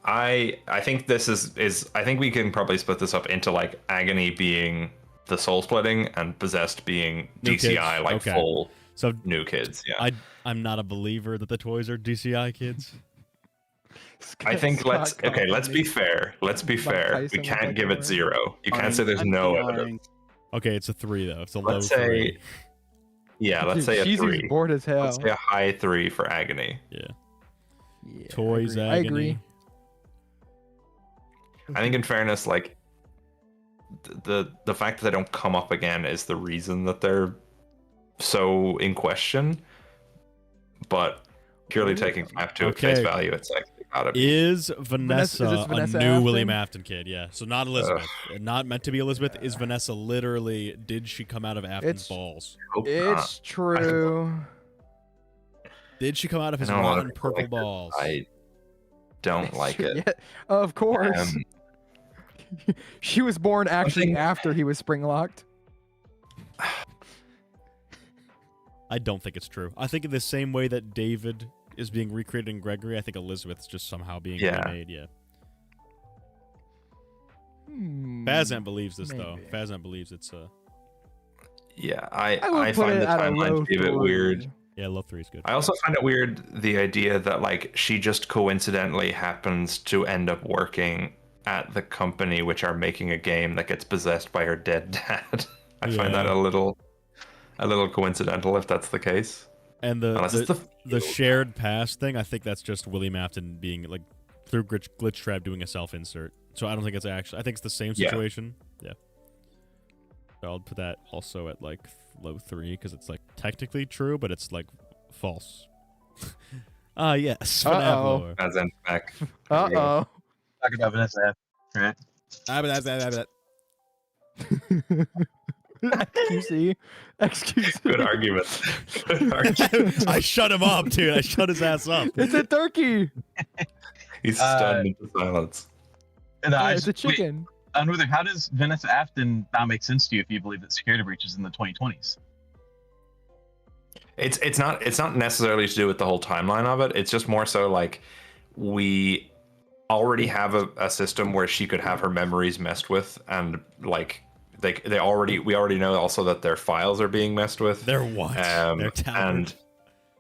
I think this is I think we can probably split this up into like Agony being the soul splitting and Possessed being New DCI, kids. like Okay. full So new kids. Yeah. I'm not a believer that the toys are DCI kids. I think let's Scott let's be Cawthon. fair. Let's be Mike fair. Tyson We with can't that give it camera. 0. You can't say there's I'm no lying. evidence. Okay, it's a 3 though. It's a low Let's say 3. yeah, let's Dude, say a Cheesy's 3. bored as hell. Let's say a high 3 for Agony. Yeah. Yeah, Toys I Agony. agree. I think in fairness, like the fact that they don't come up again is the reason that they're so in question. But purely taking FNAF 2 at face Okay. value, it's like gotta be. Is Vanessa, is this Vanessa a new Afton? William Afton kid? Yeah. So not Elizabeth. Not meant to be Elizabeth. Is Vanessa literally, did she come out of Afton's It's- balls? Hope not. It's true. Did she come out of his I know a lot of rotten people purple like this. balls? I don't like it. Yeah, of course. Um, She was born actually Something- after he was spring locked. I don't think it's true. I think in the same way that David is being recreated in Gregory, I think Elizabeth's just somehow being Yeah. remade. Yeah. Fazan believes this though. maybe. Fazan believes it's yeah, I I would put find it the at a low timeline to be a bit 3. weird. yeah, low 3 is good. I also find it weird the idea that like she just coincidentally happens to end up working at the company which are making a game that gets possessed by her dead dad. I find that Yeah. a little coincidental if that's the case. And Unless it's the shared past thing, I think that's just William Afton being like through Glitch Trap doing a self insert. So I don't think it's actually. I think it's the same Yeah. situation. Yeah. So I'll put that also at like low 3 because it's like technically true, but it's like false. Yes. FNAF Uh-oh. lore. As in back. Uh Talk about Vanessa, right? XQC. XQC. Good argument. Good argument. I shut him up, dude. I shut his ass up. It's a turkey. He's stunned into silence. And Yeah, I it's a just- wait, chicken. Unwither, how does Vanessa Afton not make sense to you if you believe that security breaches in the 2020s? It's not necessarily to do with the whole timeline of it. It's just more so like we already have a system where she could have her memories messed with, and like we already know also that their files are being messed with. They're what? They're tampered. And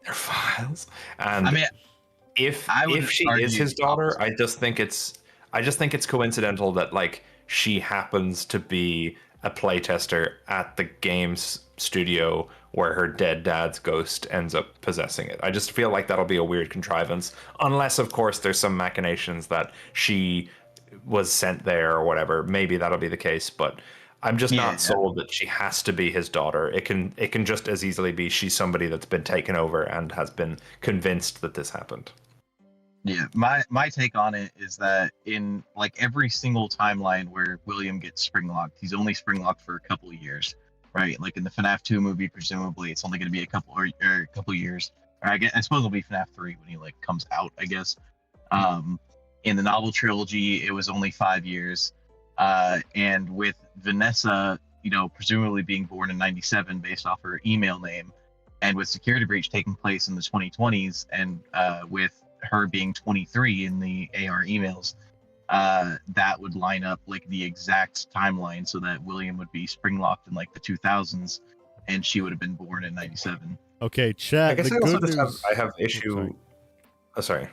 their files. And I mean, if I would she argue is his the daughter, opposite. I just think it's coincidental that like she happens to be a playtester at the games studio where her dead dad's ghost ends up possessing it. I just feel like that'll be a weird contrivance, unless of course there's some machinations that she was sent there or whatever. Maybe that'll be the case, but I'm just Yeah. not sold that she has to be his daughter. It can just as easily be she's somebody that's been taken over and has been convinced that this happened. Yeah, my take on it is that in like every single timeline where William gets springlocked, he's only springlocked for a couple of years, right? Like in the FNAF 2 movie, presumably it's only going to be a couple or a couple years. Or I suppose it'll be FNAF 3 when he like comes out, I guess. In the novel trilogy, it was only 5 years. And with Vanessa, you know, presumably being born in '97 based off her email name, and with Security Breach taking place in the 2020s, and with her being 23 in the AR emails, that would line up like the exact timeline so that William would be springlocked in like the 2000s, and she would have been born in '97. Okay, chat. I guess The I also good just news. have issue. sorry. Oh, sorry.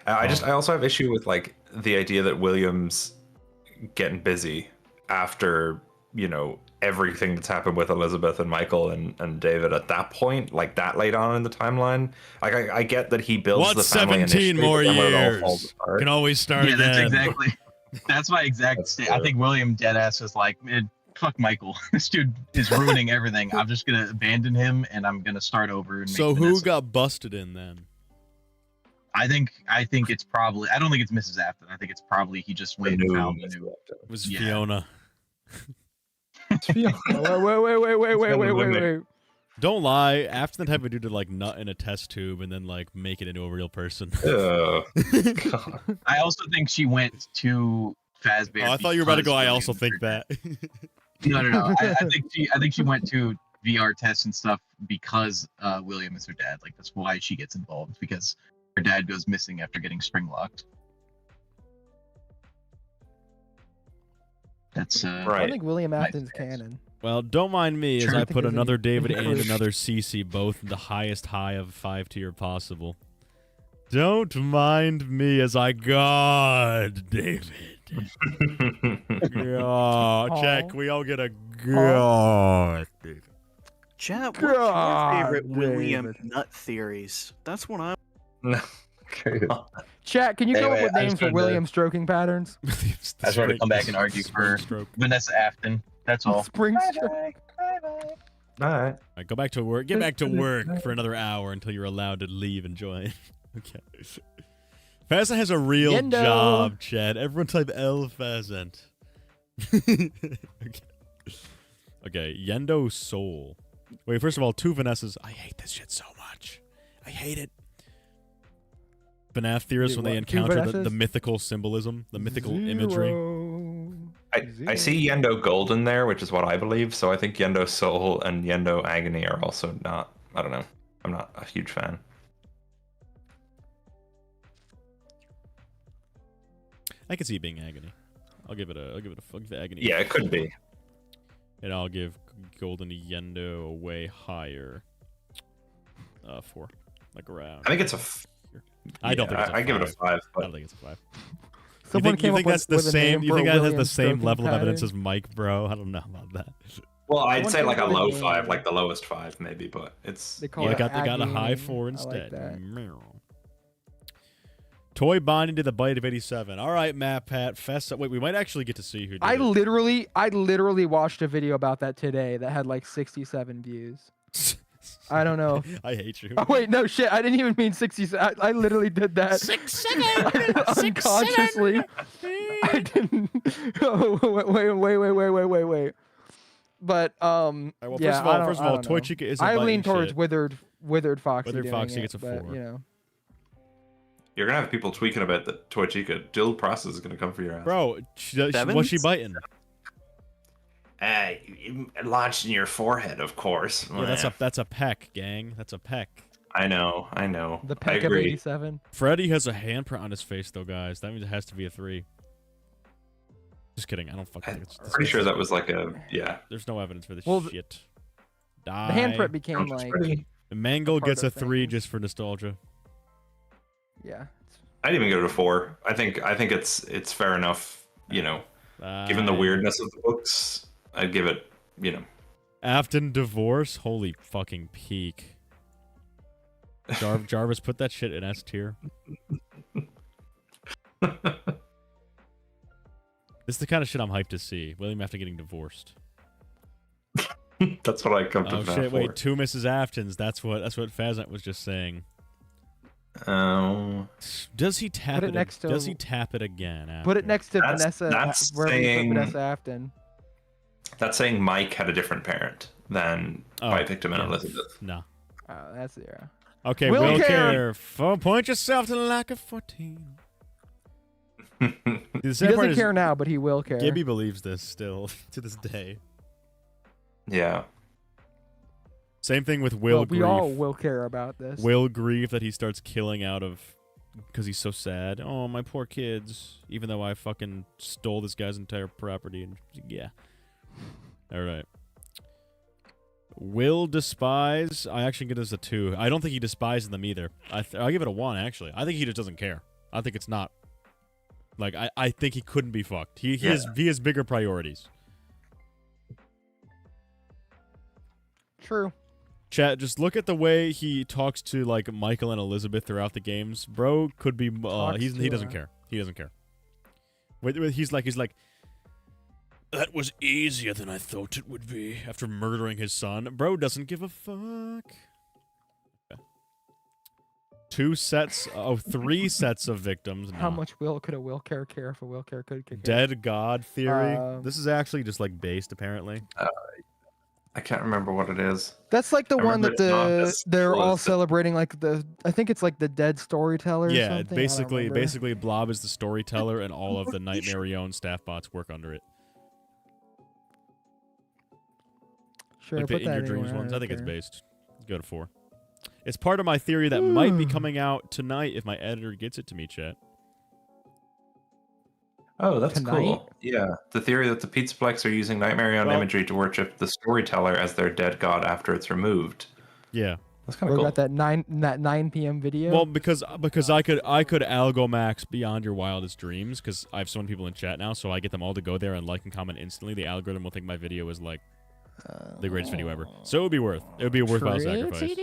I also have issue with like the idea that William's getting busy after, you know, everything that's happened with Elizabeth and Michael and David at that point, like that late on in the timeline. Like I get that he builds What's the family 17 initially, more but then when it all falls years? apart- Can always start Yeah, again. that's my exact That's state. I true. think William deadass is like, man, fuck Michael. This dude is ruining everything. I'm just gonna abandon him and I'm gonna start over. And So make who Vanessa. got busted in then? I think it's probably. I don't think it's Mrs. Afton. I think it's probably he just went and new found a Mr. new. Upton. It was Yeah. Fiona. Wait. Don't lie. After the type of dude to like nut in a test tube and then like make it into a real person. Oh, God. I also think she went to Fazbear. Oh, I thought you were about to go. because I also William think that. No. I think she went to VR tests and stuff because William is her dad. Like that's why she gets involved, because her dad goes missing after getting springlocked. That's I Right. think William Nice Afton's guess. canon. Well, don't mind me as Sure. I I think put there's another an David and inclusion. another CC both in the highest high of 5 tier possible. Don't mind me as I God, David. God, check. We all get a God, David. Chat, what's your favorite God, William David. nut theories? That's what I'm. No. Chat, can you come up Anyway, with I names just for wanted to- William stroking patterns? I just wanted to come back and argue for Stroke. Vanessa Afton. That's all. Spring stroke. All right. All right, go back to work. Get back to work for another hour until you're allowed to leave and join. Okay. Pheasant has a real Yendo. job, Chad. Everyone type L Pheasant. Okay. Okay, Yendo Soul. Wait, first of all, 2 Vanessas. I hate this shit so much. I hate it. FNAF theorists, Wait, when they what? 2 encounter the Vanessas? mythical symbolism, the mythical imagery. I see Yendo Golden there, which is what I believe. So I think Yendo Soul and Yendo Agony are also not. I don't know. I'm not a huge fan. I can see it being agony. I'll give it agony. Yeah, it could be. And I'll give Golden Yendo a way higher. 4. Like around. I think it's a. I don't think it's a I give it a 5. I But don't think it's a 5. Someone you came think up that's with the a same? name You for think a that has William the same stroking level of evidence pattern. as Mike, bro? I don't know about that. well, I'd Someone say came like a up with a low name. 5, like the lowest 5 maybe, but it's. They call Yeah, it they got a high Agony. 4 I instead. like that. Meow. Toy bonding to the bite of 87. All right, Matt, Pat, Fest. Wait, we might actually get to see who did I it. literally watched a video about that today that had like 67 views. I don't know. I hate you. Oh wait, no shit. I didn't even mean 67. I literally did that 6, 7, 6, unconsciously. 7. I didn't. Oh, wait. But All right, well, yeah. first of all, Toy Chica isn't I biting lean towards shit. withered Foxy. Withered doing Foxy it, gets a but, 4. You know. You're gonna have people tweaking about the Toy Chica. Dill process is gonna come for your ass. Bro, what's she Sevens? biting? Launched in your forehead, of course. Yeah, that's a peck, gang. That's a peck. I know. The I peck of agree. 87. Freddy has a handprint on his face, though, guys. That means it has to be a 3. Just kidding. I don't fucking think it's. I'm pretty sure that was like a There's no evidence for this Well, shit. The Die. handprint became Sounds like pretty- Mango part gets a of 3 things. just for nostalgia. yeah. I'd even give it a 4. I think it's fair enough. You know, given the weirdness of the books, I'd give it. You know, Afton divorce. Holy fucking peak. Jarvis, put that shit in S tier. This is the kind of shit I'm hyped to see. William after getting divorced. that's what I come to. Oh FNAF shit! Wait, for. 2 Mrs. Aftons. That's what Fazant was just saying. Oh, Does he tap Put it next to- Does he tap it again? After? Put it next to That's Vanessa. Wherever you saying- put Vanessa Afton. That's saying Mike had a different parent than by Victim and Elizabeth. No. Oh, that's 0. Okay, Will Will Care. Care. Point yourself to the lack of 14. The He sad part doesn't is care now, but he will care. Gibby believes this still to this day. Yeah. Same thing with Will Well, we Grief. all will care about this. Will Grief that he starts killing out of because he's so sad. Oh, my poor kids. Even though I fucking stole this guy's entire property. And yeah. All right. Will Despise. I actually give this a 2. I don't think he despises them either. I'll give it a 1, actually. I think he just doesn't care. I think it's not. Like, I think he couldn't be fucked. He has bigger priorities. True. Chat, just look at the way he talks to like Michael and Elizabeth throughout the games. Bro could be he doesn't care. He doesn't care. He's like that was easier than I thought it would be after murdering his son. Bro doesn't give a fuck. Okay. 3 sets of victims. How Nah. much could a will care if a will care could care? Dead God theory. This is actually just like based apparently. I can't remember what it is. That's like the I one remember that it's not as they're cool all as the- celebrating like I think it's like the dead storyteller. Or Yeah, something. basically Blob is the storyteller and all of the Nightmare Own staff bots work under it. Sure, Like the put In that Your Dreams anywhere, ones. I think it's don't care. based. Go to 4. It's part of my theory that might be coming out tonight if my editor gets it to me, chat. Oh, that's Tonight? cool. Yeah. The theory that the Pizzaplex are using Nightmare on Well- imagery to worship the storyteller as their dead god after it's removed. Yeah. That's kind We of cool. got that 9 p.m. video. Well, because I could algo max beyond your wildest dreams because I have so many people in chat now, so I get them all to go there and like and comment instantly. The algorithm will think my video is like the greatest video ever. So it would be a worthwhile sacrifice.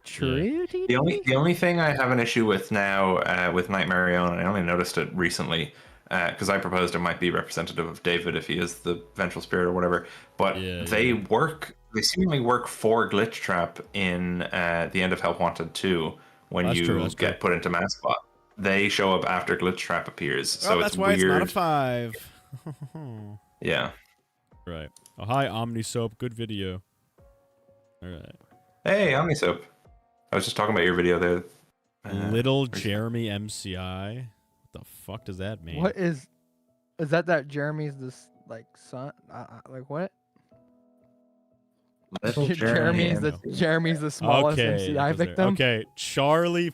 True. The only thing I have an issue with now with Nightmare on, and I only noticed it recently, because I proposed it might be representative of David if he is the vengeful spirit or whatever. But they seemingly work for Glitch Trap in the end of Help Wanted 2 when That's get put into Massbot. They show up after Glitch Trap appears, so that's it's why weird. it's not a 5. Yeah. Right. Oh, hi, Omnisoap. Good video. All right. Hey, Omnisoap. I was just talking about your video there. Little Jeremy MCI. What the fuck does that mean? What is that Jeremy's this like son? Like what? Little Jeremy's the smallest MCI victim. Okay, Charlie.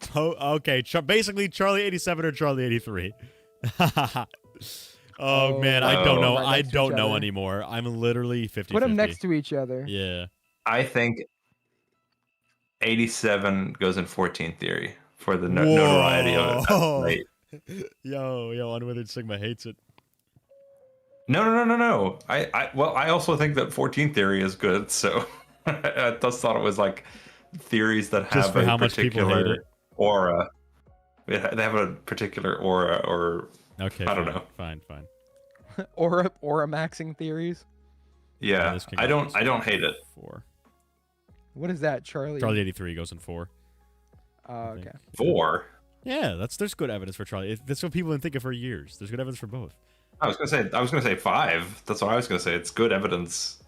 Basically Charlie 87 or Charlie 83. Oh man, I don't know. Right I next to don't each know other. anymore. I'm literally 50. Put them next to each other. Yeah. I think 87 goes in 14 theory for the notoriety of Whoa. it. Yo, Unwithered Sigma hates it. No. I also think that 14 theory is good. So I just thought it was like theories that Just have for a how much people hate particular it. aura. They have a particular aura, or Okay. I don't fine, know. Fine. Aura maxing theories. Yeah, this can I go don't hate it. 4. What is that, Charlie? Charlie 83 goes in 4. Oh, I okay. think. 4. Yeah, there's good evidence for Charlie. That's what people have been thinking for years. There's good evidence for both. I was gonna say 5. That's what I was gonna say. It's good evidence.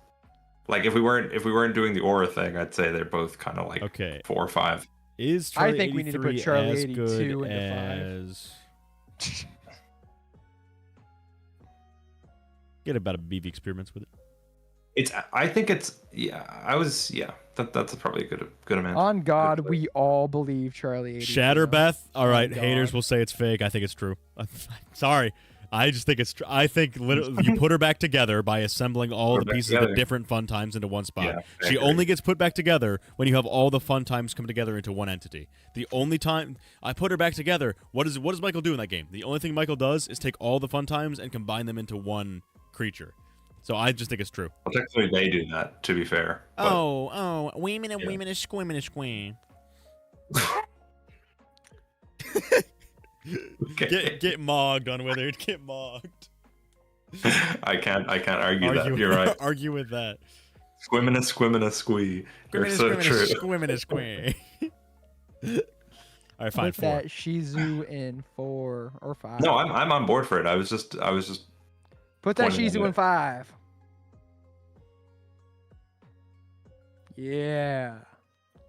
Like if we weren't doing the aura thing, I'd say they're both kind of like 4 or 5. Is I Charlie think we need to put 83 Charlie as 82 good into 5. as... Get about a BV experiments with it. I think it's that's probably a good amount. On God, we all believe Charlie 82. Shatterbeth. All right, God. haters will say it's fake. I think it's true. Sorry. I just think it's true. I think literally you put her back together by assembling all the pieces of the different fun times into one spot. Yeah, I she agree. only gets put back together when you have all the fun times come together into one entity. The only time I put her back together, what does Michael do in that game? The only thing Michael does is take all the fun times and combine them into one creature. So I just think it's true. Well, technically they do that, to be fair. but- Women and Yeah. women and squim. Okay. Get mogged, Unwithered. Get mogged. I can't argue that. You're right. Argue with that. Squimmin' a squee. You're so true. Women and squim. All right, fine. Put 4. that Shizu in 4 or 5. No, I'm on board for it. I was just Put that pointing Shizu at in it. 5. Yeah.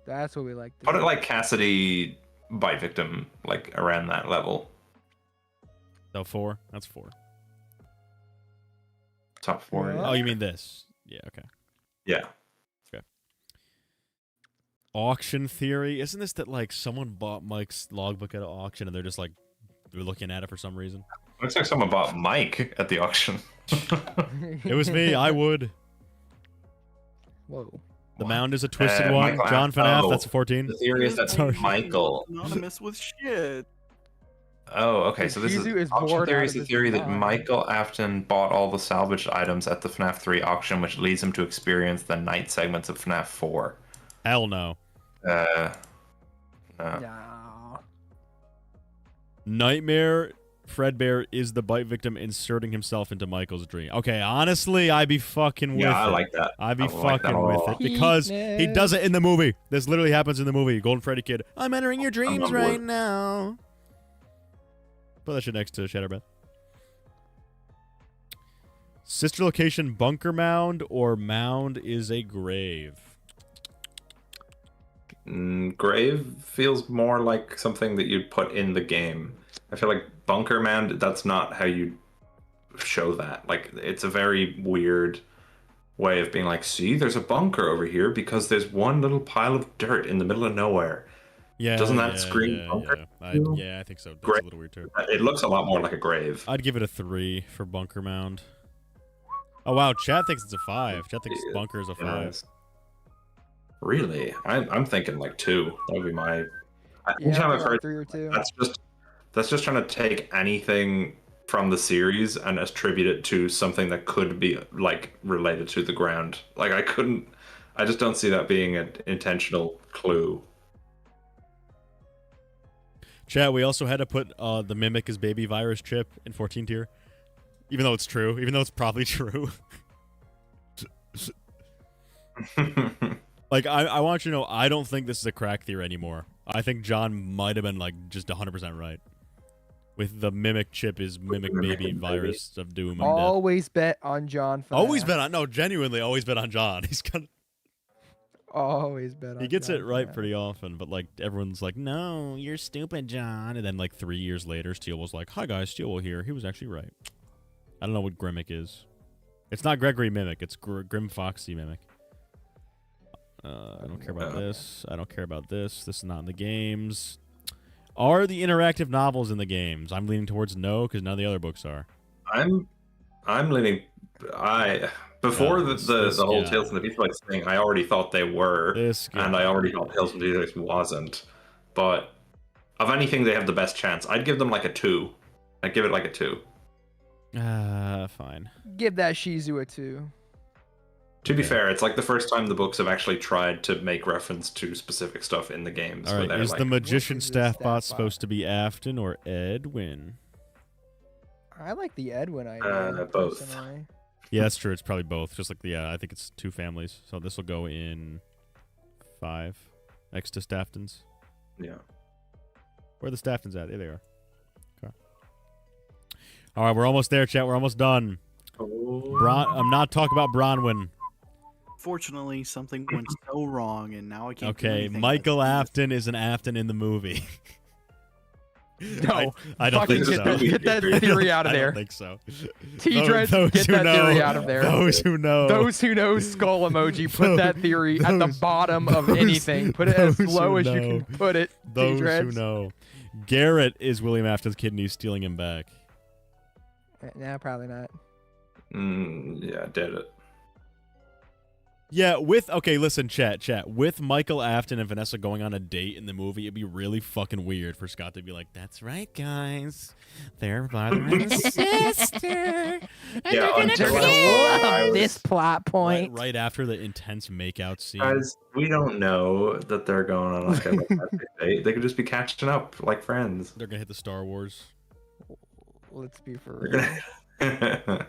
That's what we like to put it see. like Cassidy Bite Victim, like around that level. So 4. That's 4. Top 4. Yeah. Oh, you mean this? Yeah. Okay. Yeah. Auction theory. Isn't this that like someone bought Mike's logbook at an auction and they're just like they're looking at it for some reason? Looks like someone bought Mike at the auction. It was me. I would. Whoa. The mound is a twisted one. Michael John FNAF. oh, That's a 14. The theory is that Sorry. Michael. Anonymous with shit. Oh, okay. So this Shizu is auction bored theory out is of the his theory that mind. Michael Afton bought all the salvaged items at the FNAF 3 auction, which leads him to experience the night segments of FNAF 4. Hell no. No. No. Nightmare Fredbear is the bite victim inserting himself into Michael's dream. Okay, honestly, I'd be fucking with Yeah, I it. like that. I'd be I like that fucking a with lot. it because he does it in the movie. This literally happens in the movie. Golden Freddy Kid. I'm entering your dreams on right board. now. Put that shit next to Shatterbed. Sister location bunker mound or mound is a grave. Grave feels more like something that you'd put in the game. I feel like bunker mound, that's not how you show that. Like, it's a very weird way of being like, see, there's a bunker over here because there's one little pile of dirt in the middle of nowhere. Yeah, Doesn't that yeah, scream yeah, bunker? yeah. I think so. That's Grave. a little weird too. It looks a lot more like a grave. I'd give it a 3 for bunker mound. Oh wow, chat thinks it's a 5. Chat thinks Yeah, bunker is a 5. Really? I'm thinking like 2. That would be my. Yeah, Anytime I've like heard 3 or 2. that's just trying to take anything from the series and attribute it to something that could be like related to the ground. Like I just don't see that being an intentional clue. Chat, we also had to put the Mimic as baby virus chip in 14 tier. Even though it's true. Even though it's probably true. Like, I want you to know, I don't think this is a crack theory anymore. I think John might have been, like, just 100% right. With the Mimic chip is Mimic baby virus of doom and death. Always bet on John. For Always that. bet on, no, genuinely always bet on John. He's got, Always bet on he gets John it right for pretty often, but, like, everyone's like, no, you're stupid, John. And then, like, 3 years later, Steele was like, hi, guys, Steele here. He was actually right. I don't know what Grimmick is. It's not Gregory Mimic. It's Grim Foxy Mimic. I don't care about this. I don't care about this. This is not in the games. Are the interactive novels in the games? I'm leaning towards no, because none of the other books are. I'm leaning. Before this the whole guy. Tales from the Beast Boys thing, I already thought they were, This guy. and I already thought Tales from the Beast Boys wasn't. But of anything, they have the best chance. I'd give them like a 2. I'd give it like a 2. Fine. Give that Shizu a 2. To be fair, it's like the first time the books have actually tried to make reference to specific stuff in the games. All where right, they're is like, the magician What is the staff staff bot bot? supposed to be Afton or Edwin? I like the Edwin idea. Both. personally. Yeah, that's true. It's probably both. Just like I think it's 2 families. So this will go in 5 next to Staftons. Yeah. Where are the Staftons at? There they are. Okay. All right, we're almost there, chat. We're almost done. I'm not talking about Bronwyn. Fortunately, something went so wrong, and now I can't. do Okay, anything Michael that's- Afton is an Afton in the movie. No, I don't fucking think so. get that theory out of I there. don't think so. T-Dreads, Those get who that theory know- out of there. Those who know. Those who know skull emoji, put that theory at the bottom of anything. Put it as those low who as you know. can put it. Those who T-Dreads. know. Garrett is William Afton's kid, and he's stealing him back. Nah, probably not. Yeah, did it. Yeah, listen, chat. With Michael Afton and Vanessa going on a date in the movie, it'd be really fucking weird for Scott to be like, "That's right, guys, they're brother and sister." And Yeah, they're gonna until kiss. I was- This plot point. Right after the intense makeout scene. Guys, we don't know that they're going on like a romantic date. They could just be catching up like friends. They're gonna hit the Star Wars. Let's be for They're real. gonna-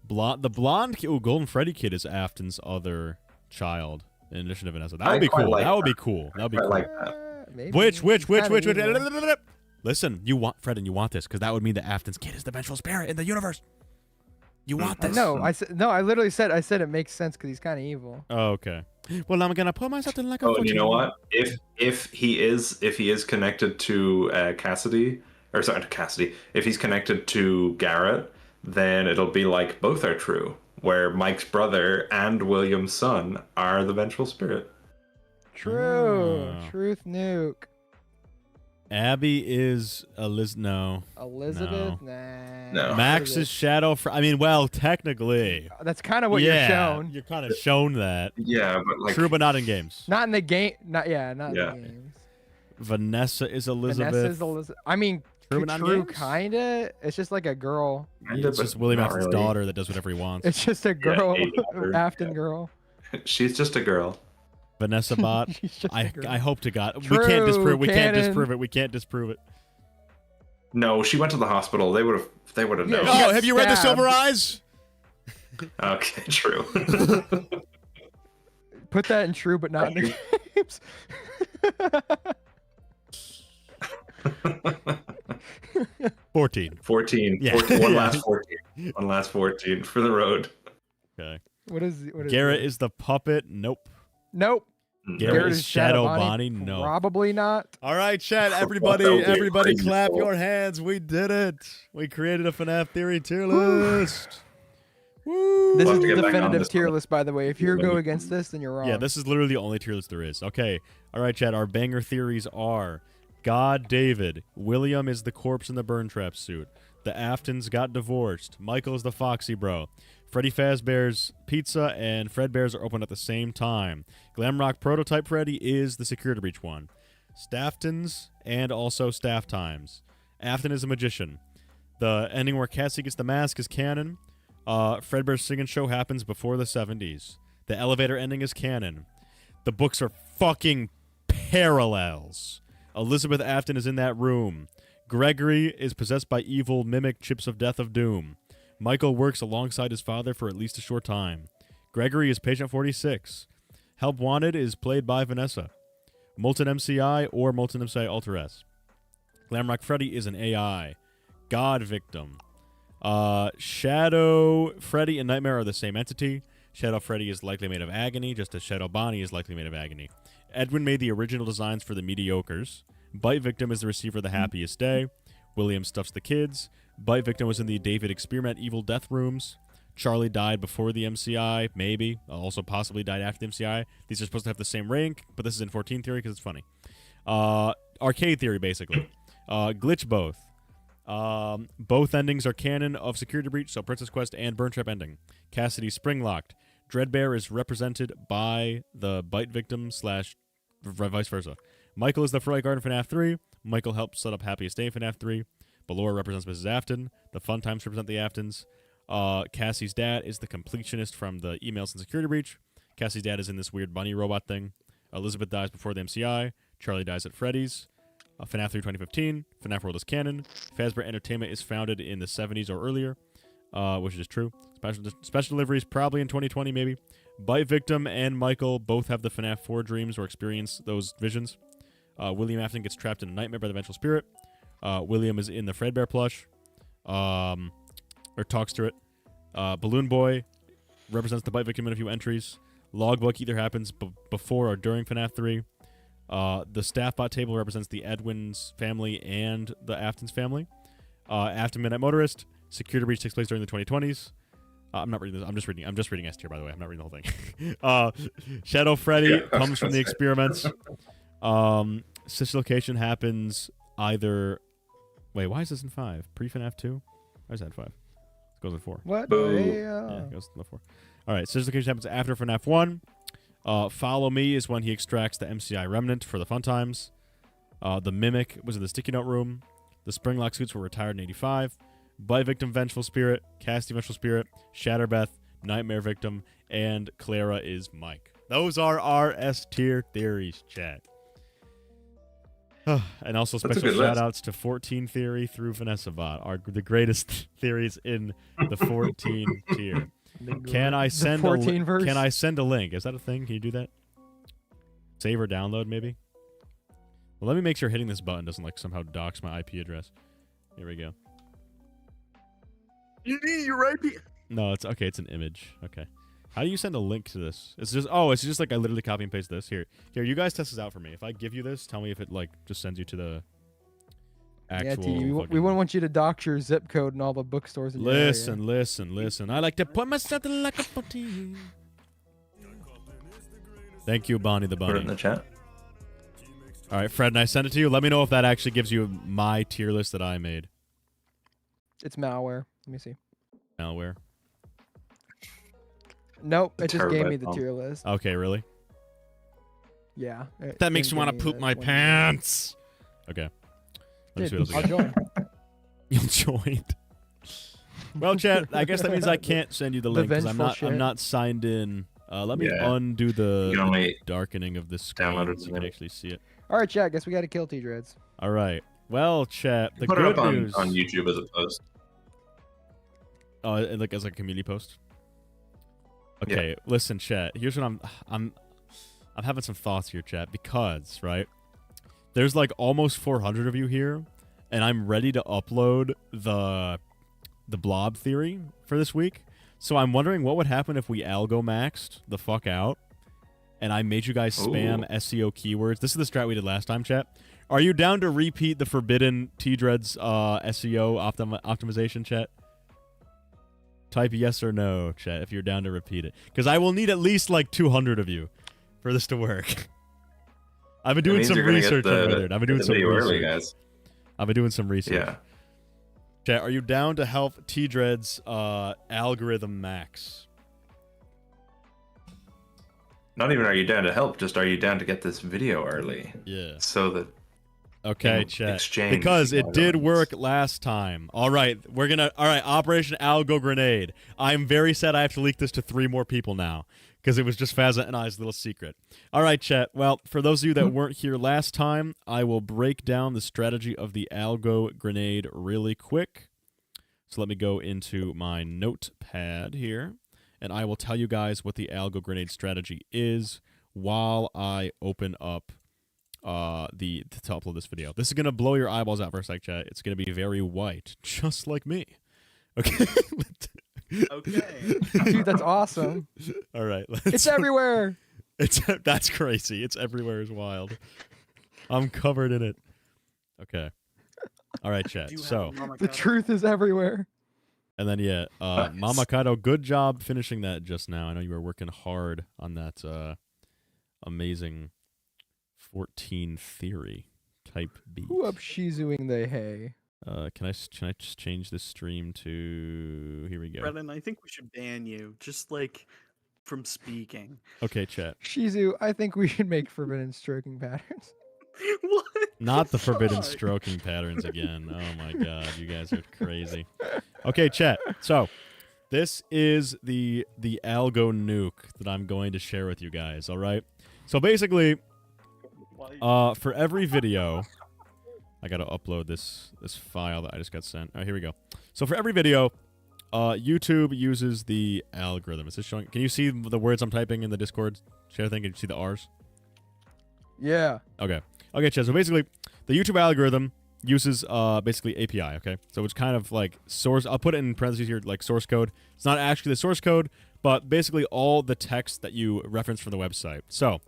The blonde Golden Freddy kid is Afton's other child, in addition to Vanessa. That I would be quite cool. like That would be that. cool. That would be I cool. like that. Maybe. Which? He's kinda evil. Listen, you want Fred, and you want this because that would mean that Afton's kid is the vengeful spirit in the universe. You want this? No, I said no. I literally said it makes sense because he's kind of evil. Oh, okay. Well, I'm gonna put myself in like a. Oh, and you know 14. what? If he is connected to Cassidy, or sorry, to Cassidy, if he's connected to Garrett, then it'll be like both are true, where Mike's brother and William's son are the vengeful spirit. True. Oh. Truth nuke. Abby is no. Elizabeth. No. Nah. Max is Shadow. I mean, well, technically. That's kind of what you're shown. You're kind of shown that. Yeah, but like True, but not in games. Not in the game. Not in the games. Vanessa is Elizabeth. Vanessa is Elizabeth. I mean, True, but not in true, games? kinda. It's just like a girl. kinda, It's but just William not Afton's really. daughter that does whatever he wants. It's just a girl. a daughter, Afton yeah. girl. She's just a girl. Vanessa Bot. She's just a girl. I hope to God. We True, can't disprove. We can't canon. disprove it. We can't disprove it. No, she went to the hospital. They would have Yeah, known. she got Oh, have you read The stabbed. Silver Eyes? Okay, true. Put that in true, but not in the games. 14. 14. Yeah. 14 one Yeah. last 14. One last 14 for the road. Okay. What is Garrett it? is the puppet. Nope. Nope. Garrett is Shadow Bonnie. Bonnie. No. Probably not. All right, chat. That Everybody, would be everybody, crazy. clap your hands. We did it. We created a FNAF theory tier list. Woo! This We'll is have to the get back on definitive this tier one. list, by the way. If you go against this, then you're wrong. Yeah, this is literally the only tier list there is. Okay. All right, chat. Our banger theories are God David. William is the corpse in the burn trap suit. The Aftons got divorced. Michael's the Foxy Bro. Freddy Fazbear's Pizza and Fredbear's are open at the same time. Glamrock Prototype Freddy is the security breach one. Staftons and also Staff Times. Afton is a magician. The ending where Cassie gets the mask is canon. Fredbear's singing show happens before the 70s. The elevator ending is canon. The books are fucking parallels. Elizabeth Afton is in that room. Gregory is possessed by evil mimic Chips of Death of Doom. Michael works alongside his father for at least a short time. Gregory is Patient 46. Help Wanted is played by Vanessa. Molten MCI or Molten MCI Alter S. Glamrock Freddy is an AI. God Victim. Shadow Freddy and Nightmare are the same entity. Shadow Freddy is likely made of agony, just as Shadow Bonnie is likely made of agony. Edwin made the original designs for the mediocres. Bite Victim is the receiver of the happiest day. William stuffs the kids. Bite Victim was in the David Experiment Evil Death Rooms. Charlie died before the MCI, maybe. Also possibly died after the MCI. These are supposed to have the same rank, but this is in 14 theory because it's funny. Arcade theory, basically. Glitch both. Both endings are canon of Security Breach, so Princess Quest and Burn Trap ending. Cassidy Springlocked. Dreadbear is represented by the Bite Victim / vice versa. Michael is the Fright Guard in FNAF 3. Michael helps set up Happiest Day in FNAF 3. Ballora represents Mrs. Afton. The Fun Times represent the Aftons. Cassie's dad is the completionist from the Emails and Security Breach. Cassie's dad is in this weird bunny robot thing. Elizabeth dies before the MCI. Charlie dies at Freddy's. FNAF 3 2015. FNAF World is canon. Fazbear Entertainment is founded in the 70s or earlier, which is true. Special deliveries probably in 2020 maybe. Bite Victim and Michael both have the FNAF 4 dreams or experience those visions. William Afton gets trapped in a nightmare by the vengeful spirit. William is in the Fredbear plush, or talks to it. Balloon Boy represents the Bite Victim in a few entries. Logbook either happens before or during FNAF 3. The Staffbot table represents the Edwin's family and the Afton's family. Afton Midnight Motorist. Security Breach takes place during the 2020s. I'm not reading this. I'm just reading S tier, by the way. I'm not reading the whole thing. Shadow Freddy comes from the experiments. Location happens either. Wait, why is this in 5? Pre-FNAF 2? Why is that in 5? It goes in 4. What? Yeah, it goes in 4. All right, Location happens after FNAF 1. Follow Me is when he extracts the MCI remnant for the fun times. The Mimic was in the Sticky Note room. The Springlock suits were retired in 85. Bite Victim Vengeful Spirit, Cassidy Vengeful Spirit, Shatterbeth, Nightmare Victim, and Clara is Mike. Those are our S tier theories, chat. And also That's a special good list. shout outs to 14 Theory through Vanessa Bot, the greatest theories in the 14 tier. Can I send 14 verse? Can I send a link? Is that a thing? Can you do that? Save or download, maybe? Well, let me make sure hitting this button doesn't like somehow dox my IP address. Here we go. You're right. No, it's okay. It's an image. Okay. How do you send a link to this? It's just like I literally copy and paste this. Here, you guys test this out for me. If I give you this, tell me if it like just sends you to the actual. Yeah, TD, we wouldn't want you to dox your zip code in all the bookstores. In Listen. I like to put myself in like a 14. Thank you, Bonnie the Bunny. Put it in the chat. All right, Fred, and I sent it to you. Let me know if that actually gives you my tier list that I made. It's malware. Let me see. Malware. Nope, it just gave me the Terabyte tier list. Okay, really? Yeah. That makes me want to poop my pants. Okay. Let me see what else I'll we got. join. You'll join. Well, chat. I guess that means I can't send you the link because I'm not signed in. Let me undo the darkening of this screen so you can actually see it. All right, chat. Guess we got to kill T-Dreads. All right. Well, chat. The Put it good up news on YouTube as a post. Oh, like as a community post. Okay, listen, chat. Here's what I'm having some thoughts here, chat, because right there's like almost 400 of you here, and I'm ready to upload the blob theory for this week. So I'm wondering what would happen if we algo maxed the fuck out, and I made you guys spam SEO keywords. This is the strat we did last time, chat. Are you down to repeat the forbidden T-Dreads SEO optimization, chat? Type yes or no, chat, if you're down to repeat it. Because I will need at least like 200 of you for this to work. I've been doing some research on Reddit. I've been doing some research. Early, guys. I've been doing some research. Yeah. Chat, are you down to help T-Dreads algorithm max? Not even are you down to help, just are you down to get this video early? Yeah. So that okay, chat. Exchange because it did work last time. All right, Operation Algo Grenade. I'm very sad I have to leak this to 3 more people now because it was just Fazza and I's little secret. All right, chat. Well, for those of you that weren't here last time, I will break down the strategy of the Algo Grenade really quick. So let me go into my notepad here, and I will tell you guys what the Algo Grenade strategy is while I open up to upload this video. This is gonna blow your eyeballs out for a sec, chat. It's gonna be very white, just like me. Okay. Okay. Dude, that's awesome. All right. It's everywhere. That's crazy. It's everywhere is wild. I'm covered in it. Okay. All right, chat. So the truth is everywhere. and then Mama Kato, good job finishing that just now. I know you were working hard on that amazing 14 theory type beat. Who up shizuing the hay? Can I just change this stream to here we go. Brennan, I think we should ban you, just like from speaking. Okay, chat. Shizu, I think we should make forbidden stroking patterns. What? Not the forbidden God. stroking patterns again. Oh my god, you guys are crazy. Okay, chat. So, this is the algo nuke that I'm going to share with you guys, all right? So basically, for every video, I got to upload this file that I just got sent. All right, here we go. So for every video, YouTube uses the algorithm. Is this showing? Can you see the words I'm typing in the Discord share thing? Can you see the R's? Yeah. Okay. Okay, chat. So basically, the YouTube algorithm uses basically API, okay? So it's kind of like source. I'll put it in parentheses here, like source code. It's not actually the source code, but basically all the text that you reference from the website. So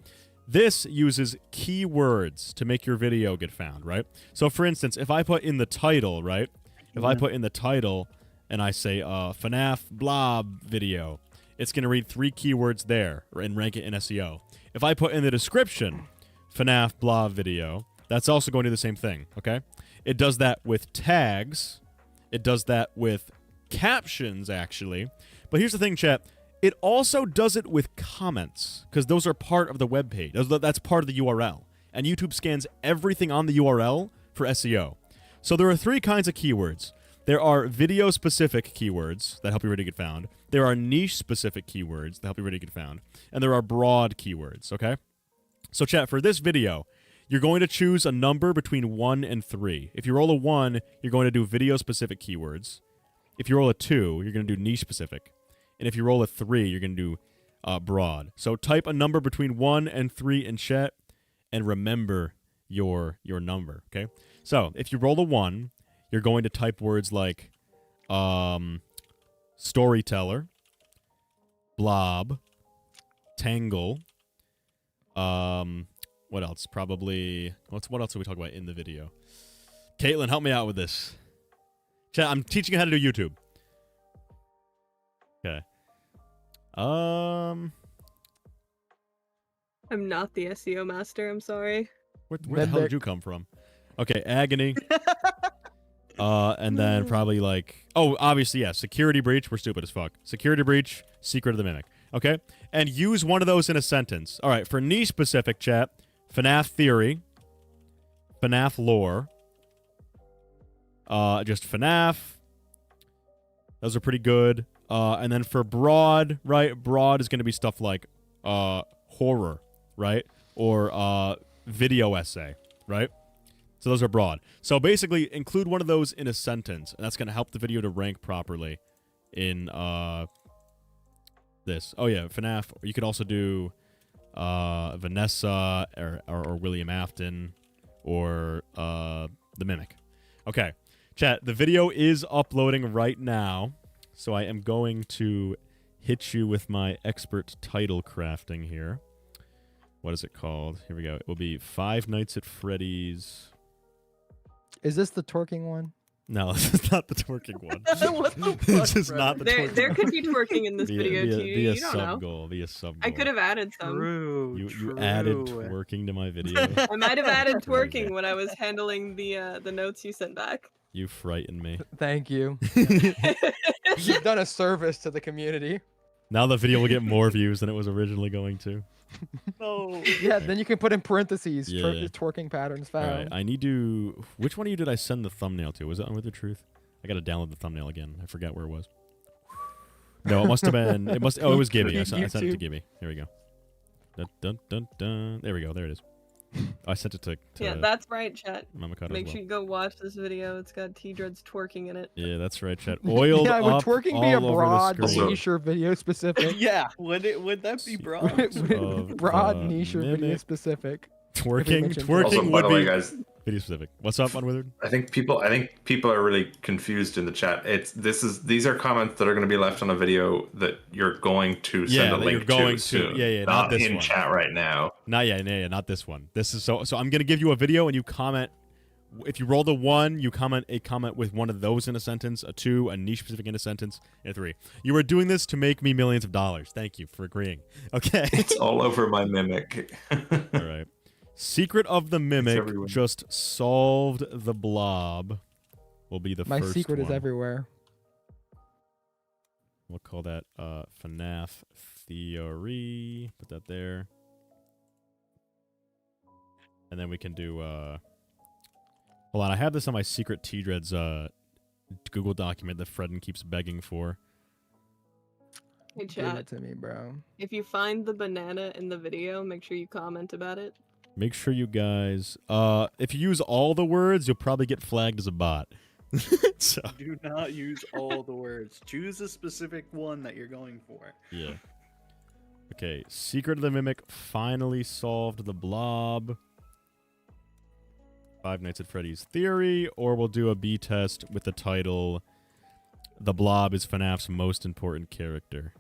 this uses keywords to make your video get found, right? So for instance, if I put in the title, right? If I put in the title and I say FNAF blob video, it's going to read 3 keywords there and rank it in SEO. If I put in the description FNAF blob video, that's also going to do the same thing, okay? It does that with tags. It does that with captions, actually. But here's the thing, chat. It also does it with comments, because those are part of the web page. That's part of the URL. And YouTube scans everything on the URL for SEO. So there are 3 kinds of keywords. There are video-specific keywords that help you really get found. There are niche-specific keywords that help you really get found. And there are broad keywords, okay? So chat, for this video, you're going to choose a number between 1 and 3. If you roll a 1, you're going to do video-specific keywords. If you roll a 2, you're going to do niche-specific. And if you roll a 3, you're going to do broad. So type a number between 1 and 3 in chat, and remember, your number. Okay, so if you roll a 1, you're going to type words like storyteller, blob, tangle. What else? Probably what else did we talk about in the video? Caitlin, help me out with this. Chat, I'm teaching you how to do YouTube. Okay. I'm not the SEO master. I'm sorry. Where the hell did you come from? Okay, agony. And then probably like, oh, obviously, yeah, security breach. We're stupid as fuck. Security breach, secret of the mimic. Okay? And use one of those in a sentence. All right, for niche-specific chat, FNAF theory, FNAF lore, just FNAF. Those are pretty good. And then for broad, right, broad is going to be stuff like horror, right? Or video essay, right? So those are broad. So basically, include one of those in a sentence, and that's going to help the video to rank properly in this. Oh, yeah, FNAF. You could also do Vanessa or William Afton or the Mimic. Okay, chat, the video is uploading right now, so I am going to hit you with my expert title crafting here. What is it called? Here we go. It will be Five Nights at Freddy's. Is this the twerking one? No, this is not the twerking one. What the fuck, this is not the there, twerking there one. could be twerking in this video too. Via You don't know. sub-goal. Via sub-goal. I could have added some. True. You added twerking to my video. I might have added twerking when I was handling the notes you sent back. You frighten me. Thank you. You've done a service to the community. Now the video will get more views than it was originally going to. No. Yeah, then you can put in parentheses, Yeah. twerking patterns All found. right, I need to... Which one of you did I send the thumbnail to? Was it On With the Truth? I gotta download the thumbnail again. I forgot where it was. No, it must have been... It must... Oh, it was Gibby. I sent it to YouTube. Gibby. Here we go. Dun, dun, dun, dun. There we go. There it is. I sent it to Yeah, that's right, chat. Mamakata Make as sure well. you go watch this video. It's got T-Dreads twerking in it. Yeah, that's right, chat. Oiled Yeah, would up twerking be a all over broad, the screen. niche, or video specific? Yeah, would that be broad? of broad, the niche, or video mimic. specific? Twerking mentioned twerking Also, by would the be way, guys, video specific. What's up, Unwithered? I think people are really confused in the chat. These are comments that are going to be left on a video that you're going to send a that link you're going to soon. Yeah, not not this in one. chat right now. Not yet, not this one. This is so I'm gonna give you a video and you comment. If you roll the 1, you comment a comment with one of those in a sentence, a 2, a niche specific in a sentence, and a 3. You are doing this to make me millions of dollars. Thank you for agreeing. Okay. It's all over my mimic. All right. Secret of the Mimic everyone. just solved the blob. Will be the My first secret is one. everywhere. We'll call that FNAF theory. Put that there. And then we can do hold on, I have this on my secret T-Dreads Google document that Fredden keeps begging for. Hey, Give chat. it to me, bro. If you find the banana in the video, make sure you comment about it. Make sure you guys if you use all the words, you'll probably get flagged as a bot. So Do not use all the words. Choose a specific one that you're going for. yeah. Okay, Secret of the Mimic finally solved the blob. Five Nights at Freddy's theory, or we'll do a B test with the title The Blob is FNAF's most important character.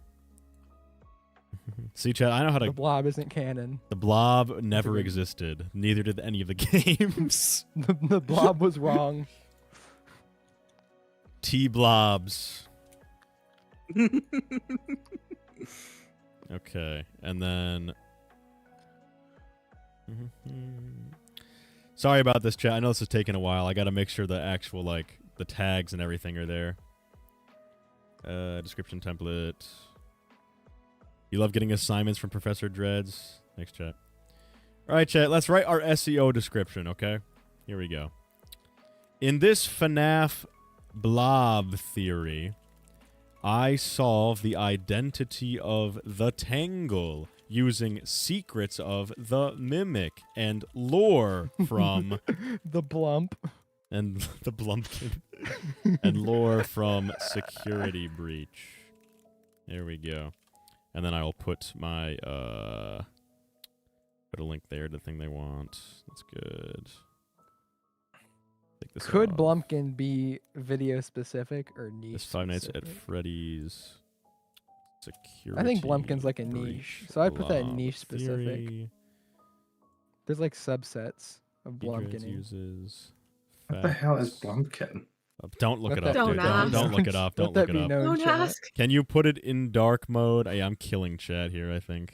See, Chad, I know how The to... blob isn't canon. The Blob never existed. Neither did any of the games. The blob was wrong. T-Blobs. Okay, and then... Sorry about this, chat. I know this is taking a while. I gotta make sure the actual, like, the tags and everything are there. Description template. You love getting assignments from Professor Dreads. Thanks, chat. Alright, chat. Let's write our SEO description, okay? Here we go. In this FNAF blob theory, I solve the identity of the Tangle using secrets of the Mimic and lore from The blump. and the Blumpkin and lore from Security Breach. There we go. And then I will put my Put a link there to the thing they want. That's good. Take this Could off. Blumpkin be video specific or niche? This Five Nights at specific? Freddy's security. I think Blumpkin's like a niche, so I put that blob niche specific. theory. There's like subsets of Edreds Blumpkin. uses. What the hell is facts. Blumpkin? Don't look Let it that- up, Don't dude. ask. Don't look it up. Don't Let look that it be up. known, Don't chat. ask. Can you put it in dark mode? I'm killing chat here, I think.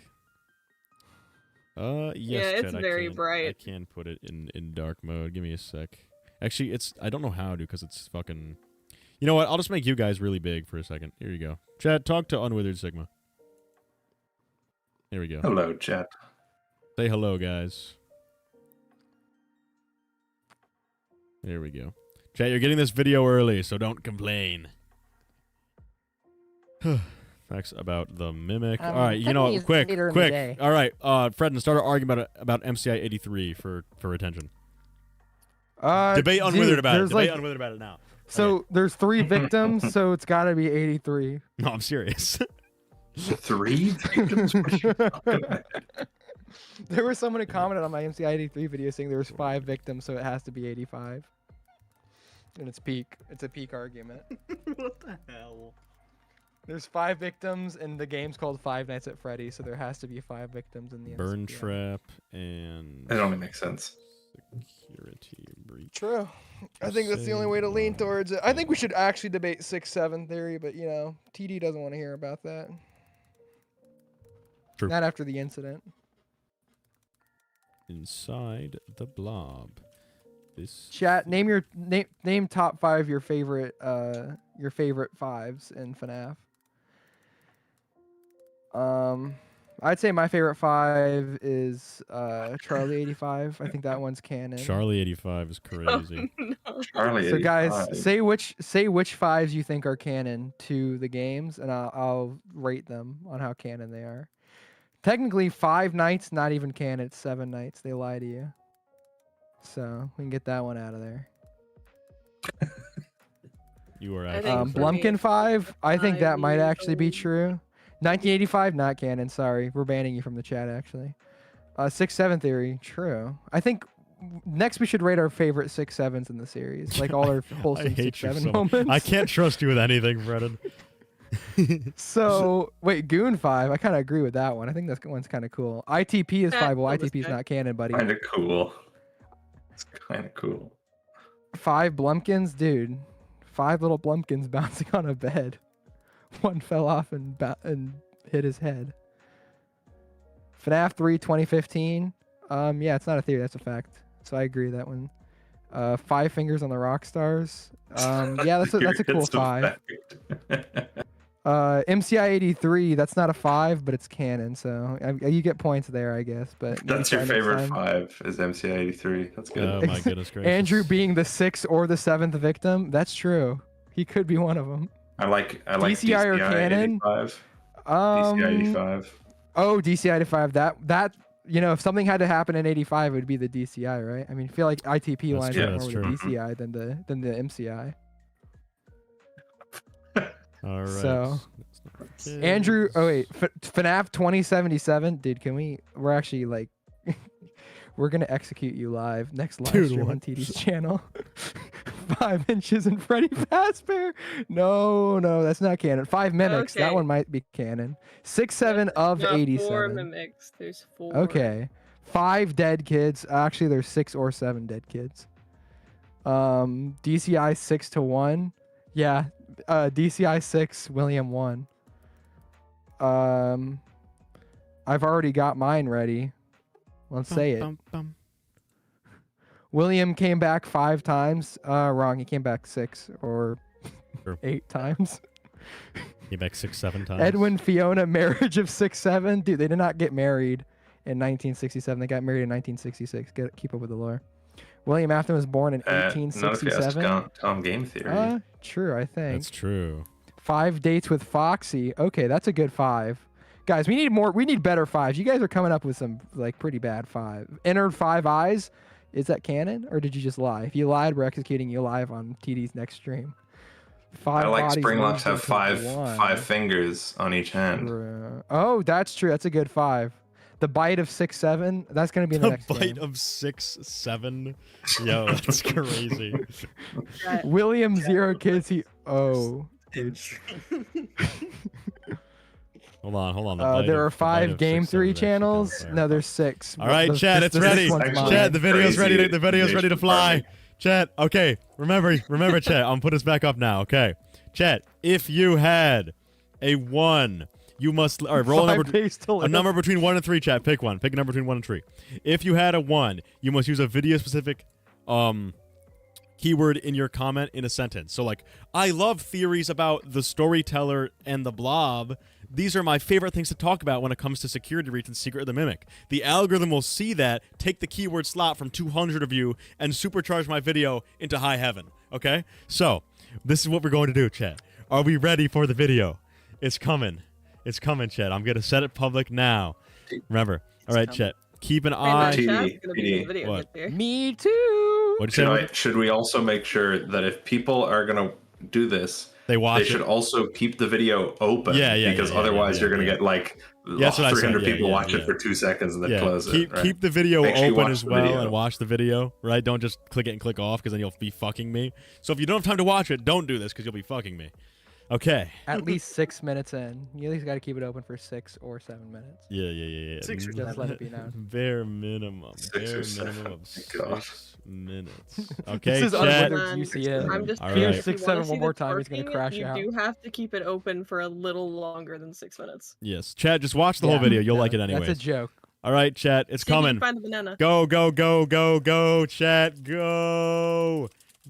Yes, Yeah, it's chat, very I bright. can put it in dark mode. Give me a sec. Actually, I don't know how to because it's fucking... You know what? I'll just make you guys really big for a second. Here you go. Chat, talk to Unwithered Sigma. Here we go. Hello, chat. Say hello, guys. There we go. Chat, you're getting this video early, so don't complain. Facts about the Mimic. All right, you know, quick. All right, Fred, and start an argument about MCI 83 for attention. Debate Unwithered about it. Debate Unwithered about it now. So there's 3 victims, so it's got to be 83. No, I'm serious. 3 victims? There was someone who commented on my MCI 83 video saying there was 5 victims, so it has to be 85. And it's peak. It's a peak argument. What the hell? There's 5 victims, and the game's called Five Nights at Freddy's, so there has to be 5 victims in the Burn MCI. trap and It only makes sense. security breach. True. I think that's the only way to lean towards it. I think we should actually debate 6-7 theory, but you know, TD doesn't want to hear about that. True. Not after the incident. Inside the blob. This Chat, name your name top 5 your favorite fives in FNAF. I'd say my favorite 5 is Charlie 85. I think that one's canon. Charlie 85 is crazy. No. Charlie So guys, 85. say which 5s you think are canon to the games, and I'll rate them on how canon they are. Technically, 5 nights not even canon. It's 7 nights. They lie to you. So we can get that one out of there. You are I actually think for me, Blumpkin 5. I think that might actually be usually- true. 1985 not canon. Sorry, we're banning you from the chat. Actually, 6-7 theory true. I think next we should rate our favorite 6-7s in the series, like all our I wholesome hate you 6-7 so much. moments. I can't trust you with anything, Brennan. So wait, Goon 5. I kind of agree with that one. I think that one's kind of cool. ITP is That 5. Well, one was ITP is good. not canon, buddy. Kind of cool. It's kind of cool. 5 Blumpkins, dude. 5 little Blumpkins bouncing on a bed. One fell off and hit his head. FNAF 3 2015. Yeah, it's not a theory. That's a fact. So I agree with that one. 5 Fingers on the Rock Stars. Yeah, that's a cool It's 5. fact. MCI 83. That's not a 5, but it's canon. So you get points there, I guess. But That's your next favorite time. 5 is MCI 83. That's good. Oh my goodness gracious. Andrew being the 6th or the 7th victim. That's true. He could be one of them. I like DCI or canon? 85. Um, DCI 85. Oh, DCI 85. That you know, if something had to happen in 85, it would be the DCI, right? I mean, I feel like ITP That's lines true, up more that's with the true. DCI than the MCI. All right. So, Let's not Andrew, forget- oh wait, FNAF 2077, dude. We're actually like, we're gonna execute you live next live Dude, stream what? on TD's channel. 5 inches and Freddy Fazbear. No, that's not canon. 5 mimics. That Okay. one might be canon. 6-7 of Not 4 87. mimics. There's 4. Okay. 5 dead kids. Actually, there's 6 or 7 dead kids. DCI 6-1. Yeah. DCI 6, William 1. I've already got mine ready. Let's say it. Bum, bum. William came back 5 times. Wrong. He came back 6 or Sure. 8 times. Came back 6-7 times. Edwin Fiona marriage of 6-7. Dude, they did not get married in 1967. They got married in 1966. Keep up with the lore. William Afton was born in Not if you ask 1867. Tom Game Theory. True, I think. That's true. 5 dates with Foxy. Okay, that's a good 5. Guys, we need more. We need better 5s. You guys are coming up with some like pretty bad 5. Entered 5 eyes. Is that canon, or did you just lie? If you lied, we're executing you live on TD's next stream. 5 I like bodies Springlocks moved have into five one. five fingers on each hand. Oh, that's true. That's a good 5. The bite of 6'7". That's gonna be in the The next bite game. of 6'7". Yo, that's crazy. William Zero Kids. Dude. Hold on. The bite There of- are the bite 5 of Game 6'7" 3 actually channels. counts there. No, there's 6. All right, The- Chad, this- it's the ready. sixth one's Actually, mine. Chad, the video's ready. Crazy The video's ready to fly. department. Chad, okay. Remember, Chad. I'm put this back up now. Okay, Chad. If you had a 1, you must roll a 5 number. days to A live. number between 1 and 3, Chad. Pick one. Pick a number between 1 and 3. If you had a 1, you must use a video-specific keyword in your comment in a sentence. So, like, I love theories about the storyteller and the blob. These are my favorite things to talk about when it comes to security breach and Secret of the Mimic. The algorithm will see that, take the keyword slot from 200 of you, and supercharge my video into high heaven. Okay? So, this is what we're going to do, Chad. Are we ready for the video? It's coming. It's coming, Chad. I'm going to set it public now. Remember. All right, Chad. Keep an eye. TD, Chat's gonna be TD. the video What? gets here. Me too. What'd you say? Should we also make sure that if people are gonna do this, They watch they should also keep the video open? Yeah, because otherwise you're gonna get like that's what I said. 300 Yeah, people yeah, watch yeah. it for 2 seconds and then Yeah, close keep it. Right? keep the video Make sure you open watch as the well video. and watch the video, right? Don't just click it and click off because then you'll be fucking me. So if you don't have time to watch it, don't do this because you'll be fucking me. Okay. At least 6 minutes in. You at least got to keep it open for 6 or 7 minutes. Yeah. 6 or Just let it be known. Bare minimum. 6 Bare or 7. minimum of God. 6 minutes. Okay, This is chat. unlimited UCN. I'm just All saying, right. if you 6, wanna 7 see one the more time, it's gonna twerking, crash you out. do have to keep it open for a little longer than 6 minutes. Yes, chat. Just watch the whole Yeah, video. You'll yeah, like it anyway. That's a joke. All right, chat. It's See if you coming. can find the banana. Go, chat.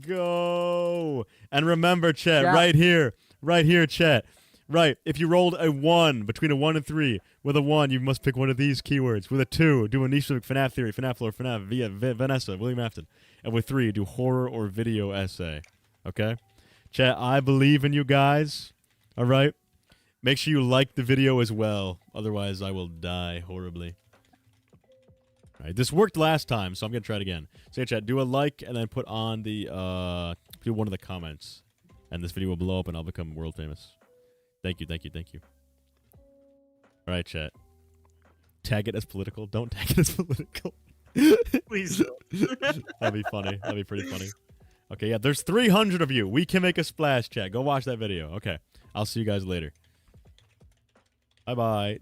Go. And remember, chat, Chat. right here, chat. Right, if you rolled a 1 between a 1 and 3, with a 1, you must pick one of these keywords. With a 2, do a niche specific FNAF theory, FNAF lore, FNAF, via Vanessa, William Afton. And with 3, do horror or video essay. Okay? Chat, I believe in you guys. All right? Make sure you like the video as well. Otherwise, I will die horribly. All right, this worked last time, so I'm going to try it again. So, yeah, chat, do a like and then put on the, do one of the comments. And this video will blow up and I'll become world famous. Thank you. All right, chat. Tag it as political. Don't tag it as political. Please don't. That'd be funny. That'd be pretty funny. Okay, yeah, there's 300 of you. We can make a splash, chat. Go watch that video. Okay, I'll see you guys later. Bye-bye.